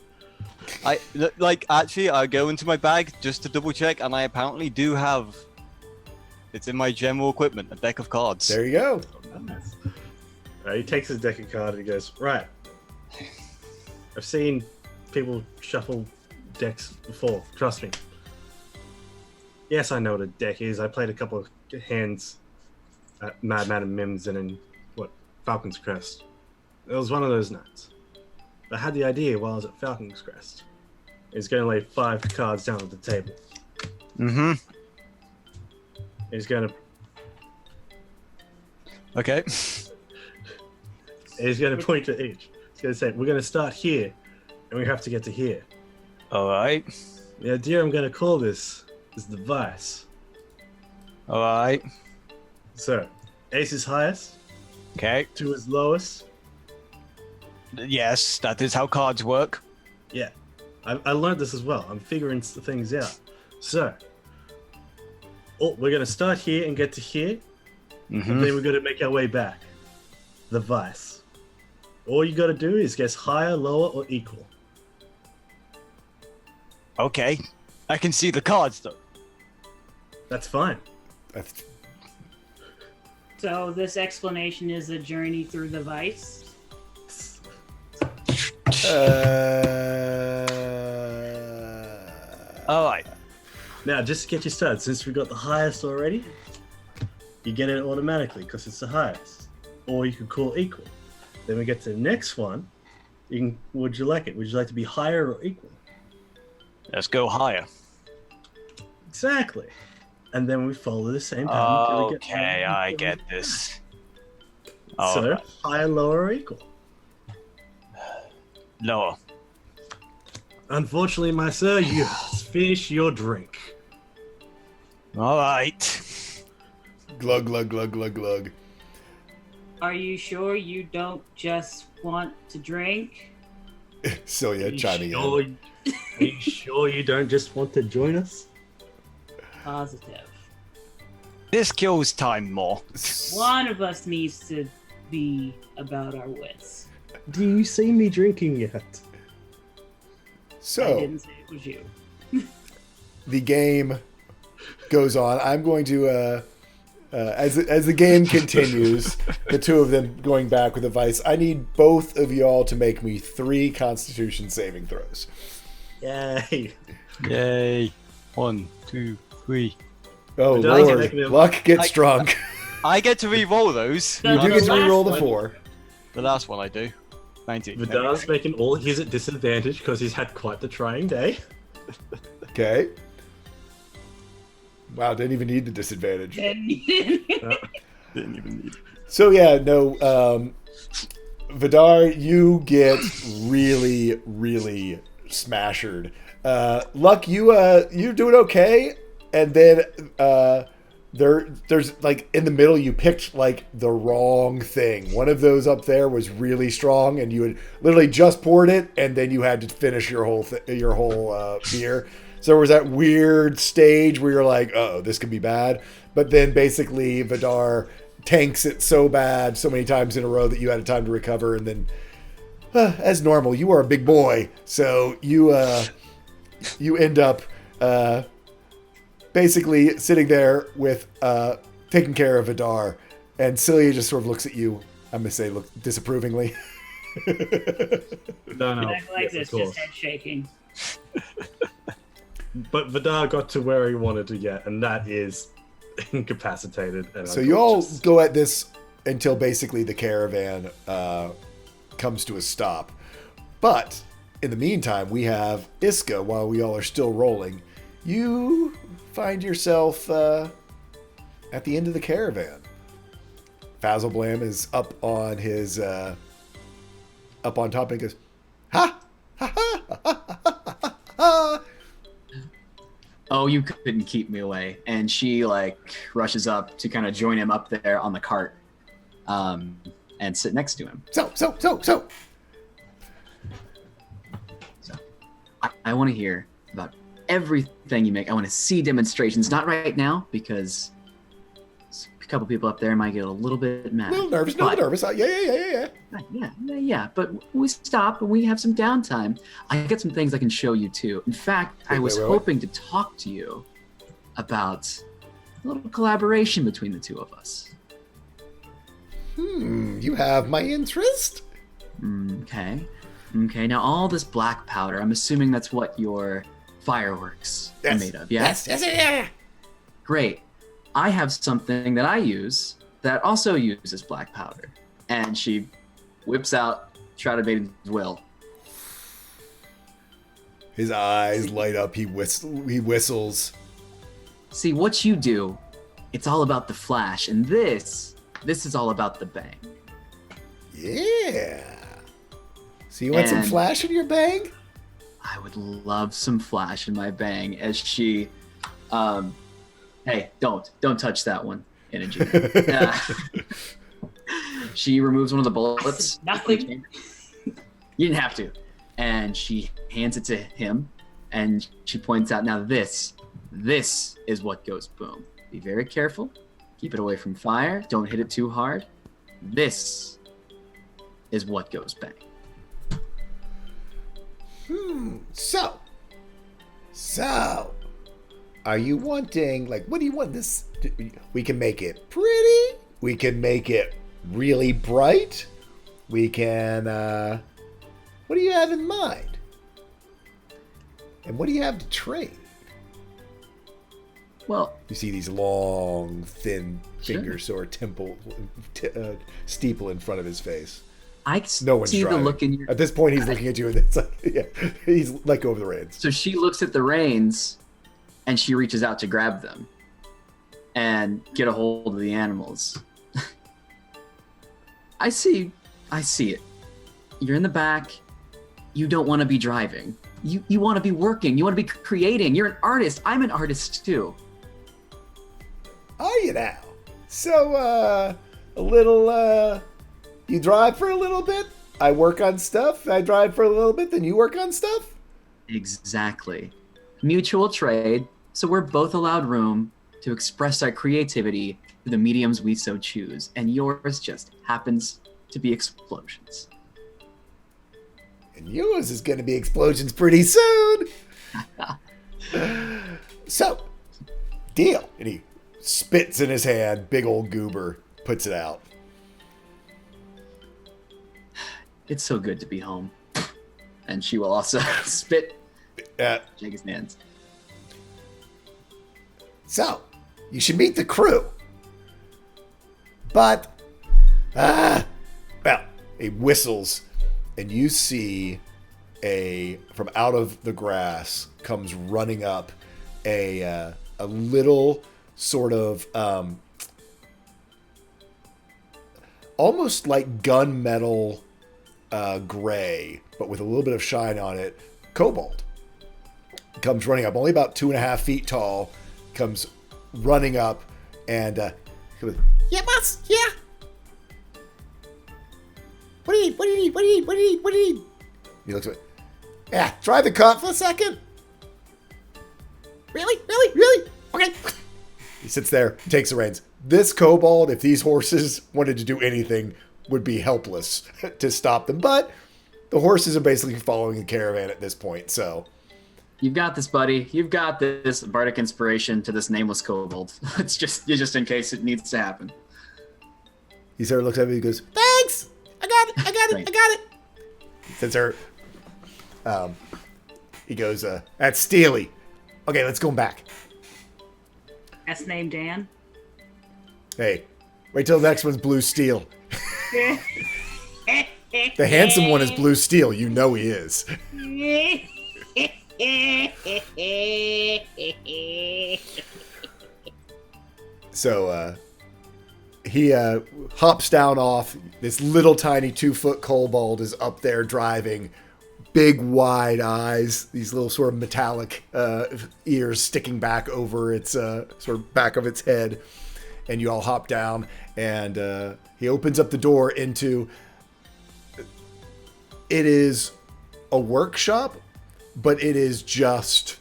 Actually, I go into my bag just to double check, and I apparently do have. It's in my general equipment, a deck of cards. There you go. Nice. He takes his deck of cards and he goes, right. I've seen people shuffle decks before, trust me. Yes, I know what a deck is. I played a couple of hands at Madman and Mims and in, Falcon's Crest. It was one of those nights. I had the idea while I was at Falcon's Crest. He's going to lay 5 cards down at the table. Mm-hmm. He's going to Okay. point to each. He's going to say, we're going to start here, and we have to get to here. All right. The idea I'm going to call this is the Vice. All right. So, ace is highest, Okay. 2 is lowest. Yes, that is how cards work. Yeah, I learned this as well. I'm figuring things out. So, we're going to start here and get to here, Mm-hmm. and then we're going to make our way back. The Vice. All you got to do is guess higher, lower, or equal. Okay. I can see the cards though. That's fine. That's, So this explanation is a journey through the Vice. All right. Now, just to get you started, since we got the highest already, you get it automatically because it's the highest. Or you could call equal. Then we get to the next one. Would you like it? Would you like to be higher or equal? Let's go higher. Exactly. And then we follow the same pattern. until we get Okay, I get this. So, Alright. higher, lower, or equal. Lower. Unfortunately, my sir, you finish your drink. All right. Glug, glug, glug, glug, glug. Are you sure you don't just want to drink? Celia chiming in. Are you sure you don't just want to join us? Positive. This kills time more. One of us needs to be about our wits. Do you see me drinking yet? I So, didn't say it was you. the game goes on. I'm going to, as the game continues, the two of them going back with advice, I need both of y'all to make me 3 Constitution saving throws. Yay! Yay. 1, 2, 3. Oh, Vidal's Lord. making him- Luck gets drunk. I get to re-roll those. You do get to last re-roll the one. 4. The last one I do. 19. Vidal's making all his at disadvantage because he's had quite the trying day. Okay. Wow, didn't even need the disadvantage. Didn't even need it. So yeah, no, Vidar, you get really, really smashered. Luck, you're doing okay, and then there's like in the middle you picked like the wrong thing. One of those up there was really strong, and you had literally just poured it, and then you had to finish your whole beer. So there was that weird stage where you're like, oh, this could be bad. But then basically Vidar tanks it so bad so many times in a row that you had time to recover. And then, as normal, you are a big boy. So you end up basically sitting there with taking care of Vidar. And Celia just sort of looks at you, I'm going to say, look disapprovingly. No. Back like yes, this, of course. just head shaking. But Vidar got to where he wanted to get, and that is incapacitated. And So you all unconscious. go at this until basically the caravan comes to a stop. But in the meantime, we have Iska while we all are still rolling. You find yourself at the end of the caravan. Fazlblam is up on his up on top and goes, ha ha ha ha ha ha ha. Oh, you couldn't keep me away. And she like rushes up to kind of join him up there on the cart, and sit next to him. So. I want to hear about everything you make. I want to see demonstrations. Not right now because a couple people up there might get a little bit mad. A little nervous, But- Yeah. Yeah. But we stop and we have some downtime. I got some things I can show you too. In fact, I was wait. hoping to talk to you about a little collaboration between the two of us. You have my interest? Okay. Now all this black powder, I'm assuming that's what your fireworks are made of, yeah? Yes. Great. I have something that I use that also uses black powder. And she whips out Shrouded Will. His eyes light up. He whistles. See, what you do, it's all about the flash. And this is all about the bang. Yeah. So you want some And- flash in your bang? I would love some flash in my bang as she, hey, don't touch that one, Energy. She removes one of the bullets. Nothing. You didn't have to. And she hands it to him, and she points out, now this is what goes boom. Be very careful. Keep it away from fire. Don't hit it too hard. This is what goes bang. So, are you wanting, like, what do you want this? We can make it pretty. We can make it really bright. We can, what do you have in mind? And what do you have to trade? Well, You see these long, thin Sure. fingers or steeple in front of his face. I No one's see the driving. look in your. At this point, he's looking at you, and it's like, yeah, he's let go of the reins. So she looks at the reins, and she reaches out to grab them, and get a hold of the animals. I see it. You're in the back. you don't want to be driving. You want to be working. You want to be creating. You're an artist. I'm an artist too. Are you now? So, a little, you drive for a little bit, I work on stuff, I drive for a little bit, then you work on stuff? Exactly. Mutual trade, so we're both allowed room to express our creativity through the mediums we so choose, and yours just happens to be explosions. And yours is going to be explosions pretty soon. So, deal. And he spits in his hand, big old goober, puts it out. It's so good to be home. And she will also spit, shake his hands. So, you should meet the crew. But, well, he whistles, and you see from out of the grass comes running up a little sort of almost like gunmetal gray, but with a little bit of shine on it, kobold. Comes running up, only about 2.5 feet tall, comes running up and goes, yeah, boss, yeah. What do you need? What do you need? What do you need? What do you need? What do you need? He looks at it. Yeah, drive the cart for a second. Really? Really? Really? Okay. He sits there, takes the reins. This kobold, if these horses wanted to do anything, would be helpless to stop them. But the horses are basically following the caravan at this point, so. You've got this, buddy. You've got this bardic inspiration to this nameless kobold. It's just in case it needs to happen. He sort of looks at me and goes, thanks! I got it! I got it! I got it! He sits there. He goes, that's Steely. Okay, let's go back. That's named Dan. Hey, wait till the next one's blue steel. The handsome one is blue steel. You know he is. So, he hops down off. This little tiny 2-foot kobold is up there driving. Big wide eyes, these little sort of metallic ears sticking back over its sort of back of its head. And you all hop down, and he opens up the door into. It is a workshop, but it is just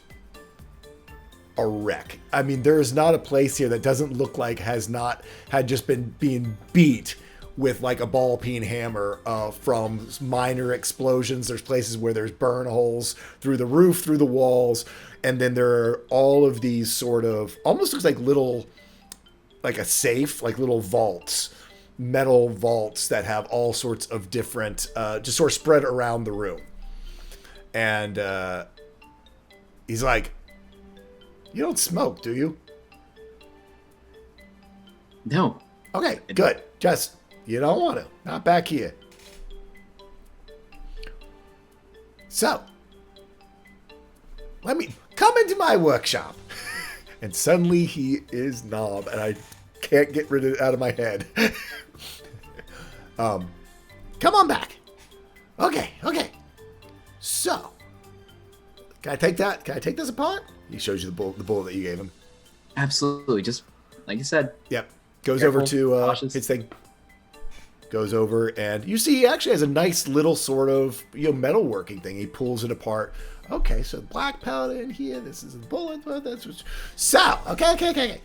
a wreck. I mean, there is not a place here that doesn't look like had just been being beat with like a ball peen hammer from minor explosions. There's places where there's burn holes through the roof, through the walls, and then there are all of these sort of almost looks like little, like a safe, like little vaults, metal vaults that have all sorts of different, just sort of spread around the room. And he's like, you don't smoke, do you? No. Okay, good. Just, you don't want to. Not back here. So, let me come into my workshop. And suddenly he is Knob, and I can't get rid of it out of my head. Come on back. Okay. So, can I take that? Can I take this apart? He shows you the bullet that you gave him. Absolutely. Just like you said. Yep. Goes Careful, over to cautious. his thing. Goes over, and you see he actually has a nice little sort of metalworking thing. He pulls it apart. Okay, so black powder in here. This is a bullet. That's what. So okay.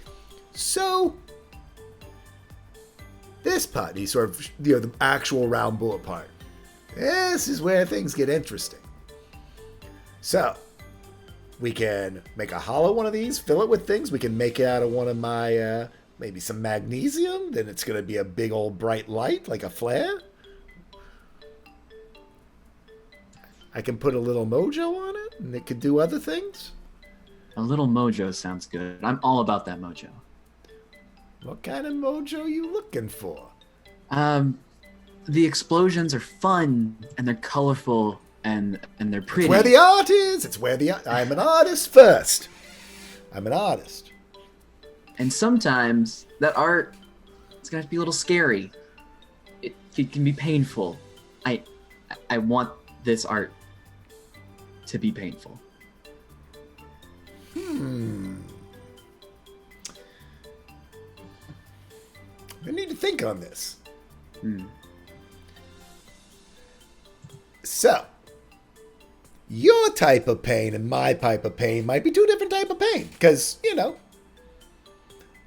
So this part, he sort of the actual round bullet part. This is where things get interesting. So we can make a hollow one of these, fill it with things. We can make it out of one of my maybe some magnesium. Then it's going to be a big old bright light like a flare. I can put a little mojo on it, and it could do other things. A little mojo sounds good. I'm all about that mojo. What kind of mojo are you looking for? The explosions are fun, and they're colorful, and they're pretty. It's where the art is. It's where I'm an artist first. I'm an artist. And sometimes that art is gonna have to be a little scary. It can be painful. I want this art to be painful. I need to think on this. So, your type of pain and my type of pain might be two different type of pain. Because,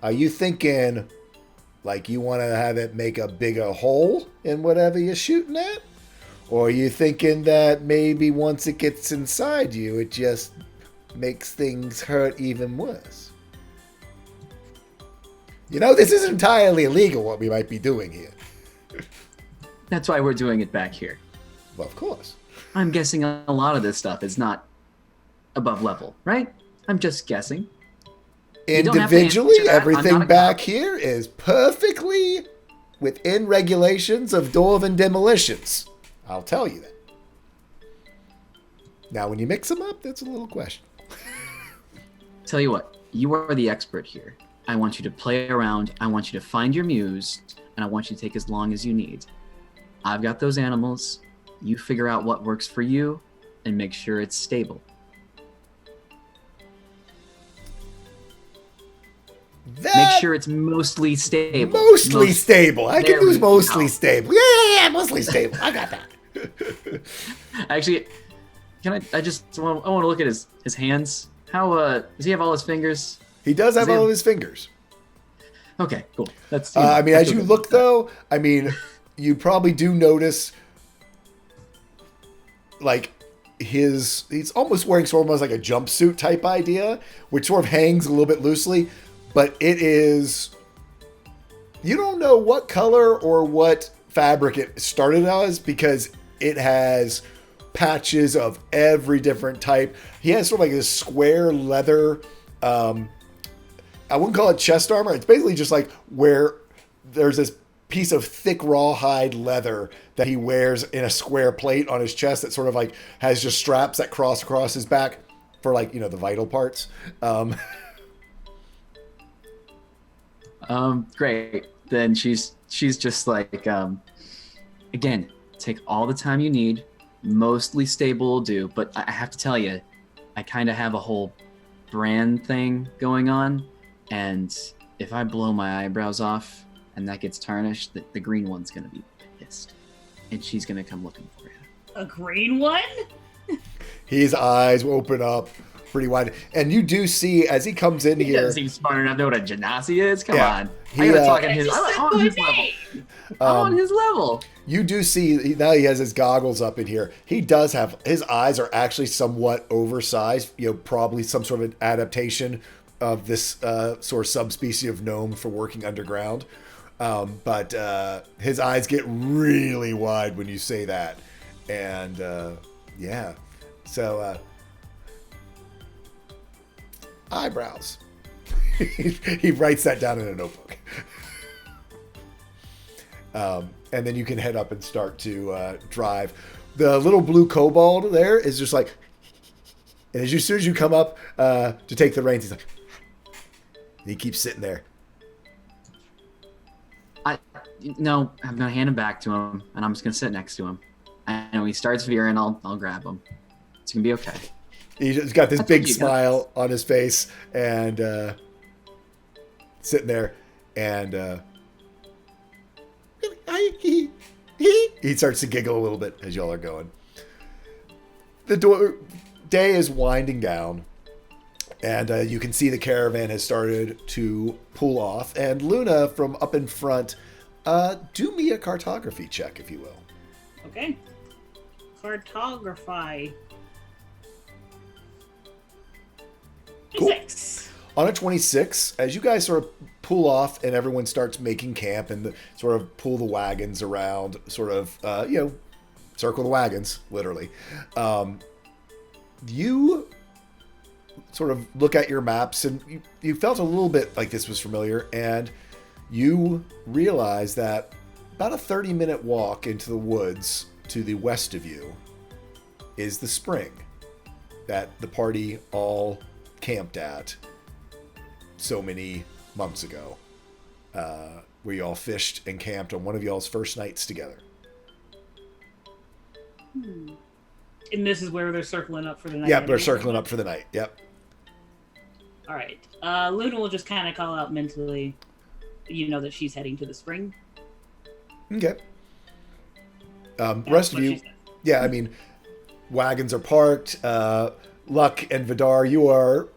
are you thinking like you want to have it make a bigger hole in whatever you're shooting at? Or are you thinking that maybe once it gets inside you, it just makes things hurt even worse? This is entirely illegal what we might be doing here. That's why we're doing it back here. Well, of course. I'm guessing a lot of this stuff is not above level, right? I'm just guessing. You don't have to Individually, answer that. I'm not everything a back cop. here is perfectly within regulations of Dwarven demolitions. I'll tell you that. Now, when you mix them up, that's a little question. Tell you what, you are the expert here. I want you to play around. I want you to find your muse, and I want you to take as long as you need. I've got those animals. You figure out what works for you, and make sure it's stable. Make sure it's mostly stable. Mostly stable. I can There use we mostly go. stable. Yeah, mostly stable. I got that. Actually, can I want to look at his hands. How does he have all his fingers? He does have Does he all have- of his fingers. Okay, cool. That's. As you look, though, you probably do notice, like, he's almost wearing sort of almost like a jumpsuit type idea, which sort of hangs a little bit loosely, but it is, you don't know what color or what fabric it started as because it has patches of every different type. He has sort of like this square leather, I wouldn't call it chest armor. It's basically just like where there's this piece of thick rawhide leather that he wears in a square plate on his chest that sort of like has just straps that cross across his back for like, the vital parts. Great. Then she's just like, again, take all the time you need. Mostly stable will do, but I have to tell you, I kind of have a whole brand thing going on, and if I blow my eyebrows off and that gets tarnished, the green one's gonna be pissed, and she's gonna come looking for you. A green one? His eyes will open up pretty wide, and you do see as he comes in He here. doesn't seem smart enough to know what a genasi is. Come Yeah. on, He, I gotta talk That's on his. just I'm a on good his level. name. I'm on his level. You do see now he has his goggles up in here. He does have his eyes are actually somewhat oversized. Probably some sort of adaptation of this sort of subspecies of gnome for working underground. But his eyes get really wide when you say that, and yeah. So eyebrows. He writes that down in a notebook. And then you can head up and start to drive. The little blue kobold there is just like, and as soon as you come up to take the reins, he's like, and he keeps sitting there. No, I'm gonna hand him back to him, and I'm just gonna sit next to him. And when he starts veering, I'll grab him. It's gonna be okay. He's got this That's big what you got. smile on his face and sitting there, and he starts to giggle a little bit as y'all are going. The day is winding down, and you can see the caravan has started to pull off. And Luna, from up in front, do me a cartography check, if you will. Okay. Cartography. Cool. 6. On a 26, as you guys sort of pull off and everyone starts making camp and sort of pull the wagons around, sort of, circle the wagons, literally. You sort of look at your maps and you felt a little bit like this was familiar, and you realize that about a 30-minute walk into the woods to the west of you is the spring that the party all camped at so many months ago, where y'all fished and camped on one of y'all's first nights together. And this is where they're circling up for the night. Yep, they're circling up for the night. Yep. All right. Luna will just kind of call out mentally, that she's heading to the spring. Okay. That's Rest of what you, she said. yeah, I mean, wagons are parked. Luck and Vidar, you are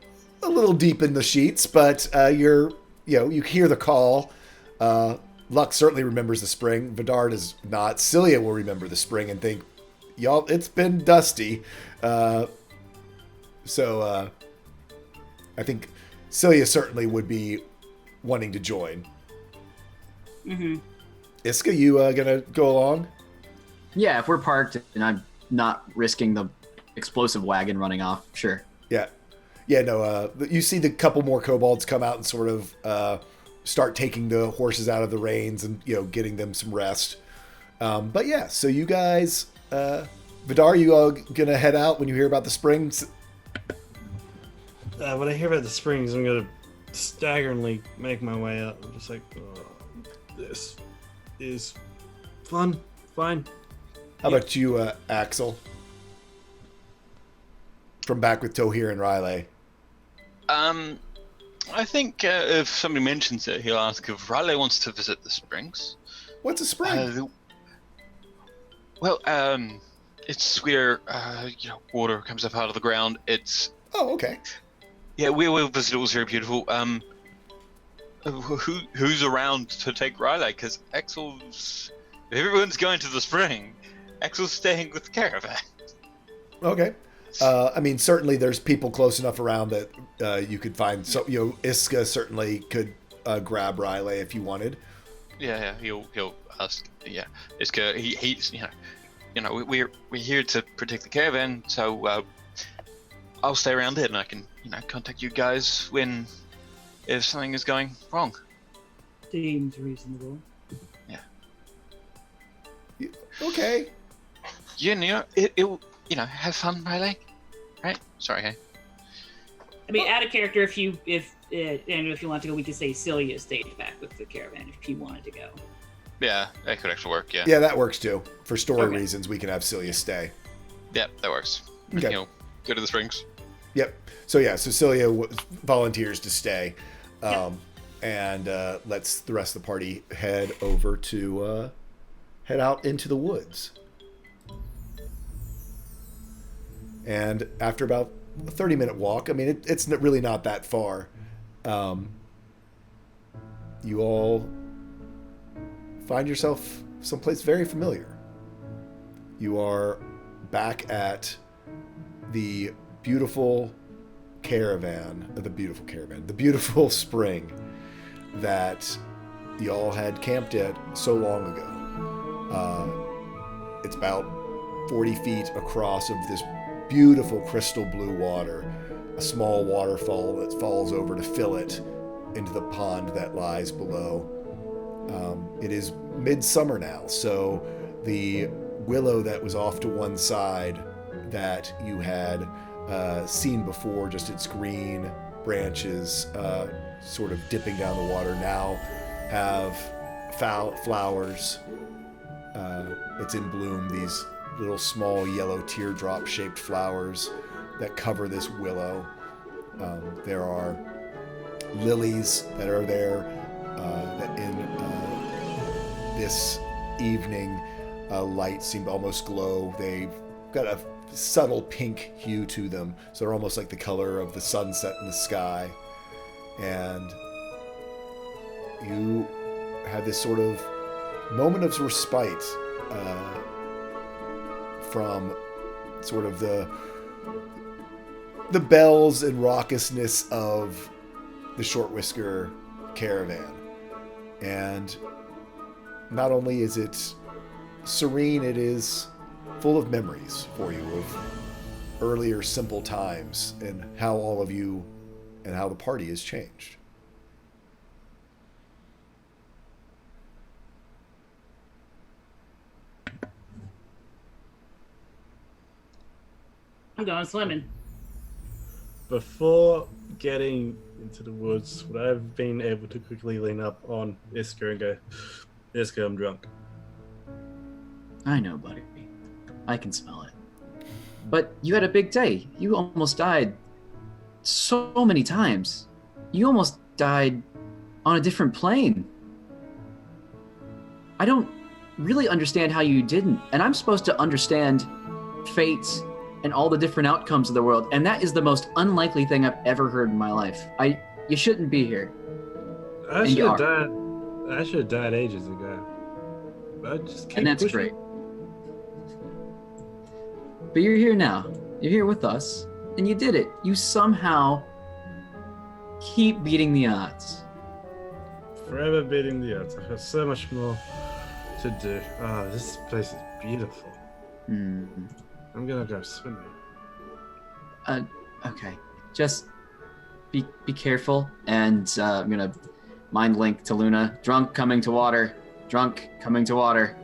a little deep in the sheets, but you hear the call. Luck certainly remembers the spring. Vidar does not. Cilia will remember the spring and think, y'all, it's been dusty. So I think Cilia certainly would be wanting to join. Mm-hmm. Iska, you gonna go along? Yeah, if we're parked and I'm not risking the explosive wagon running off, sure. Yeah. No. You see the couple more kobolds come out and sort of start taking the horses out of the reins and getting them some rest. But yeah, so you guys, Vidar, you all gonna head out when you hear about the springs? When I hear about the springs, I'm gonna staggeringly make my way up. I'm just like, this is fun. Fine. How about you, Axel? From back with Tohir and Riley. I think if somebody mentions it, he'll ask if Riley wants to visit the springs. What's a spring? It's where water comes up out of the ground. It's Oh, okay. yeah, we visited. It was very beautiful. Who's around to take Riley? Because Axel's. If everyone's going to the spring, Axel's staying with the caravan. Okay. I mean, certainly there's people close enough around that you could find. So, Iska certainly could grab Riley if you wanted. Yeah, he'll ask. Yeah, Iska. He's we're here to protect the caravan, so I'll stay around here and I can contact you guys if something is going wrong. Seems reasonable. Okay. It have fun, Riley. Right? Sorry, hey. I mean, add a character if you want to go, we could say Cilia stayed back with the caravan if he wanted to go. Yeah, that could actually work. Yeah. Yeah, that works too. For story Okay. reasons, we can have Cilia stay. Yeah, that works. Okay. Go to the springs. Yep. So Cilia volunteers to stay, Yep. and lets the rest of the party head over to head out into the woods. And after about a 30-minute walk, I mean, it's really not that far. You all find yourself someplace very familiar. You are back at the beautiful spring that y'all had camped at so long ago. It's about 40 feet across of this beautiful crystal blue water, a small waterfall that falls over to fill it into the pond that lies below. It is midsummer now, so the willow that was off to one side that you had seen before, just its green branches sort of dipping down the water, now have flowers. It's in bloom, these little small yellow teardrop shaped flowers that cover this willow. There are lilies that are there that in this evening light seem to almost glow. They've got a subtle pink hue to them, so they're almost like the color of the sunset in the sky. And you have this sort of moment of respite from sort of the bells and raucousness of the Shortwhisker caravan. And not only is it serene, it is full of memories for you of earlier simple times and how all of you and how the party has changed. I'm going swimming. Before getting into the woods, would I have been able to quickly lean up on Iska and go, Iska, I'm drunk? I know, buddy. I can smell it. But you had a big day. You almost died so many times. You almost died on a different plane. I don't really understand how you didn't. And I'm supposed to understand fate and all the different outcomes of the world. And that is the most unlikely thing I've ever heard in my life. You shouldn't be here. I And should you have are. died. I should have died ages ago. But just keep And that's pushing. great. But you're here now. You're here with us. And you did it. You somehow keep beating the odds. Forever beating the odds. I've got so much more to do. Oh, this place is beautiful. Hmm. I'm gonna go swimming. Okay. Just be careful. And I'm gonna mind link to Luna. Drunk coming to water. Drunk coming to water.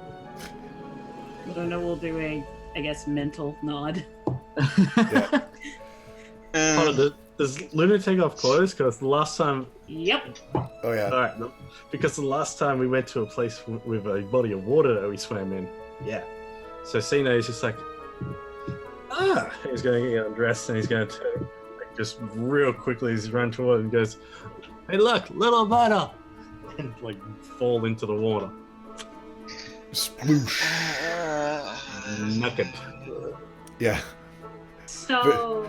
I don't know, we'll do a, I guess, mental nod. Does Luna take off clothes? Because the last time... Yep. Oh yeah. Alright, because the last time we went to a place with a body of water that we swam in. Yeah. So Cena is just like... He's going to get undressed and he's going to turn, like, just real quickly he's run toward it and goes, "Hey look, little butter!" And like fall into the water. Sploosh. Naked. Yeah. So...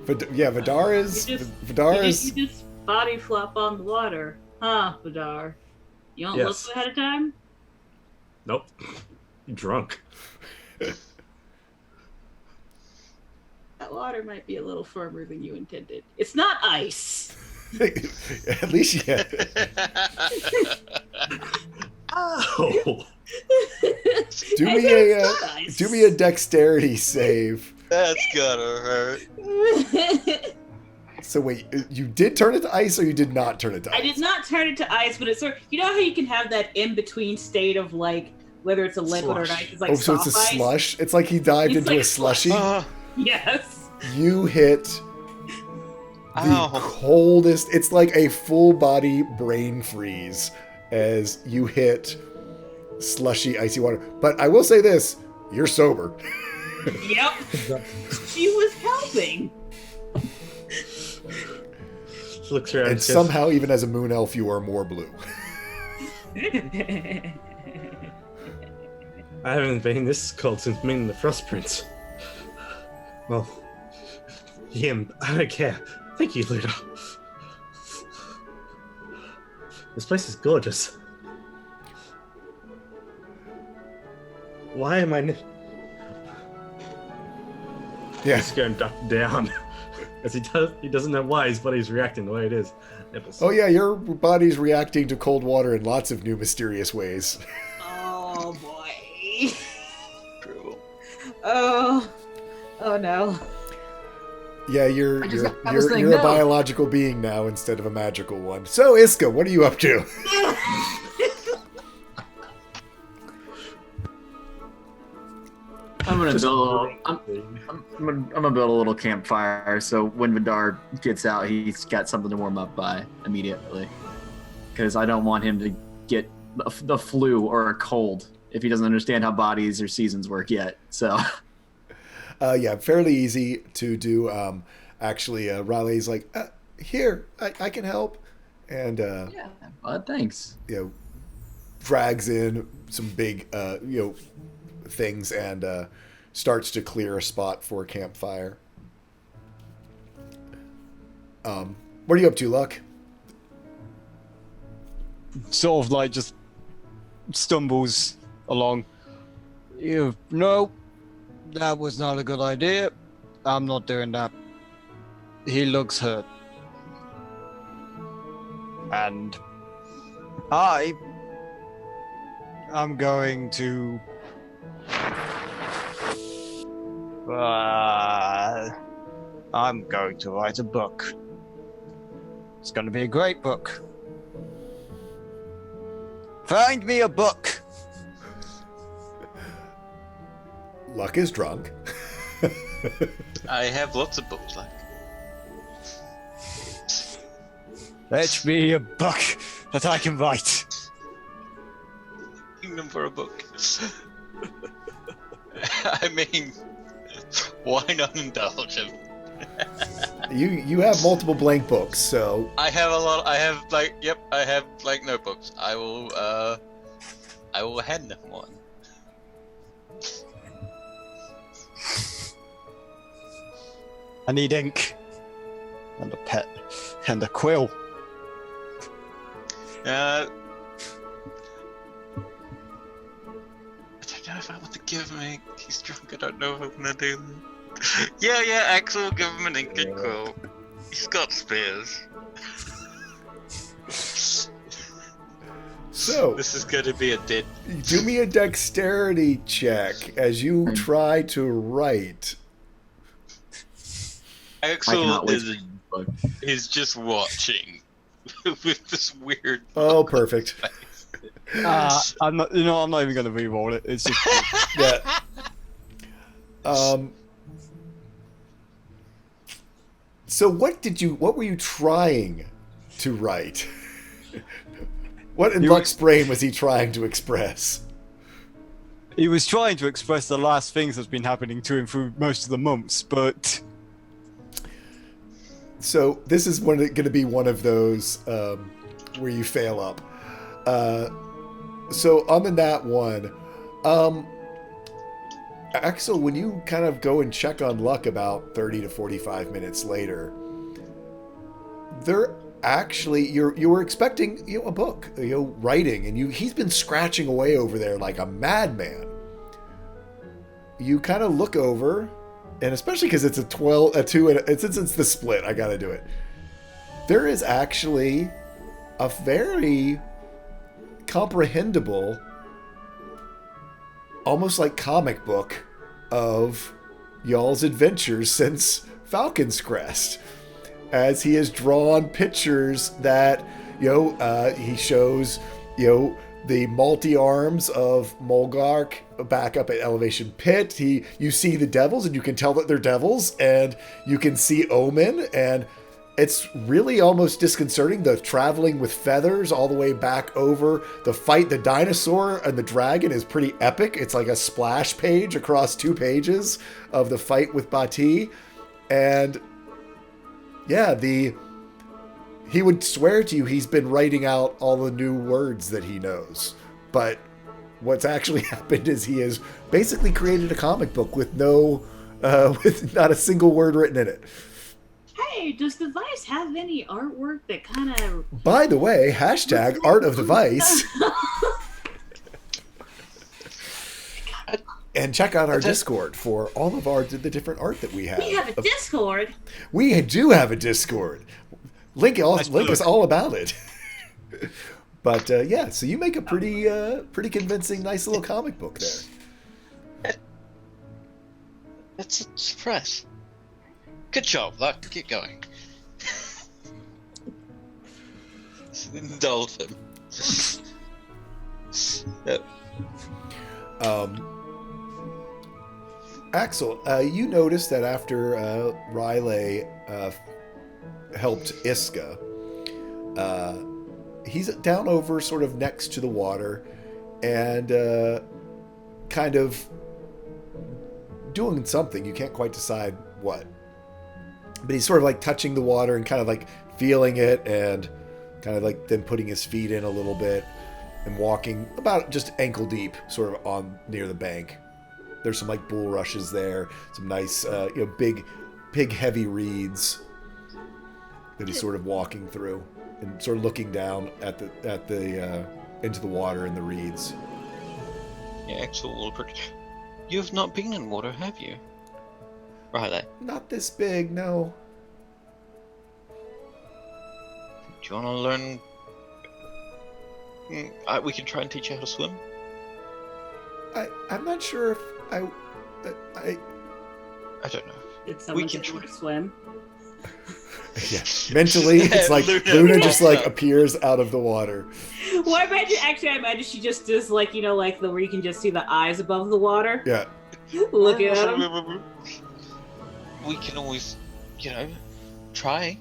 Vidar is. You just- Vidar you is. just body flop on the water. Huh, Vidar? You don't Yes. look ahead of time? Nope. You're drunk. That water might be a little firmer than you intended. It's not ice. At least yeah. Oh! Do I me said a it's not ice. do me a dexterity save. That's gotta hurt. So wait, you did turn it to ice, or you did not turn it to ice? I did not turn it to ice, but it's sort of, you know how you can have that in between state of like whether it's a liquid or an Slush. ice. It's like Oh, so it's a soft ice. slush. It's like he dived It's into like a slushy. Yes. You hit the Ow. coldest. It's like a full body brain freeze as you hit slushy, icy water. But I will say this: you're sober. Yep. She was helping. Looks around And says, somehow, even as a moon elf, you are more blue. I haven't been this cold since meeting the Frost Prince. Well, him, I don't care. Thank you, Ludo. This place is gorgeous. Why am I... Yeah. He's going down. As he doesn't know why his body's reacting the way it is. Nipples. Oh yeah, your body's reacting to cold water in lots of new mysterious ways. Oh boy. True. Oh. Oh no. Yeah, you're I just got this thing, a no. biological being now instead of a magical one. So Iska, what are you up to? I'm gonna build a little. I'm gonna build a little campfire. So when Vidar gets out, he's got something to warm up by immediately. Because I don't want him to get the flu or a cold if he doesn't understand how bodies or seasons work yet. So. Yeah, fairly easy to do. Actually, Raleigh's like, here, I can help, and Yeah, thanks. drags in some big things and starts to clear a spot for a campfire. What are you up to, Luck? Sort of like just stumbles along. No, that was not a good idea. I'm not doing that. He looks hurt. And I'm going to write a book. It's going to be a great book. Find me a book. Luck is drunk. I have lots of books, like. Fetch me a book that I can write. Kingdom for a book. I mean, Why not indulge him? You have multiple blank books, so I have a lot. I have like notebooks. I will hand him one. I need ink. And a pet. And a quill. I don't know if I want to give him ink. He's drunk. I don't know if I'm gonna do that. Yeah, Axel will give him an ink and quill. He's got spares. so This is gonna be a dead. do me a dexterity check as you try to write. I Axel cannot wait is for this book. just watching with this weird. Oh, perfect. I'm not. You know, I'm not even gonna re-roll it. It's just. Yeah. So what were you trying to write? What in Luck's brain was he trying to express? He was trying to express the last things that's been happening to him through most of the months, but So this is going to be one of those where you fail up. So on the nat one, Axel, when you kind of go and check on Luck about 30 to 45 minutes later, they're actually you were expecting a book, writing, and he's been scratching away over there like a madman. You kind of look over, and especially because it's a 2, and since it's the split, I got to do it. There is actually a very comprehensible, almost like comic book of y'all's adventures since Falcon's Crest, as he has drawn pictures that he shows the multi-arms of Molgark back up at Elevation Pit. You see the devils, and you can tell that they're devils, and you can see Omen, and it's really almost disconcerting. The traveling with feathers all the way back over. The fight, the dinosaur and the dragon is pretty epic. It's like a splash page across 2 pages of the fight with Bati. And yeah, he would swear to you he's been writing out all the new words that he knows. But what's actually happened is he has basically created a comic book with with not a single word written in it. Hey, does the Vice have any artwork that kind of... By the way, hashtag Art of the Vice. And check out our Discord for all of the different art that we have. We have a Discord? We do have a Discord. Link us all about it. But yeah, so you make a pretty convincing, nice little comic book there. That's a surprise. Good job, Luck. Keep going. Indulge him. Yep. Axel, you noticed that after Riley helped Iska, he's down over sort of next to the water and kind of doing something. You can't quite decide what. But he's sort of like touching the water and kind of like feeling it and kind of like then putting his feet in a little bit and walking about just ankle deep sort of on near the bank. There's some like bulrushes there, some nice, big heavy reeds that he's sort of walking through and sort of looking down at the into the water and the reeds. Yeah, Axel, you have not been in water, have you? Right. Not this big, no. Do you want to learn? We can try and teach you how to swim. I'm not sure if I don't know. Did someone can teach you try. to swim? Yeah, mentally, it's like Luna just like appears out of the water. Well, I imagine she just does like like the where you can just see the eyes above the water. Yeah. Looking at him. We can always, try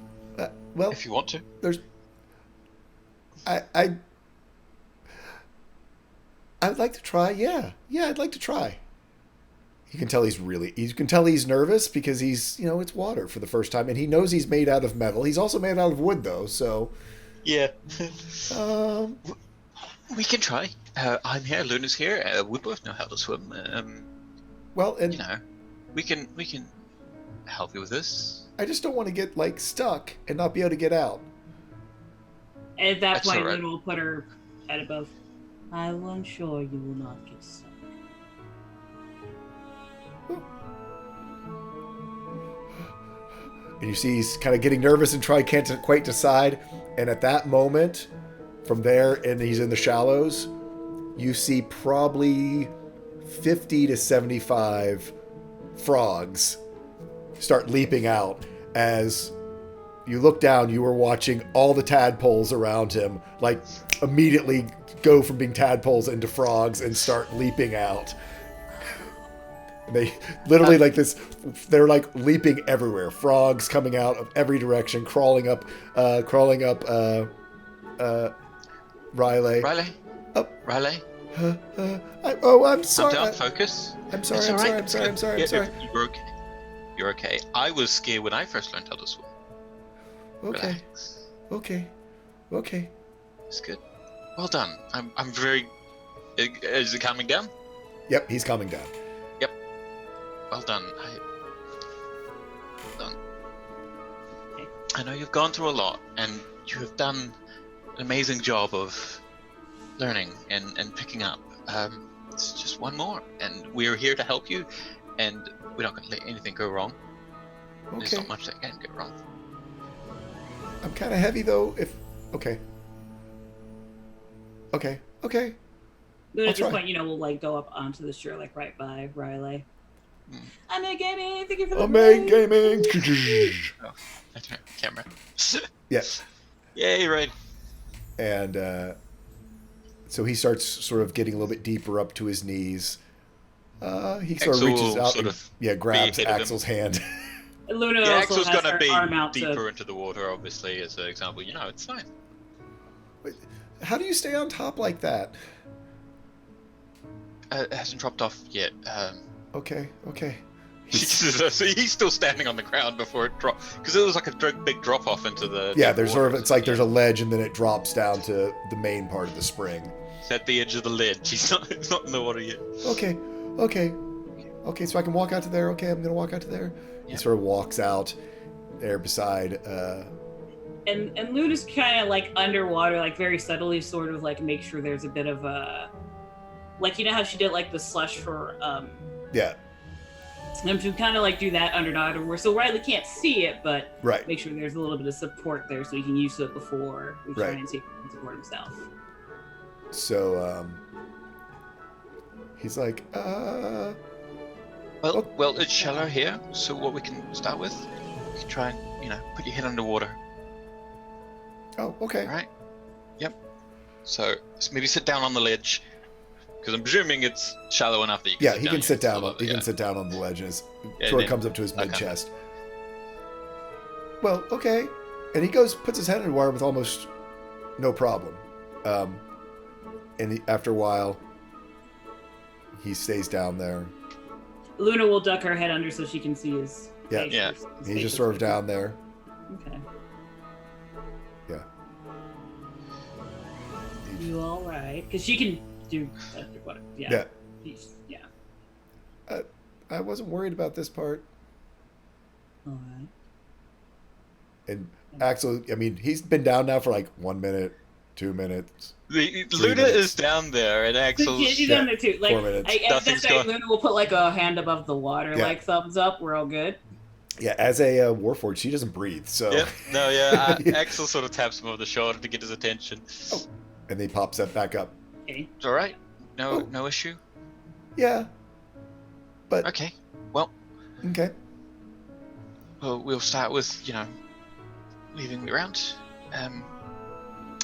Well, if you want to. there's. I'd like to try. Yeah, I'd like to try. You can tell he's nervous because he's, it's water for the first time, and he knows he's made out of metal. He's also made out of wood, though, so. Yeah. Um, We can try. I'm here. Luna's here. We both know how to swim. well, and we can help you with this. I just don't want to get stuck and not be able to get out. And at that That's point, all right. Luna will put her head above. I will ensure you will not get stuck. And you see he's kind of getting nervous and can't quite decide. And at that moment, from there, and he's in the shallows, you see probably 50 to 75 frogs start leaping out. As you look down, you were watching all the tadpoles around him, immediately go from being tadpoles into frogs and start leaping out. They literally they're leaping everywhere. Frogs coming out of every direction, crawling up Riley. Riley? Up. Riley? I'm sorry. Calm down, focus. I'm sorry. It's I'm all sorry. right, I'm it's sorry. good. I'm sorry. Yeah, I'm sorry. You're okay. You're okay. I was scared when I first learned how to swim. Okay. Relax. Okay. It's good. Well done. I'm very... Is it calming down? Yep, he's coming down. Well done. I know you've gone through a lot, and you have done an amazing job of learning and picking up. It's just one more, and we're here to help you, and we're not going to let anything go wrong. There's Okay. not much that can go wrong. I'm kind of heavy though. Okay. Luna, I'll at this try. point, we'll go up onto the shore, right by Riley. Mm. I'm a gaming. Thank you for the Amazing raid. gaming. Oh, I turn camera. Yeah. Yay, right. And so he starts sort of getting a little bit deeper up to his knees. He sort of Axel reaches will out sort and of grabs be ahead of him. Axel's hand. Luna Yeah, also Axel's has gonna her be arm out deeper into the water, obviously, as an example. It's fine. How do you stay on top like that? It hasn't dropped off yet. Okay. So he's still standing on the ground before it dropped, because it was like a big drop off into the. Yeah, deep there's water. sort of, it's like there's a ledge and then it drops down to the main part of the spring. It's at the edge of the ledge. It's not in the water yet. Okay, so I can walk out to there. Okay, I'm gonna walk out to there. He Yep. sort of walks out there beside. And Luna's kind of underwater, very subtly, sort of make sure there's a bit of a, how she did the slush for Yeah, them to kind of do that underwater, so Riley can't see it, but right. make sure there's a little bit of support there so he can use it before we try Right. and see if he can support himself. So he's like, Well, it's shallow here, so what we can start with, you can try and put your head underwater. oh, okay. All right. Yep. So maybe sit down on the ledge, because I'm presuming it's shallow enough that you can. Yeah, sit he down can sit down. Absolutely, He yeah. can sit down on the ledge, and his Yeah, sword then- comes up to his okay. mid chest. Well, okay, and he puts his head in the water with almost no problem. And after a while, he stays down there. Luna will duck her head under so she can see his Yeah. face. Yeah. His He's face just is sort of facing- down there. Okay. Yeah. You all right? Because she can do what? Yeah. Yeah. I wasn't worried about this part. All right. And Axel, I mean, he's been down now for 1 minute, 2 minutes. Luna minutes. is down there, and Axel's. Yeah, she's down there too. 4 minutes. Nothing's That's why going- Luna will put a hand above the water, Yeah. thumbs up. We're all good. Yeah, as a Warforged, she doesn't breathe, so. Yep. No, yeah. Axel sort of taps him over the shoulder to get his attention. And then he pops that back up. Okay. It's all right. No, Oh. no issue. Yeah. But, Okay. Well, okay. we'll start with leaving me around.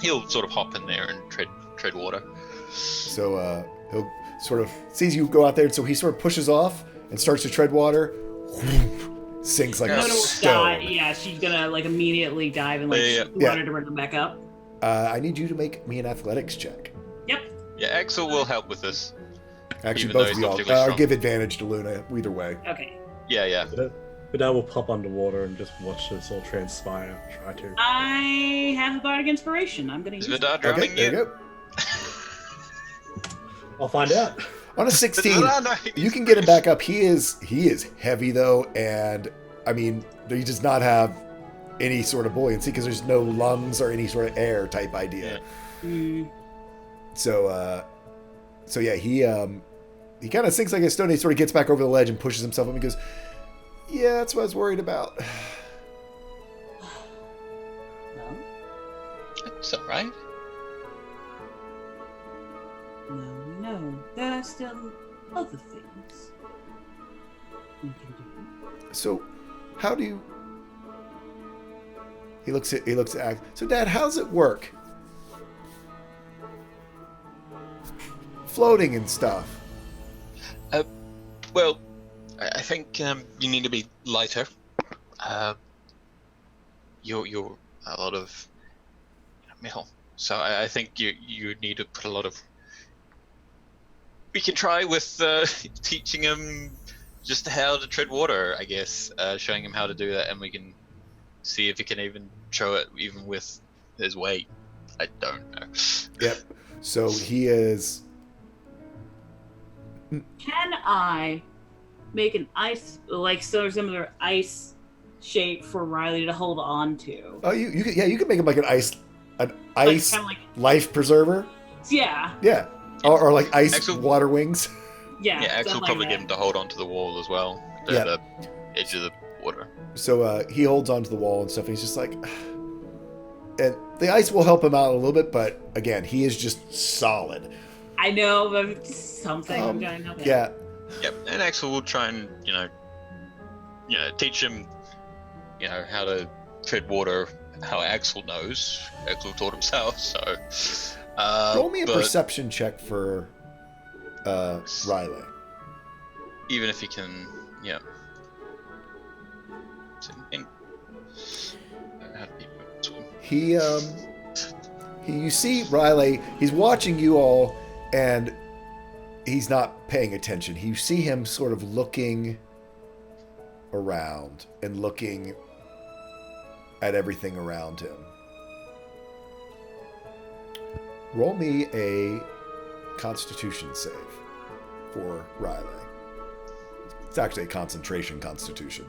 He'll sort of hop in there and tread water. So he'll sort of sees you go out there, so he sort of pushes off and starts to tread water. Sinks like a Luna will stone. dive. Yeah, she's gonna immediately dive and Yeah. shoot the water to bring him back up. I need you to make me an athletics check. Yep. Yeah, Axel will help with this. Actually, Even though both of he's y'all. not particularly I'll strong. give advantage to Luna either way. Okay. Yeah. But I will pop underwater and just watch this all transpire. Try to. I have a bardic inspiration. I'm gonna Is use it. Vidar drowning Okay, there you yet? go. I'll find out. On a Is 16, Vidar not- you can get him back up. He is heavy though, and I mean, he does not have any sort of buoyancy because there's no lungs or any sort of air type idea. Mm. So yeah, he kind of sinks like a stone. He sort of gets back over the ledge and pushes himself up and goes, "Yeah, that's what I was worried about." No. It's alright. No. There are still other things we can do. So, how do you? He looks at Axe. So, Dad, how's it work? Floating and stuff. Well, I think you need to be lighter. You're a lot of metal, so I think you need to put a lot of. We can try with teaching him just how to tread water, I guess, showing him how to do that, and we can see if he can even show it even with his weight. I don't know. Yep. So he is. Can I make an ice, like similar ice shape for Riley to hold on to? Oh, you can make him like an ice Kinda like, life preserver. yeah. Yeah. Or like ice Axel- water wings. Yeah. Yeah, Axe will something probably like get him to hold onto the wall as well, Yeah. the edge of the water. So he holds onto the wall and stuff. And he's just like, and the ice will help him out a little bit, but again, he is just solid. I know, but it's something I'm trying to help him. Yeah. Yep, and Axel will try and teach him, how to tread water. How Axel knows. Axel taught himself, so. Roll me a but perception check for Riley. even if he can, yeah. How do you swim? You see Riley, he's watching you all and he's not paying attention. You see him sort of looking around and looking at everything around him. Roll me a Constitution save for Riley. It's actually a concentration Constitution.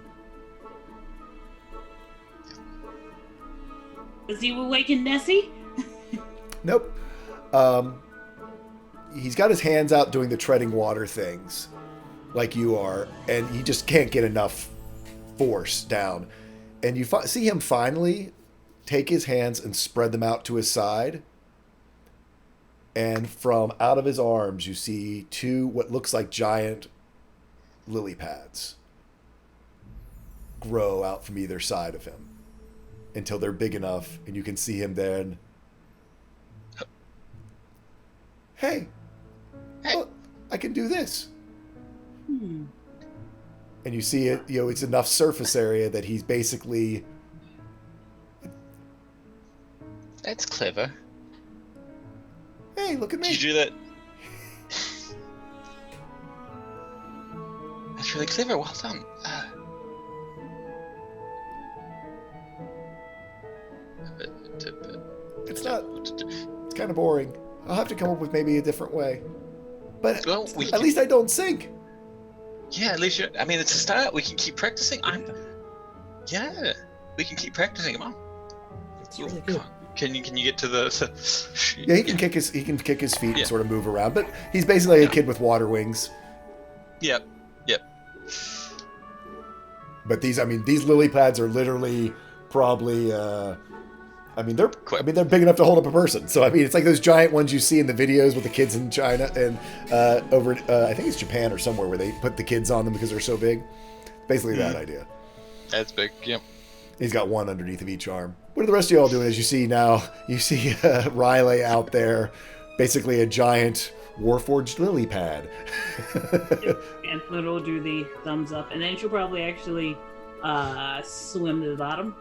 Does he awaken Nessie? Nope. He's got his hands out doing the treading water things like you are, and he just can't get enough force down. And you see him finally take his hands and spread them out to his side. And from out of his arms, you see two what looks like giant lily pads grow out from either side of him until they're big enough, and you can see him then. Hey, look, I can do this. Hmm. And you see it, it's enough surface area that he's basically. That's clever. Hey, look at me. Did you do that? That's really clever. Well done. It's not. It's kind of boring. I'll have to come up with maybe a different way. But Well, at least I don't sink. Yeah, at least I mean, it's a start. We can keep practicing. Yeah, we can keep practicing. Come on. It's really good. Can you get to the? Yeah, he can kick his feet and sort of move around, but he's basically a kid with water wings. Yep. But these lily pads are literally probably. They're big enough to hold up a person. So it's like those giant ones you see in the videos with the kids in China and over I think it's Japan or somewhere where they put the kids on them because they're so big. Basically that idea. That's big. Yep. He's got one underneath of each arm. What are the rest of y'all doing? As you see Riley out there, basically a giant Warforged lily pad. And Pluto will do the thumbs up, and then she'll probably actually swim to the bottom.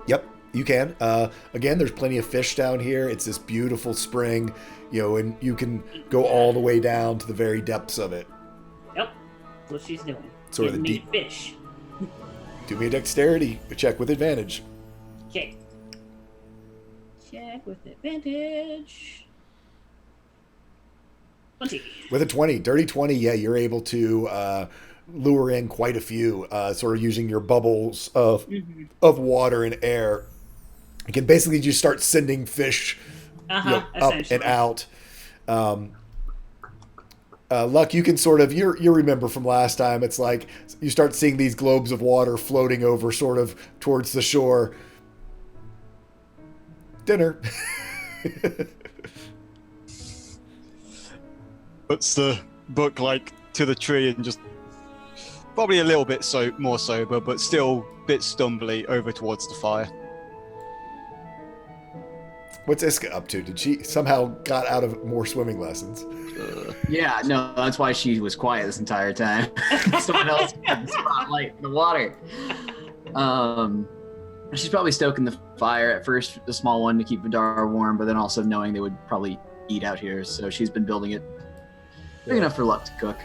Yep. You can. Again, there's plenty of fish down here. It's this beautiful spring, and you can go all the way down to the very depths of it. Yep. That's what she's doing. Sort of the Giving me deep. fish. Do me a dexterity check with advantage. Okay. Check with advantage. 20. With a 20, dirty 20, yeah, you're able to lure in quite a few, sort of using your bubbles of water and air. You can basically just start sending fish up and out. Luck, you can sort of, you remember from last time, it's like you start seeing these globes of water floating over sort of towards the shore. Dinner. Puts the book like to the tree and just probably a little bit more sober, but still a bit stumbly over towards the fire. What's Iska up to? Did she somehow got out of more swimming lessons? Yeah, no, that's why she was quiet this entire time. Someone else had the spotlight in the water. She's probably stoking the fire at first, a small one to keep Vidar warm, but then also knowing they would probably eat out here, so she's been building it big enough for Luck to cook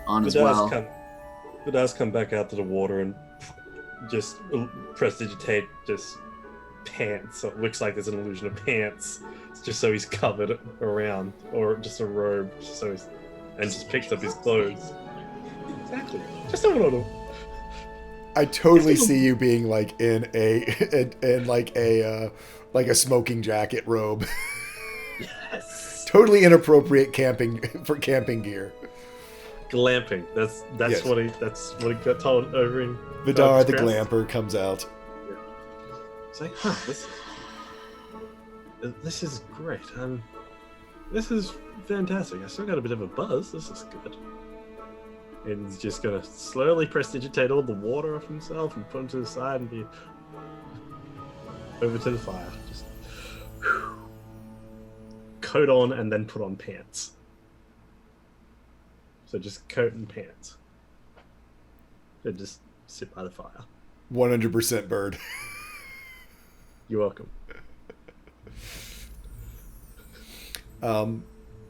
on as well. Vidar's come back out to the water and just prestidigitate just pants. So it looks like there's an illusion of pants. It's just so he's covered around, or just a robe, and just picks up his clothes. Exactly. Just a little. I totally see you being like in like a smoking jacket robe. Yes. Totally inappropriate for camping gear. Glamping. That's Yes. what he got told over in Vidar the Stress. glamper comes out. It's like, this is great. This is fantastic. I still got a bit of a buzz. This is good. And he's just gonna slowly prestidigitate all the water off himself and put him to the side and be over to the fire. Just coat on and then put on pants. So just coat and pants. And just sit by the fire. 100% bird. You're welcome.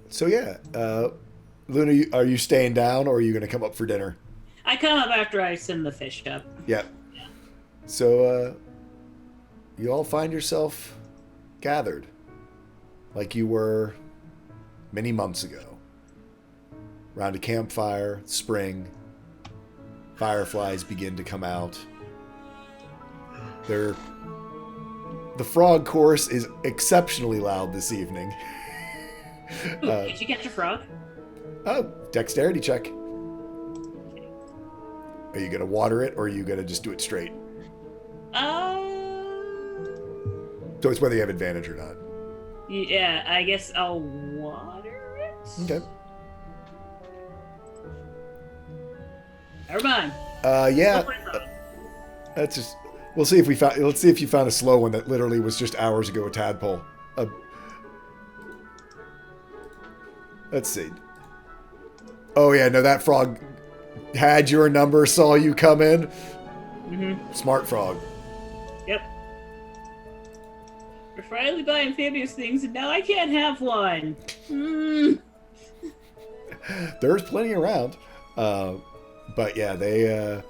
So yeah, Luna, are you staying down or are you going to come up for dinner? I come up after I send the fish up. Yeah. So you all find yourself gathered like you were many months ago. Around a campfire, spring, fireflies begin to come out. The frog chorus is exceptionally loud this evening. Ooh, did you catch a frog? Oh, dexterity check. Are you going to water it or are you going to just do it straight? So it's whether you have advantage or not. Yeah, I guess I'll water it. Okay. Never mind. Yeah. Go for it, frog. That's just. Let's see if you found a slow one that literally was just hours ago. A tadpole. Let's see. Oh yeah, no, that frog had your number, saw you come in. Mm-hmm. Smart frog. Yep. We're finally buying amphibious things, and now I can't have one. There's plenty around, but yeah, they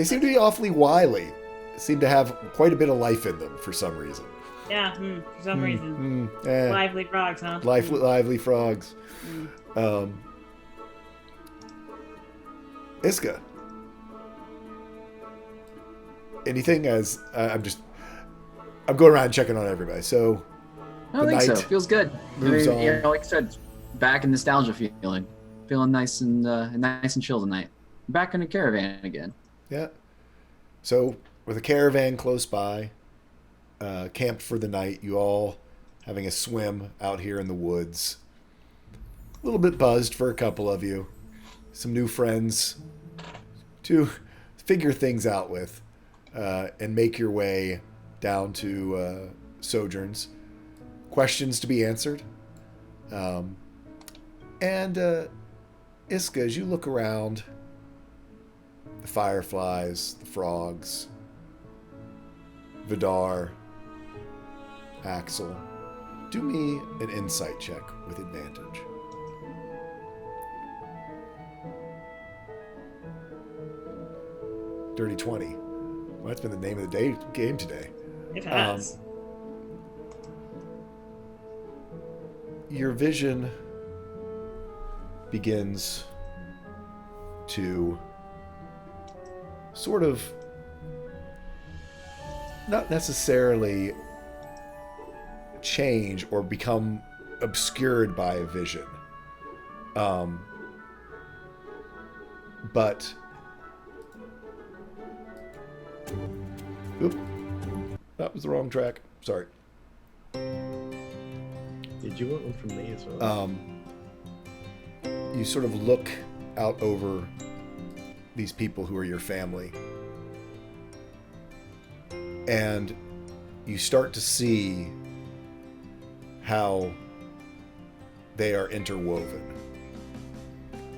seem to be awfully wily. Seem to have quite a bit of life in them for some reason. Yeah, for some reason. Eh. Lively frogs, huh? Lively frogs. Iska. Anything? As I'm going around checking on everybody. So I don't think so. night Feels good. moves on. Yeah, like I said, back in nostalgia feeling nice and chill tonight. Back in a caravan again. Yeah. So with a caravan close by, camped for the night, you all having a swim out here in the woods. A little bit buzzed for a couple of you. Some new friends to figure things out with, and make your way down to Sojourn's. Questions to be answered. And Iska, as you look around, the fireflies, the frogs, Vidar, Axel, do me an insight check with advantage. Dirty 20. Well, that's been the name of the game today. It has. Your vision begins to sort of not necessarily change or become obscured by a vision. But oop, that was the wrong track. Sorry. Did you want one from me as well? You sort of look out over these people who are your family, and you start to see how they are interwoven.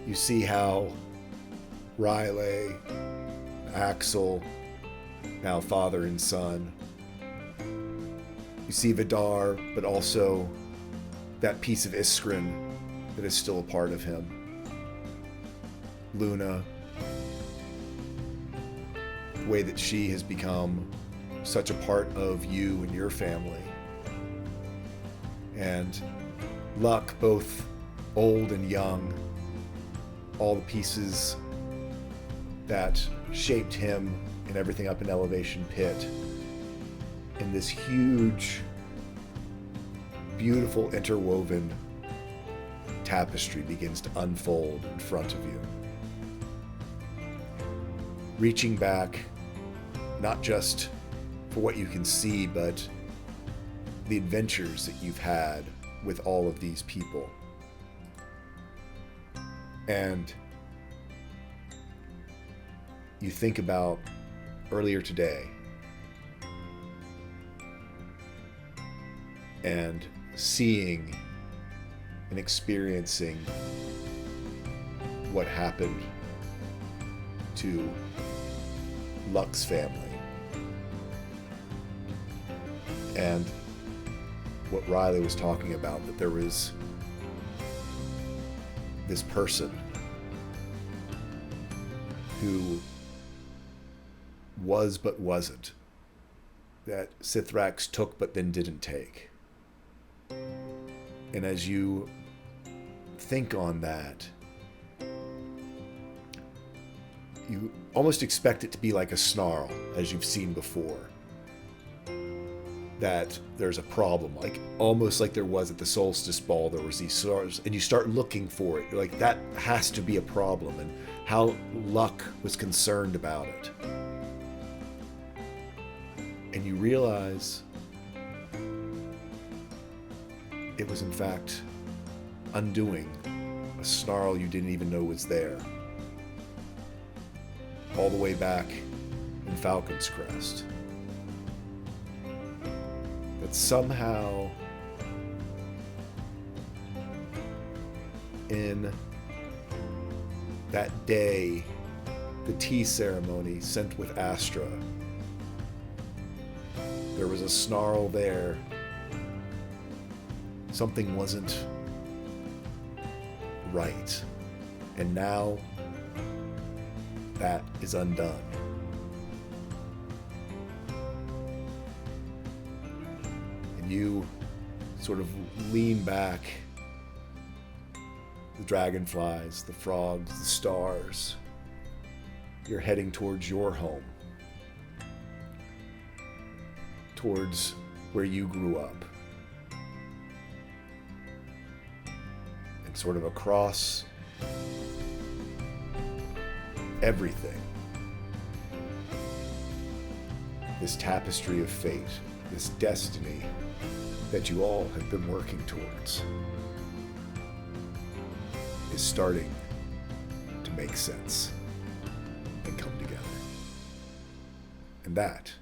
You see how Riley, Axel, now father and son. You see Vidar, but also that piece of Iskrin that is still a part of him. Luna, the way that she has become such a part of you and your family. And Luck, both old and young, all the pieces that shaped him and everything up in Elevation Pit, in this huge, beautiful, interwoven tapestry begins to unfold in front of you. Reaching back, not just for what you can see, but the adventures that you've had with all of these people. And you think about earlier today and seeing and experiencing what happened to Luck's family and what Riley was talking about, that there was this person who was but wasn't, that Sithrax took but then didn't take. And as you think on that, you almost expect it to be like a snarl, as you've seen before. That there's a problem, like almost like there was at the Solstice Ball, there was these stars, and you start looking for it. You're like, that has to be a problem, and how Luck was concerned about it. And you realize it was in fact undoing a snarl you didn't even know was there. All the way back in Falcon's Crest. That somehow in that day, the tea ceremony sent with Astra, there was a snarl there. Something wasn't right. And now that is undone. And you sort of lean back. The dragonflies, the frogs, the stars. You're heading towards your home. Towards where you grew up. And sort of across everything, this tapestry of fate, this destiny that you all have been working towards, is starting to make sense and come together. And that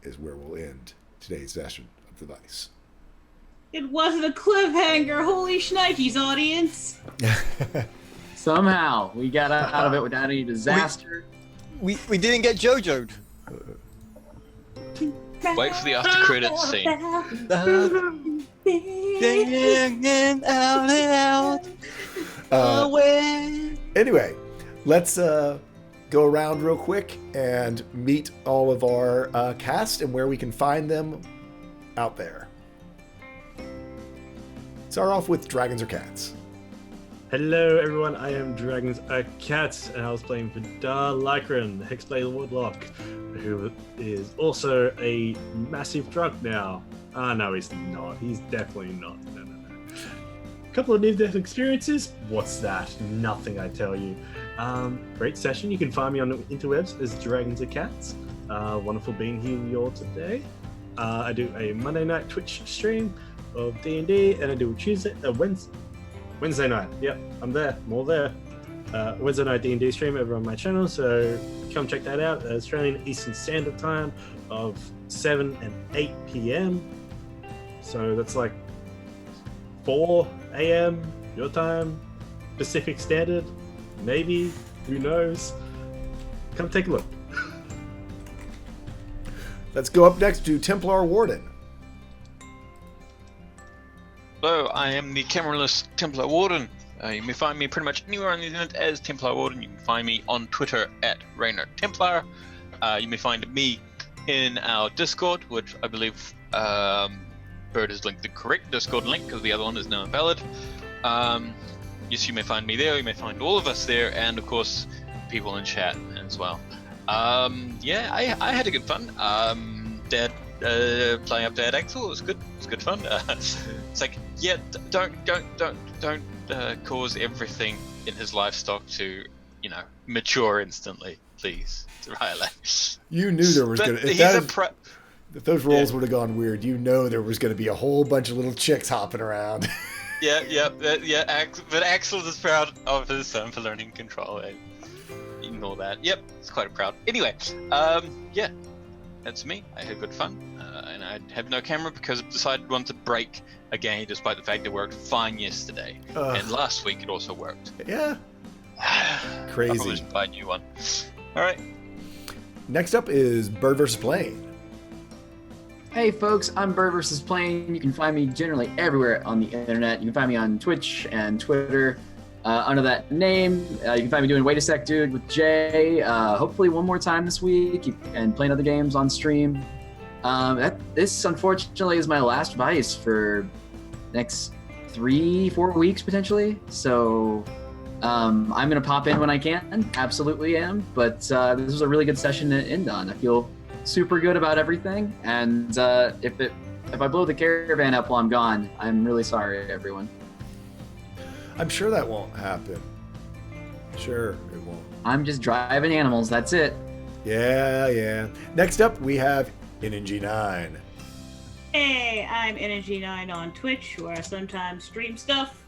is where we'll end today's session of The Vice. It wasn't a cliffhanger. Holy shnikes, audience. Somehow we got out of it without any disaster. We didn't get JoJo'd. Wait for the after credits scene. Singing out loud away. Anyway, let's go around real quick and meet all of our cast and where we can find them out there. Start off with Dragons or Cats. Hello everyone, I am Dragons are Cats, and I was playing Vidar Lycran, the Hexblade Warlock, who is also a massive drunk now. No, he's not. He's definitely not. No. Couple of near-death experiences. What's that? Nothing, I tell you. Great session. You can find me on the interwebs as Dragons are Cats. Wonderful being here with you all today. I do a Monday night Twitch stream of D&D, and I do a Wednesday night. Yep, I'm there. I'm all there. Wednesday night D&D stream over on my channel, so come check that out. Australian Eastern Standard Time of 7 and 8 p.m. So that's like 4 a.m. your time, Pacific Standard, maybe, who knows. Come take a look. Let's go up next to Templar Warden. Hello, I am the cameraless Templar Warden. You may find me pretty much anywhere on the internet as Templar Warden. You can find me on Twitter at Rainer Templar. You may find me in our Discord, which I believe Bird has linked the correct Discord link because the other one is now invalid. Yes, you may find me there. You may find all of us there, and of course, people in chat as well. Yeah, I had a good fun. Dad playing up Dad Axel was good. It was good fun. It's like, yeah, don't cause everything in his livestock to, mature instantly, please, Riley. You knew there was going to... If those rolls would have gone weird, there was going to be a whole bunch of little chicks hopping around. Yeah. But Axel is proud of his son for learning control. Ignore that. Yep, it's quite proud. Anyway, yeah, that's me. I had good fun, and I have no camera because I decided I wanted to break again, despite the fact it worked fine yesterday, and last week it also worked. Yeah. Crazy. I'll buy a new one. All right. Next up is Bird vs. Plane. Hey folks, I'm Bird vs. Plane. You can find me generally everywhere on the internet. You can find me on Twitch and Twitter under that name. You can find me doing Wait a Sec Dude with Jay, hopefully one more time this week, and playing other games on stream. This unfortunately is my last Vice for next 3-4 weeks potentially. So I'm going to pop in when I can, absolutely am. But this was a really good session to end on. I feel super good about everything, and if I blow the caravan up while I'm gone, I'm really sorry, everyone. I'm sure that won't happen. Sure, it won't. I'm just driving animals, that's it. Yeah. Next up, we have NNG9. Hey, I'm Energy9 on Twitch, where I sometimes stream stuff.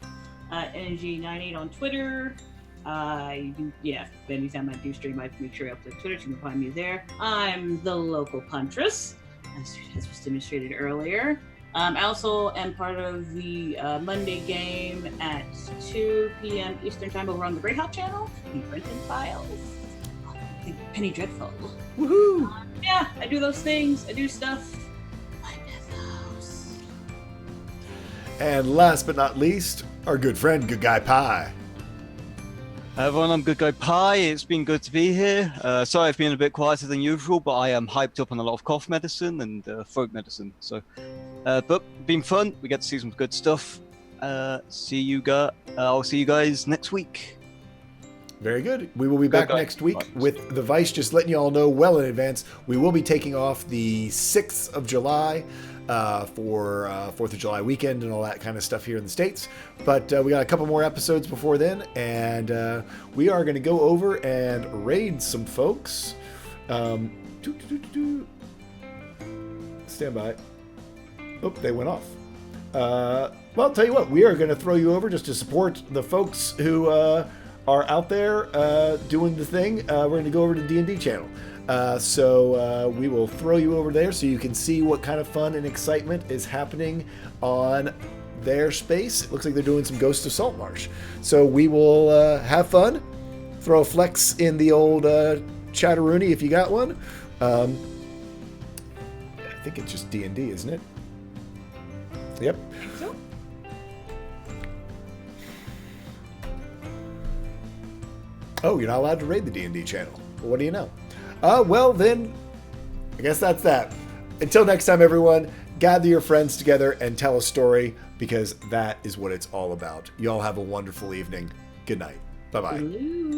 Energy98 on Twitter. Anytime I do stream, I make sure I upload Twitter, so you can find me there. I'm the local puntress, as was demonstrated earlier. I also am part of the Monday game at 2 p.m. Eastern Time over on the Great Hot channel, the Brenton Files. The Penny Dreadful. Woohoo! Yeah, I do those things. I do stuff. My mythos. And last but not least, our good friend, Good Guy Pie. Hi everyone, I'm Good Guy Pie. It's been good to be here. Sorry I've been a bit quieter than usual, but I am hyped up on a lot of cough medicine and throat medicine. So, but been fun. We get to see some good stuff. I'll see you guys next week. Very good. We will be back next week with the Vice. Just letting you all know well in advance, we will be taking off the 6th of July for 4th of July weekend and all that kind of stuff here in the States. But we got a couple more episodes before then, and we are going to go over and raid some folks. Stand by. Oh, they went off. Well, I'll tell you what, we are going to throw you over just to support the folks who are out there doing the thing. We're going to go over to the D&D channel. So we will throw you over there so you can see what kind of fun and excitement is happening on their space. It looks like they're doing some Ghost of Saltmarsh. So we will have fun. Throw a flex in the old chatteroony if you got one. I think it's just D&D, isn't it? Yep. Think so? Oh, you're not allowed to raid the D&D channel. Well, what do you know? Well, then, I guess that's that. Until next time, everyone, gather your friends together and tell a story, because that is what it's all about. Y'all have a wonderful evening. Good night. Bye-bye. Ooh.